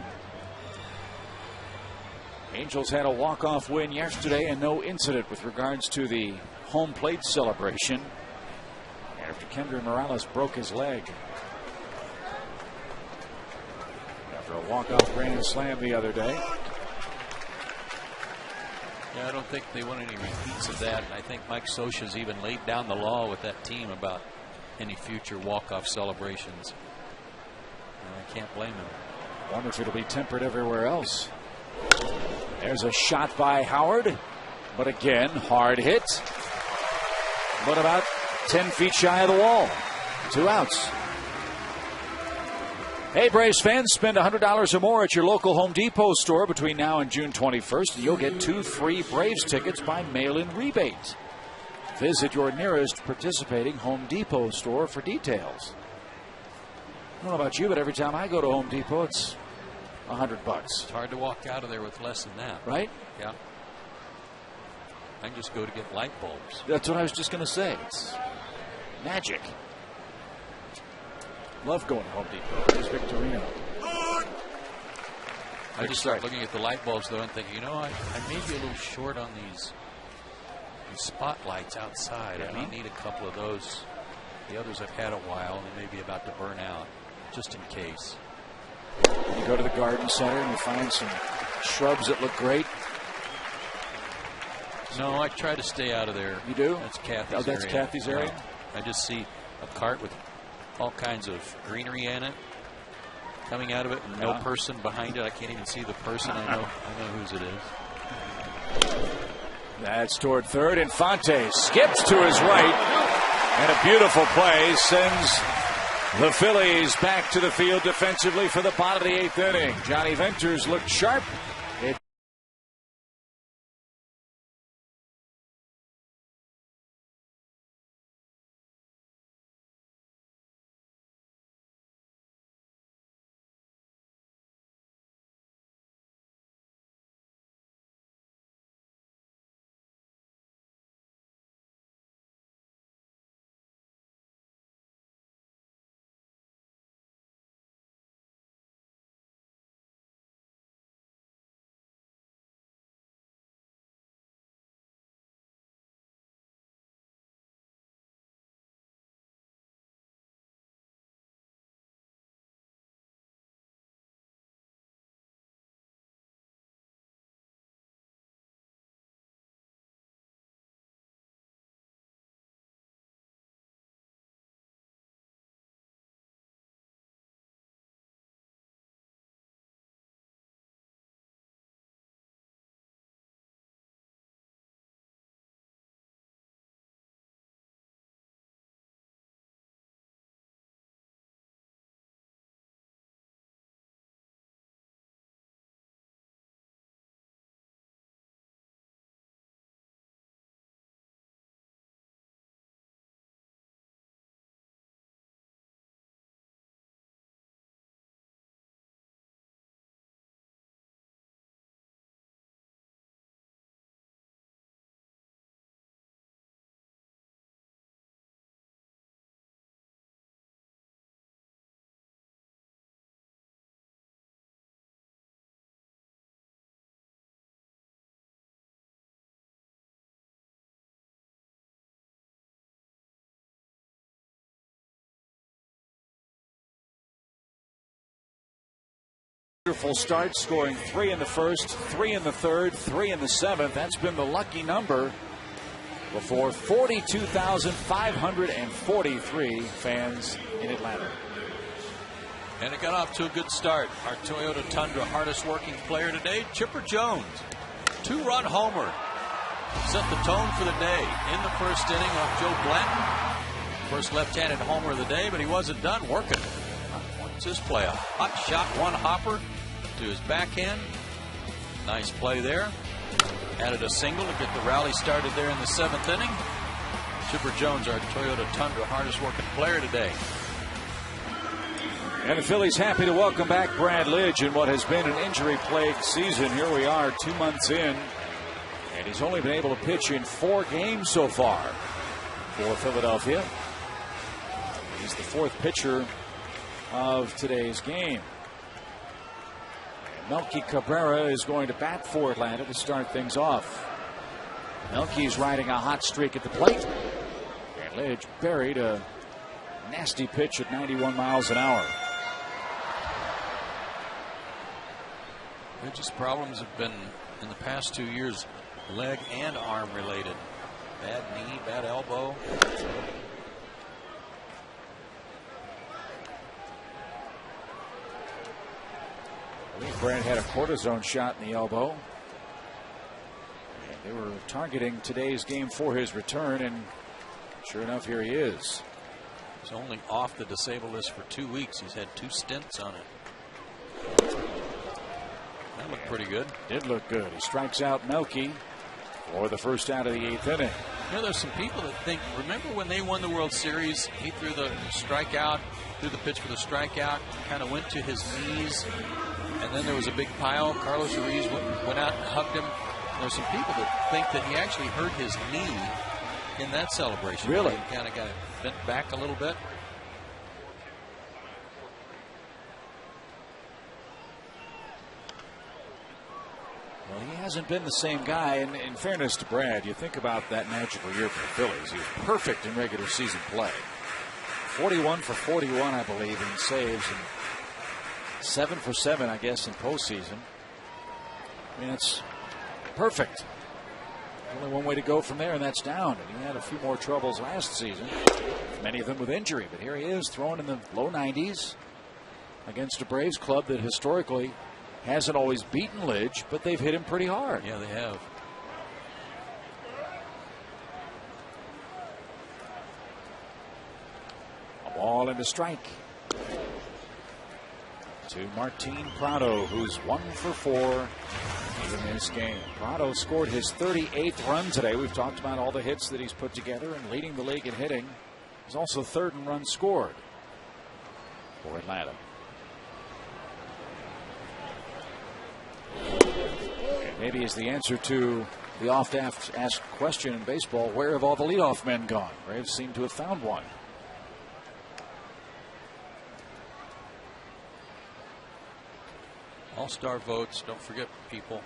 Angels had a walk-off win yesterday and no incident with regards to the home plate celebration after Kendry Morales broke his leg after a walk-off grand slam the other day. Yeah, I don't think they want any repeats of that. And I think Mike Scioscia's even laid down the law with that team about any future walk-off celebrations. And I can't blame him. Wonder if it'll be tempered everywhere else. There's a shot by Howard, but again, hard hit. But about 10 feet shy of the wall. 2 outs. Hey, Braves fans, spend $100 or more at your local Home Depot store between now and June 21st, and you'll get 2 free Braves tickets by mail-in rebate. Visit your nearest participating Home Depot store for details. I don't know about you, but every time I go to Home Depot, it's $100. It's hard to walk out of there with less than that. Right? Yeah. I can just go to get light bulbs. That's what I was just going to say. It's magic. Love going to Home Depot. There's Victorino. I just start looking at the light bulbs, though, and thinking, you know, I may be a little short on these spotlights outside. Yeah. I may need a couple of those. The others I've had a while, and they may be about to burn out, just in case. You go to the garden center and you find some shrubs that look great. No, I try to stay out of there. You do? That's Kathy's area. That's Kathy's area? I just see a cart with all kinds of greenery in it coming out of it, and no person behind it. I can't even see the person. I know whose it is. That's toward third. Infante skips to his right, and a beautiful play sends the Phillies back to the field defensively for the bottom of the 8th inning. Johnny Venters looked sharp. wonderful start, scoring 3 in the first, 3 in the third, 3 in the seventh. That's been the lucky number before 42,543 fans in Atlanta. And it got off to a good start. Our Toyota Tundra hardest working player today, Chipper Jones. 2-run homer. Set the tone for the day in the first inning off Joe Blanton. First left-handed homer of the day, but he wasn't done working. It's his play. A hot shot, one hopper to his backhand. Nice play there. Added a single to get the rally started there in the seventh inning. Chipper Jones, our Toyota Tundra hardest working player today. And the Phillies happy to welcome back Brad Lidge in what has been an injury-plagued season. Here we are 2 months in, and he's only been able to pitch in 4 games so far for Philadelphia. He's the 4th pitcher of today's game. And Melky Cabrera is going to bat for Atlanta to start things off. Melky's riding a hot streak at the plate. And Lidge buried a nasty pitch at 91 miles an hour. Lidge's problems have been, in the past 2 years, leg and arm related. Bad knee, bad elbow. I believe Brad had a cortisone shot in the elbow. And they were targeting today's game for his return, and sure enough, here he is. He's only off the disabled list for 2 weeks. He's had 2 stints on it. That looked pretty good. Did look good. He strikes out Melky for the first out of the 8th inning. You know, there's some people that think, remember when they won the World Series, he threw the strikeout, threw the pitch for the strikeout, kind of went to his knees, and then there was a big pile. Carlos Ruiz went out and hugged him. There's some people that think that he actually hurt his knee in that celebration. Really? He kind of got it bent back a little bit. Well, he hasn't been the same guy. And in fairness to Brad, you think about that magical year for the Phillies. He was perfect in regular season play. 41 for 41, I believe, in saves, and 7 for 7, I guess, in postseason. I mean, it's perfect. Only one way to go from there, and that's down. And he had a few more troubles last season, many of them with injury. But here he is, throwing in the low 90s against a Braves club that historically hasn't always beaten Lidge, but they've hit him pretty hard. Yeah, they have. A ball and a strike to Martin Prado, who's 1 for 4 in this game. Prado scored his 38th run today. We've talked about all the hits that he's put together and leading the league in hitting. He's also 3rd in runs scored for Atlanta. And maybe is the answer to the oft-asked question in baseball, where have all the leadoff men gone? Braves seem to have found one. All-star votes, don't forget people.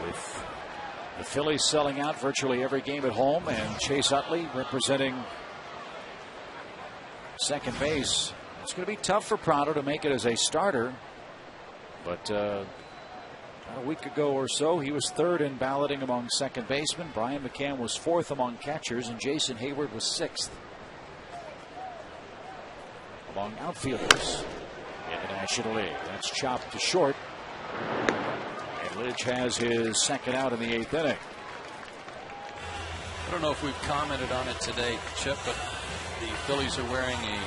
With the Phillies selling out virtually every game at home, and Chase Utley representing second base. It's going to be tough for Prado to make it as a starter, but a week ago or so he was 3rd in balloting among second basemen. Brian McCann was 4th among catchers, and Jason Hayward was 6th among outfielders in the National League. That's chopped to short, and Lidge has his second out in the 8th inning. I don't know if we've commented on it today, Chip, but the Phillies are wearing a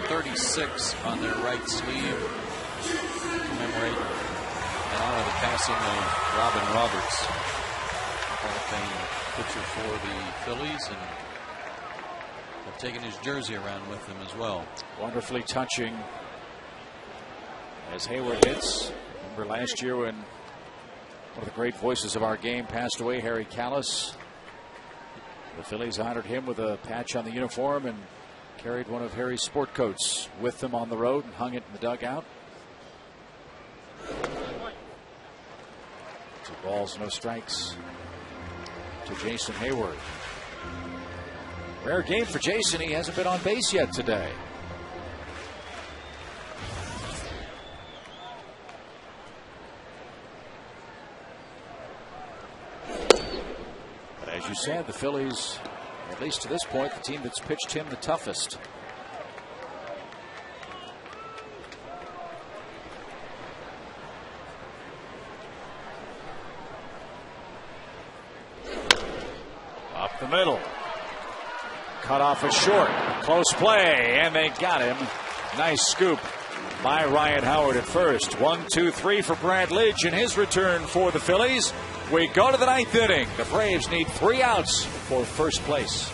36 on their right sleeve to commemorate and honor the passing of Robin Roberts, Hall of Fame pitcher for the Phillies, and they've taken his jersey around with them as well. Wonderfully touching as Hayward hits. Remember last year when one of the great voices of our game passed away, Harry Callis. The Phillies honored him with a patch on the uniform and carried one of Harry's sport coats with them on the road and hung it in the dugout. 2 balls, no strikes to Jason Hayward. Rare game for Jason. He hasn't been on base yet today. But as you said, the Phillies, at least to this point, the team that's pitched him the toughest. Up the middle. Cut off a short. Close play, and they got him. Nice scoop by Ryan Howard at first. 1, 2, 3 for Brad Lidge in his return for the Phillies. We go to the ninth inning. The Braves need 3 outs for first place.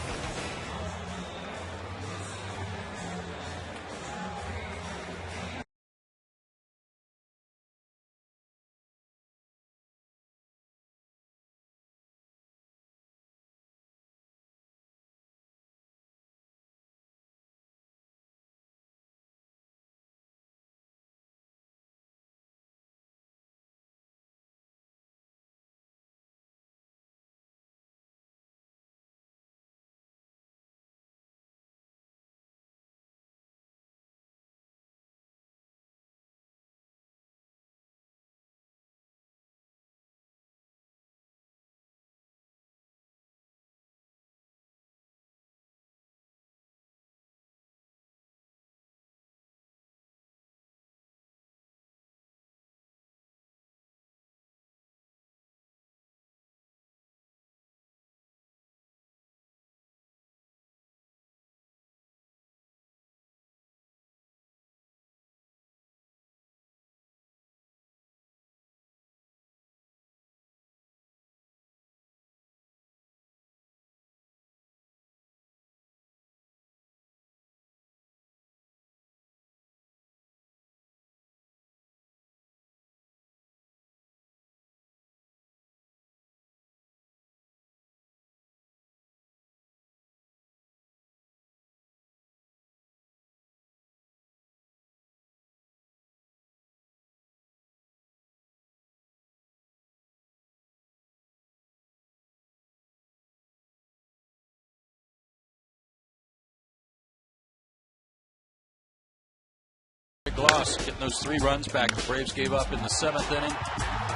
Gloss getting those 3 runs back the Braves gave up in the 7th inning.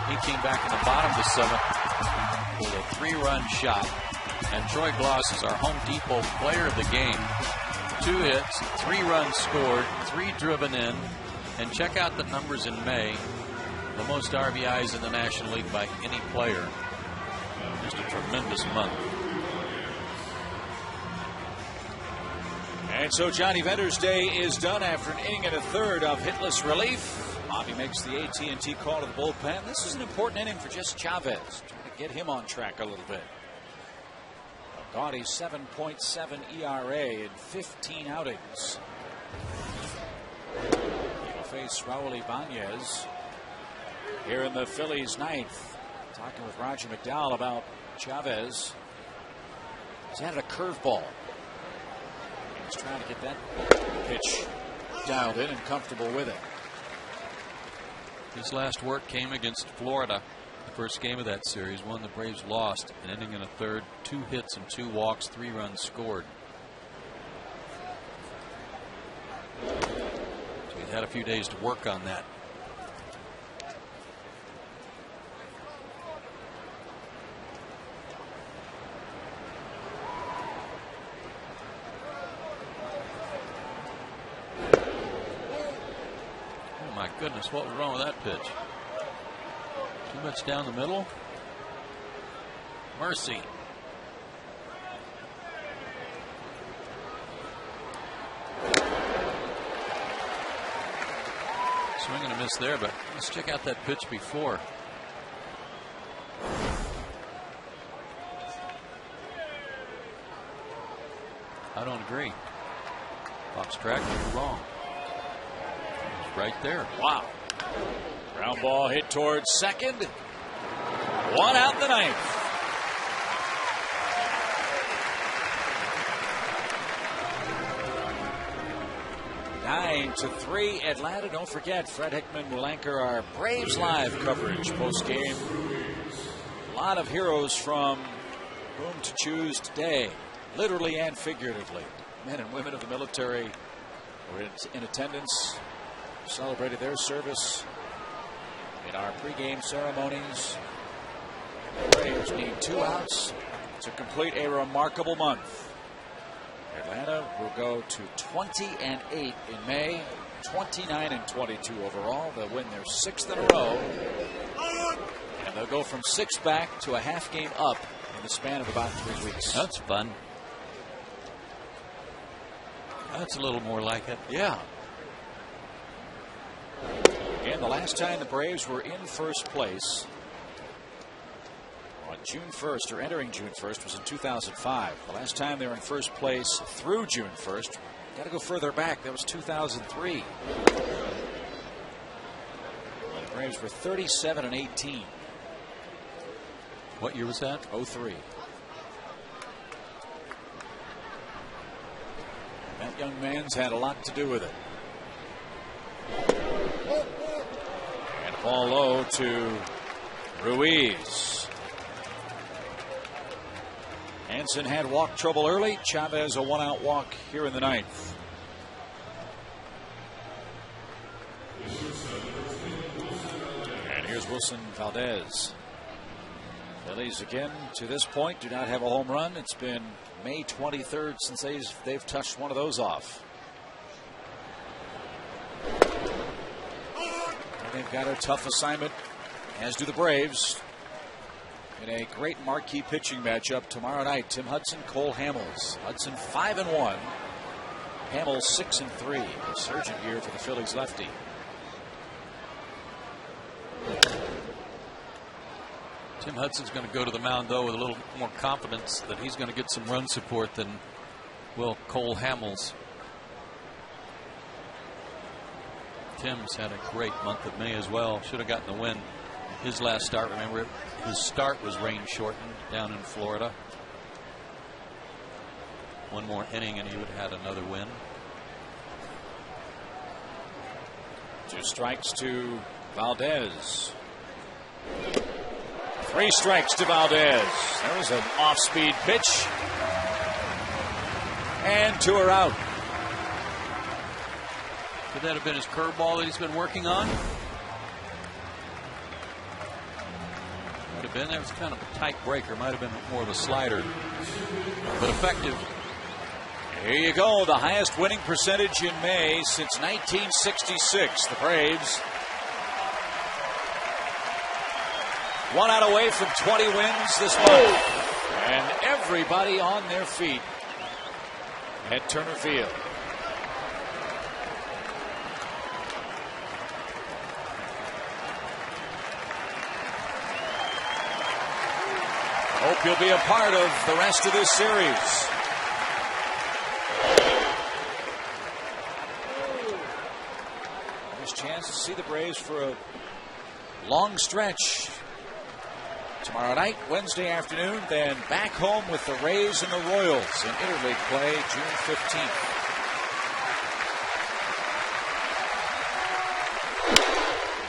He came back in the bottom of the 7th with a 3-run shot. And Troy Gloss is our Home Depot player of the game. 2 hits, 3 runs scored, 3 driven in. And check out the numbers in May. The most RBIs in the National League by any player. Just a tremendous month. And so Johnny Vender's day is done after an inning and a third of hitless relief. Bobby makes the AT&T call to the bullpen. This is an important inning for Jesse Chavez, trying to get him on track a little bit. A gaudy 7.7 ERA in 15 outings. He'll face Raul Ibanez here in the Phillies' ninth. Talking with Roger McDowell about Chavez. He's had a curveball. He's trying to get that pitch dialed in and comfortable with it. His last work came against Florida, the first game of that series, one the Braves lost, an inning and a third, 2 hits and 2 walks, 3 runs scored. So he's had a few days to work on that. Goodness, what was wrong with that pitch? Too much down the middle. Mercy. Swing and a miss there, but let's check out that pitch before. I don't agree. Fox track, you're wrong. Right there. Wow. Ground ball hit towards second. 1 out in the ninth. Nine to 3 Atlanta. Don't forget, Fred Hickman will anchor our Braves Live coverage post-game. A lot of heroes from whom to choose today. literally and figuratively. Men and women of the military were in attendance, celebrated their service in our pregame ceremonies. The Braves need 2 outs to complete a remarkable month. Atlanta will go to 20-8 in May, 29-22 overall. They'll win their 6th in a row, and they'll go from 6 back to a half game up in the span of about 3 weeks. That's fun. That's a little more like it. Yeah. And the last time the Braves were in first place on June 1st, or entering June 1st, was in 2005. The last time they were in first place through June 1st, got to go further back. That was 2003. The Braves were 37-18. What year was that? 03. That young man's had a lot to do with it. And ball low to Ruiz. Hansen had walk trouble early. Chavez a 1-out walk here in the 9th. And here's Wilson Valdez. Phillies again to this point do not have a home run. It's been May 23rd since they've touched one of those off. And they've got a tough assignment, as do the Braves, in a great marquee pitching matchup tomorrow night. Tim Hudson, Cole Hamels. Hudson 5-1. Hamels 6-3. Resurgent year for the Phillies lefty. Tim Hudson's going to go to the mound, though, with a little more confidence that he's going to get some run support than will Cole Hamels. Tim's had a great month of May as well. Should have gotten the win his last start. Remember, his start was rain shortened down in Florida. One more inning and he would have had another win. 2 strikes to Valdez. 3 strikes to Valdez. That was an off-speed pitch. And 2 are out. Could that have been his curveball that he's been working on? Might have been. That was kind of a tight breaker. Might have been more of a slider. But effective. Here you go. The highest winning percentage in May since 1966. The Braves 1 out away from 20 wins this month. And everybody on their feet at Turner Field. Hope you'll be a part of the rest of this series. There's a chance to see the Braves for a long stretch. Tomorrow night, Wednesday afternoon, then back home with the Rays and the Royals in interleague play June 15th.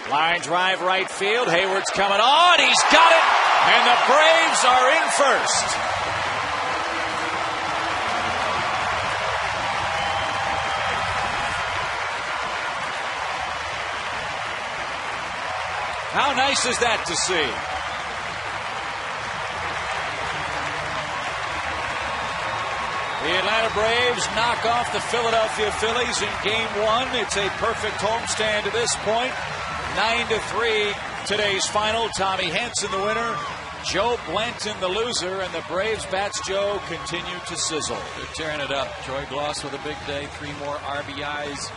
Line drive right field. Hayward's coming on. He's got it. And the Braves are in first. How nice is that to see? The Atlanta Braves knock off the Philadelphia Phillies in Game 1. It's a perfect homestand to this point. 9-3 today's final. Tommy Hansen the winner. Joe Blanton the loser. And the Braves bats Joe continue to sizzle. They're tearing it up. Troy Gloss with a big day. 3 more RBIs.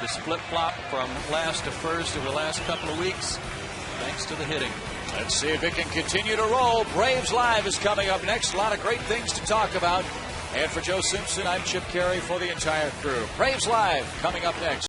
This flip-flop from last to first over the last couple of weeks. Thanks to the hitting. Let's see if it can continue to roll. Braves Live is coming up next. A lot of great things to talk about. And for Joe Simpson, I'm Chip Carey for the entire crew. Braves Live coming up next.